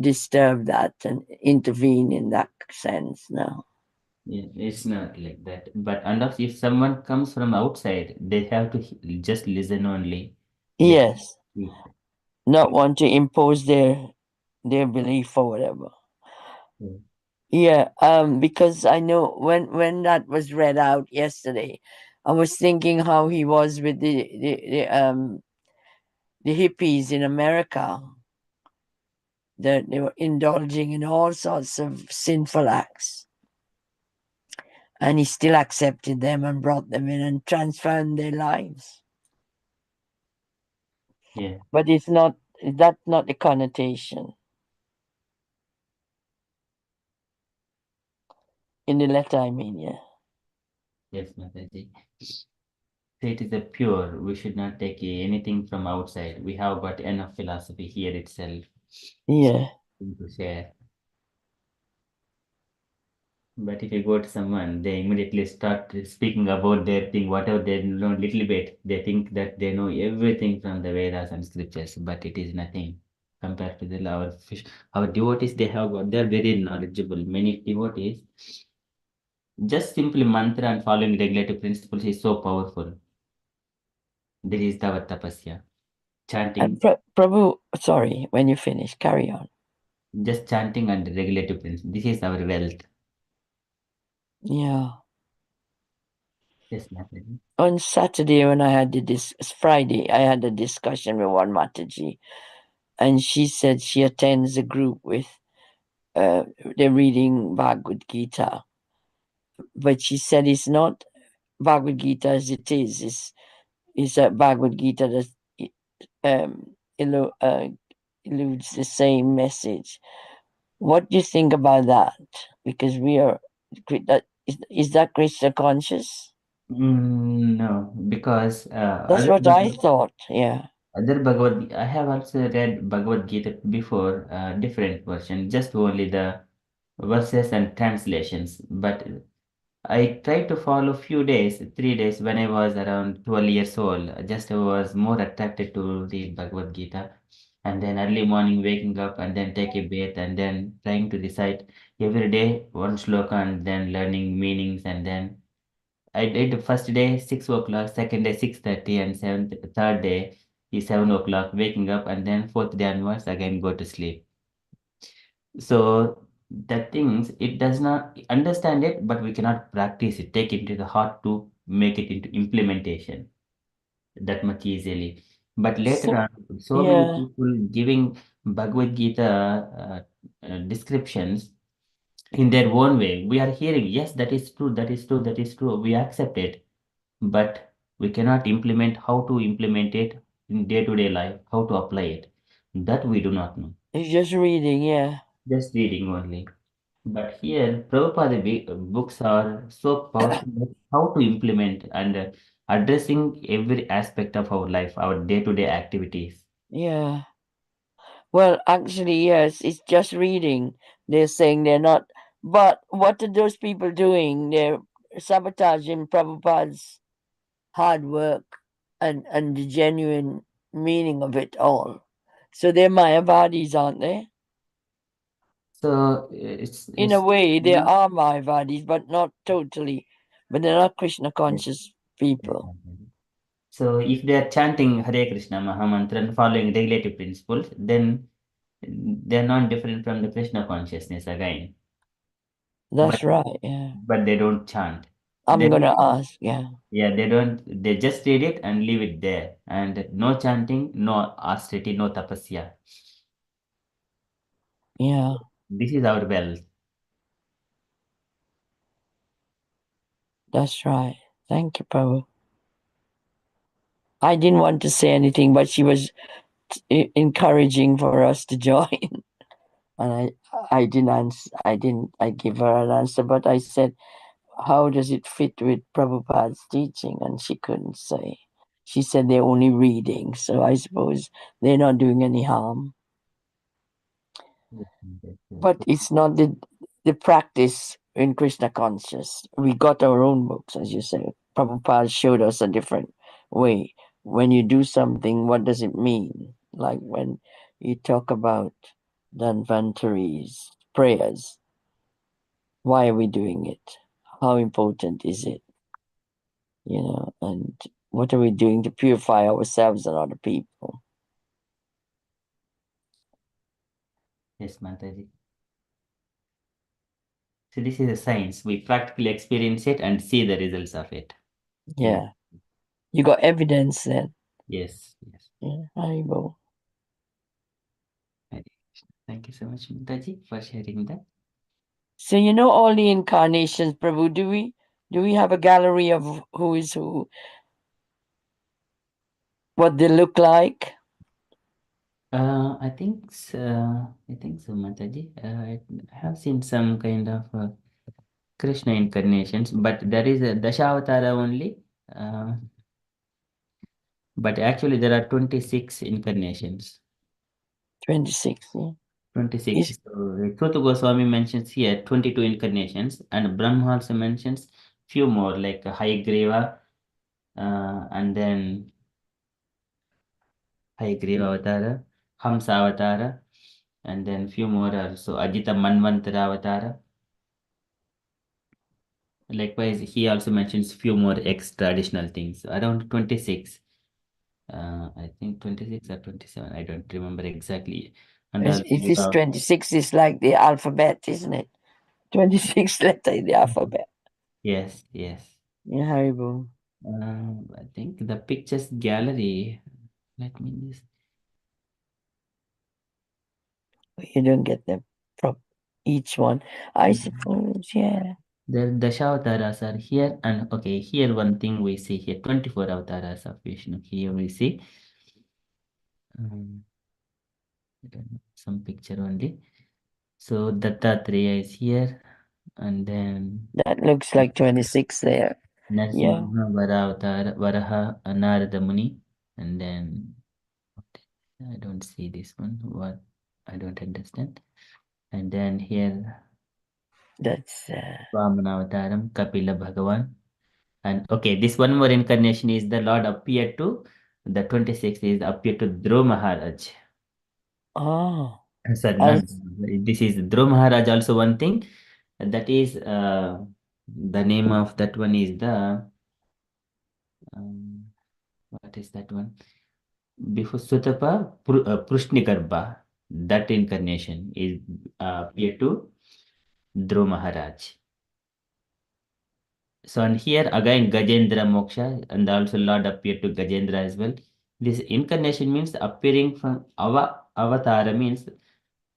disturb that and intervene in that sense. No. Yeah, it's not like that. But unless if someone comes from outside, they have to just listen only. They Yes. Not want to impose their belief or whatever. Yeah, because I know when that was read out yesterday, I was thinking how he was with the hippies in America, that they were indulging in all sorts of sinful acts, and he still accepted them and brought them in and transformed their lives. Yeah. But that's not the connotation in the letter. I mean, yeah. Yes, Mataji. So it is a pure. We should not take anything from outside. We have got enough philosophy here itself. Yeah. To share. But if you go to someone, they immediately start speaking about their thing, whatever they know little bit. They think that they know everything from the Vedas and scriptures, but it is nothing compared to our devotees. They're very knowledgeable. Many devotees, just simply mantra and following regulative principles is so powerful. This is the tapasya. Chanting. Prabhu, sorry, when you finish, carry on. Just chanting and regulative principles. This is our wealth. Yeah. Yes, Mataji. On Saturday when I had Friday, I had a discussion with one Mataji, and she said she attends a group with they're reading Bhagavad Gita, but she said it's not Bhagavad Gita as it is. It's a Bhagavad Gita that eludes the same message. What do you think about that? Because we are is that Krishna conscious? No, because That's what I thought. Yeah. other Bhagavad I have also read Bhagavad Gita before, different version, just only the verses and translations. But I tried to follow few days, 3 days when I was around 12 years old. Just I was more attracted to the Bhagavad Gita. and then early morning waking up and then take a bath and then trying to recite every day one sloka and then learning meanings. And then I did the first day 6 o'clock, second day 6:30, and third day is 7 o'clock waking up, and then fourth day onwards again go to sleep. So the things it does not understand it, but we cannot practice it, take it to the heart to make it into implementation that much easily. But later So, on, so many yeah, people giving Bhagavad Gita descriptions in their own way. We are hearing, yes, that is true, that is true, that is true. We accept it, but we cannot implement how to implement it in day-to-day life, how to apply it. That we do not know. it's just reading, yeah. Just reading only. But here, Prabhupada books are so powerful at how to implement and addressing every aspect of our life, our day-to-day activities. Yeah. Well, actually, yes, it's just reading. They're saying they're not. But what are those people doing? They're sabotaging Prabhupada's hard work and the genuine meaning of it all. So they're Mayavadis, aren't they? So In a it's way, they not. are Mayavadis, but not totally. But they're not Krishna Yes, conscious people. exactly. So if they are chanting Hare Krishna Mahamantra and following regulative principles, then they are not different from the Krishna consciousness again. That's But right, yeah. they don't chant. I'm They going to ask, yeah. Yeah, they don't, they just read it and leave it there. And no chanting, no austerity, no tapasya. Yeah, This is our wealth. that's right. Thank you, Prabhu. I didn't want to say anything, but she was encouraging for us to join. And I didn't answer, I give her an answer, but I said, how does it fit with Prabhupada's teaching? And she couldn't say. She said they're only reading, so I suppose they're not doing any harm. But it's not the practice in Krishna conscious. We got our own books, as you say. Prabhupada showed us a different way. When you do something, what does it mean? Like when you talk about Dhanvantaris, prayers, why are we doing it? How important is it? You know, and what are we doing to purify ourselves and other people? Yes, Mataji. So this is a science. We practically experience it and see the results of it. Yeah. You got evidence then. Yes, yes. Yeah, Haribo. Hare Krishna. Thank you so much, Mataji, for sharing that. So you know all the incarnations, Prabhu. Do we have a gallery of who is who? What they look like? I think so, Mataji. I have seen some kind of Krishna incarnations, but there is a Dashavatara only. But actually, there are 26 incarnations. 26. Yeah. 26. So, Truthu Goswami mentions here 22 incarnations, and Brahma also mentions few more, like Hayagriva, and then Hayagriva Avatara, Hamsa Avatara, and then few more also Ajita Manvantara Avatara. Likewise, he also mentions few more extra additional things, around 26. I think 26 or 27. I don't remember exactly. And also, Is this 26 is like the alphabet, isn't it? 26 letter in the alphabet. yes, yes. Yeah, Haribo. I think the pictures gallery. Let me just. You don't get them from each one. I suppose, yeah. The Dashavataras are here, and okay, here one thing we see here 24 avatars of Vishnu. Here we see I don't know, some picture only. So Dattatreya is here, and then That looks like 26 there. Yeah. Narsimha Varaha Narada Muni, and then I don't see this one. What I don't understand. And then here That's Vamanavataram, Kapila Bhagavan. And okay, this one more incarnation is the Lord appeared to the 26th is appeared to Dhruv Maharaj. Oh. Sorry, And not this is Dhruv Maharaj also one thing. That is the name of that one is the what is that one? Before Sutapa Prushnigarbha. That incarnation is appear to Dhruv Maharaj. So and here again Gajendra Moksha and also Lord appeared to Gajendra as well. This incarnation means appearing from avatara means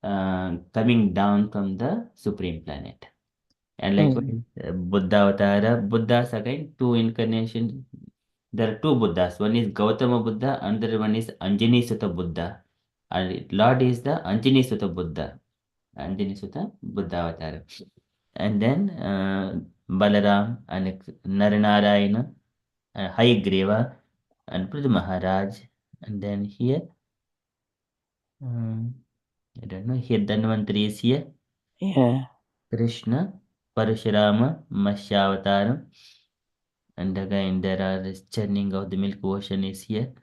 coming down from the supreme planet. And likewise, Buddha Avatara, Buddhas again, two incarnations. There are two Buddhas. One is Gautama Buddha, another one is Anjani Sutta Buddha. And Lord is the Anjani Sutta Buddha. Anjani Sutta Buddha Avatara. And then Balaram and Naranarayana, Hayagreva and Pridhu Maharaj. And then here, I don't know, here Dhanvantari is here. yeah. Krishna, Parashurama, Matsyavatara. And again, there are this churning of the milk ocean is here.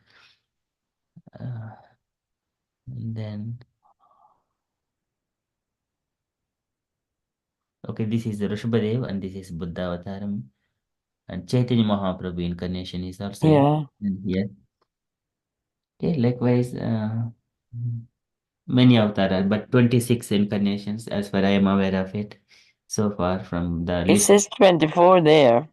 And then, okay, this is Rishabhadev and this is Buddha Avataram. And Chaitanya Mahaprabhu incarnation is also Yeah. in here. Okay, likewise, many avatars, but 26 incarnations as far I am aware of it so far from the It list. says 24 there.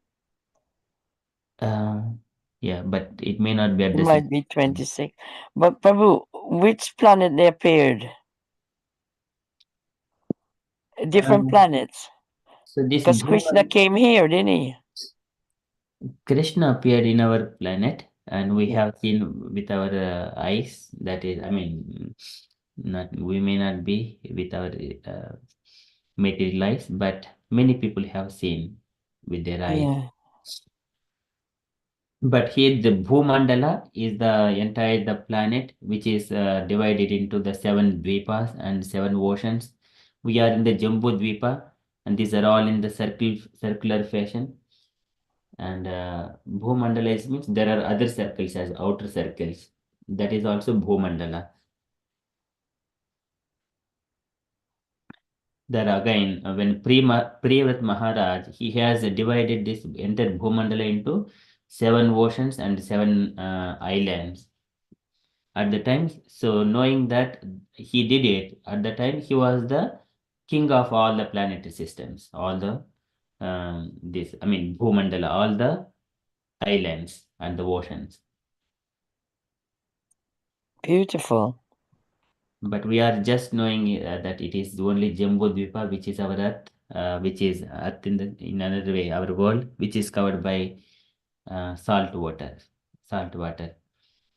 Yeah, but it may not be at It the might same. be 26. But Prabhu, which planet they appeared? Different planets. So this Because Krishna came here, didn't he? Krishna appeared in our planet, and we Yeah. have seen with our eyes. That is, I mean, not we may not be with our material eyes, but many people have seen with their eyes. Yeah. But here, the Bhumandala is the entire the planet, which is divided into the seven dvipas and seven oceans. We are in the Jambu Dvipa, and these are all in the circular fashion. And Bhumandala means there are other circles as outer circles. That is also Bhumandala. There again, when Priyavrat Maharaj, he has divided this entire Bhumandala into seven oceans and seven islands. At the time, so knowing that he did it, at the time he was the king of all the planetary systems, all the Bhumandala, all the islands and the oceans. Beautiful. But we are just knowing that it is only Jambudvipa, which is our Earth, which is Earth in another way, our world, which is covered by salt water,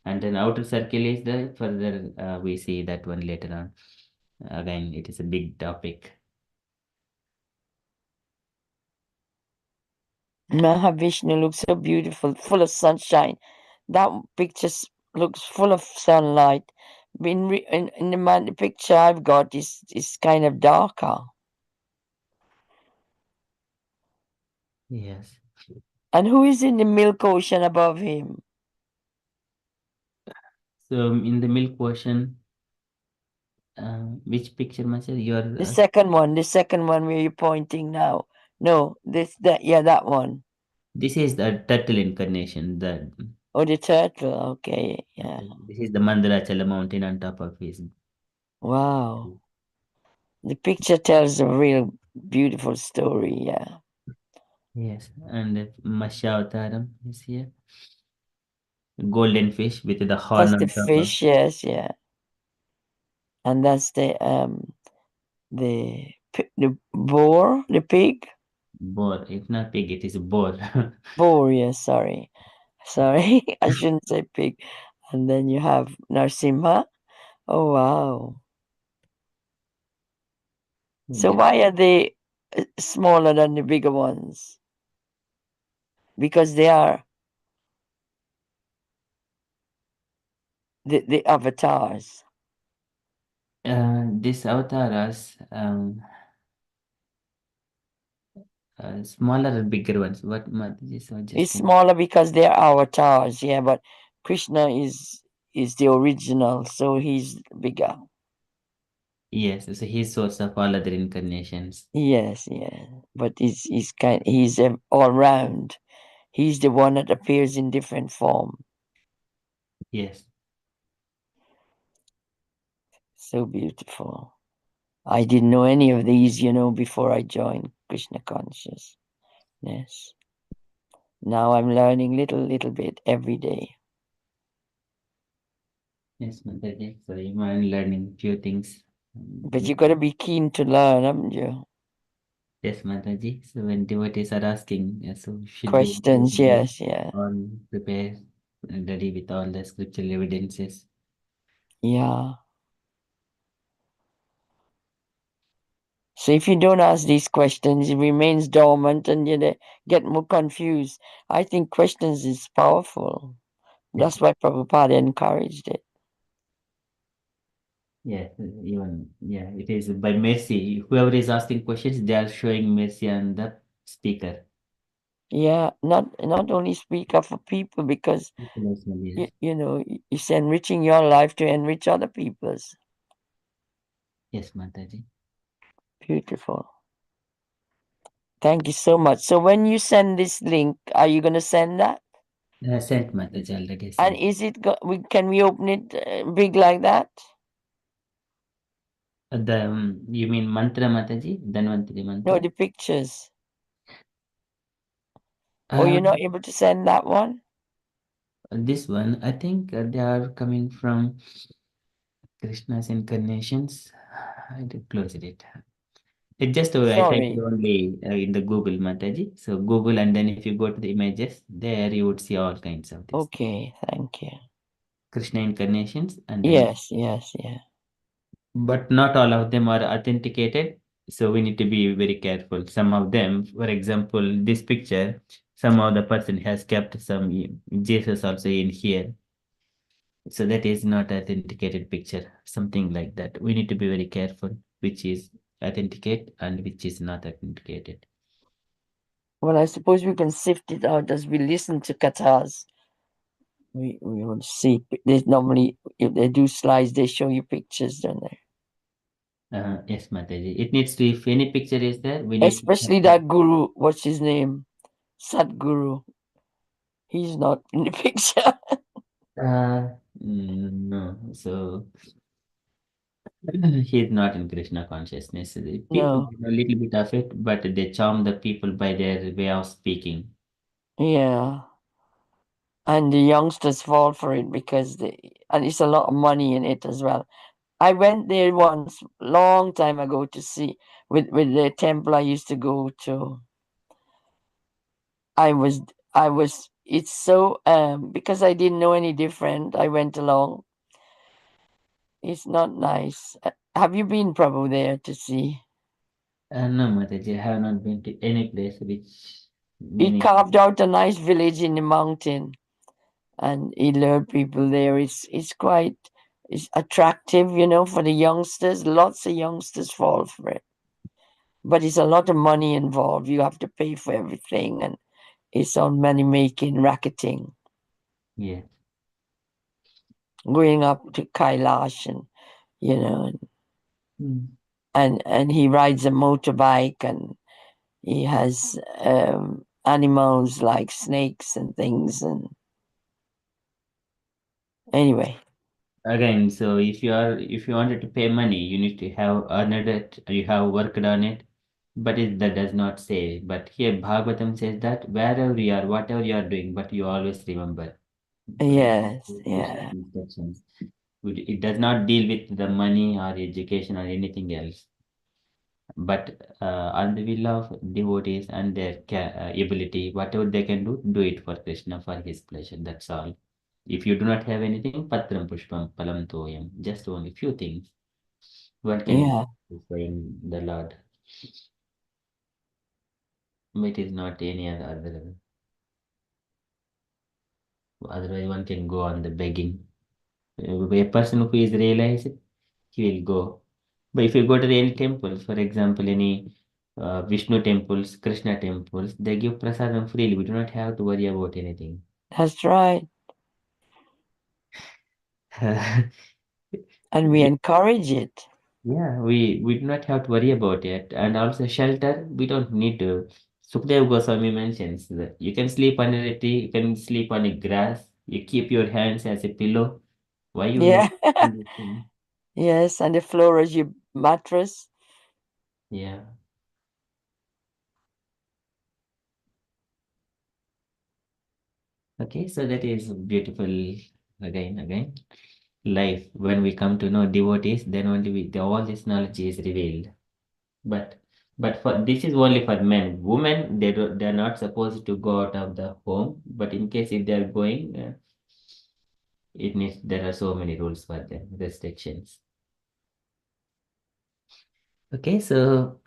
and then outer circle is the further we see that one later on. Again, it is a big topic. Mahavishnu looks so beautiful, full of sunshine. That picture looks full of sunlight. In the picture I've got is kind of darker. Yes. And who is in the milk ocean above him? So in the milk ocean, which picture, Master? You are The second one where you're pointing now. No, that one. this is the turtle incarnation. The The turtle. Okay, yeah. This is the Mandarachala mountain on top of his. Wow. The picture tells a real beautiful story, yeah. Yes, and Matsya is here. Golden fish with the horn That's the on top of. fish, yes, yeah. And that's the boar, the pig. Boar. It's not pig, it is boar. Boar, yes, sorry. I shouldn't say pig. And then you have Narsimha. Oh, wow. So Yeah. why are they smaller than the bigger ones? Because they are the avatars. These avatars, smaller or bigger ones. What Mataji suggested? It's smaller because they're avatars, yeah, but Krishna is the original, so he's bigger. Yes, so he's source of all other incarnations. Yes, yeah. But he's all round. He's the one that appears in different form. Yes. So beautiful. I didn't know any of these, before I joined Krishna consciousness. Now I'm learning little bit every day. Yes, Mataji. So you are learning few things. But you got to be keen to learn, haven't you? Yes, Mataji. So when devotees are asking, so we should Questions, be yes, yeah. all prepared and ready with all the scriptural evidences. Yeah. So if you don't ask these questions, it remains dormant and you get more confused. I think questions is powerful. That's why Prabhupada encouraged it. Yes, even it is by mercy. Whoever is asking questions, they are showing mercy on the speaker. Yeah, not only speak up for people, because People as well, yes. it's enriching your life to enrich other people's. Yes, Mataji. Beautiful. Thank you so much. So when you send this link, are you going to send that? Sent Mataji already And sent. is it can we open it big like that? You mean mantra Mataji? Dhanvantari mantra? No, the pictures. Or you're not able to send that one? This one, I think they are coming from Krishna's incarnations. I did close it. It just I typed Sorry. only in the Google Mataji. So Google, and then if you go to the images, there you would see all kinds of this. Okay, thank you. Krishna incarnations, and then Yes, yeah. but not all of them are authenticated. So we need to be very careful. Some of them, for example, this picture, somehow the person has kept some Jesus also in here. So that is not authenticated picture, something like that. We need to be very careful which is authenticate and which is not authenticated. Well, I suppose we can sift it out as we listen to kathas. We will see. There's normally, if they do slides, they show you pictures, don't they? Yes, Mataji. It needs to, if any picture is there, we need Especially that guru, what's his name? Sadguru. He's not in the picture. no. So he's not in Krishna consciousness. The people No. know a little bit of it, but they charm the people by their way of speaking. Yeah. And the youngsters fall for it because and it's a lot of money in it as well. I went there once, long time ago, to see with the temple I used to go to. I was it's so because I didn't know any different, I went along. It's not nice. Have you been, Prabhu, there to see? No, Mataji, I have not been to any place which He many. carved out a nice village in the mountain, and he lured people there. It's attractive, for the youngsters. Lots of youngsters fall for it, but it's a lot of money involved. You have to pay for everything, and it's on money making, racketing. Yeah. Going up to Kailash, and and he rides a motorbike, and he has animals like snakes and things, and anyway. Again, so if you wanted to pay money, you need to have earned it, you have worked on it, but that does not say. But here Bhagavatam says that wherever you are, whatever you are doing, but you always remember. Yes, Krishna's yeah. instructions. It does not deal with the money or education or anything else, but on the will of devotees and their ability, whatever they can do it for Krishna, for his pleasure. That's all. If you do not have anything, patram pushpam palam toyam, just only few things. One can Yeah. do for the Lord. But it is not any other. Otherwise, one can go on the begging. A person who is realized, he will go. But if you go to any temples, for example, any Vishnu temples, Krishna temples, they give prasadam freely. We do not have to worry about anything. That's right. And we encourage it. Yeah, we do not have to worry about it. And also shelter, we don't need to. Sukhdev Goswami mentions that you can sleep under a tree, you can sleep on a grass, you keep your hands as a pillow. Why you Yeah. need anything? Yes, and the floor is your mattress. Yeah. Okay, so that is beautiful again. Life, when we come to know devotees, then only all this knowledge is revealed. But for this is only for men. Women, they are not supposed to go out of the home. But in case if they are going, there are so many rules for them, restrictions. Okay, so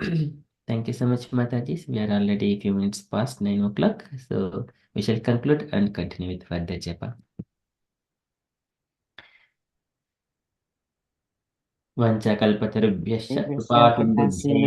thank you so much, Mataji. We are already a few minutes past 9 o'clock. So we shall conclude and continue with further japa. Vancha kalpatarubhyascha If you कृपा say,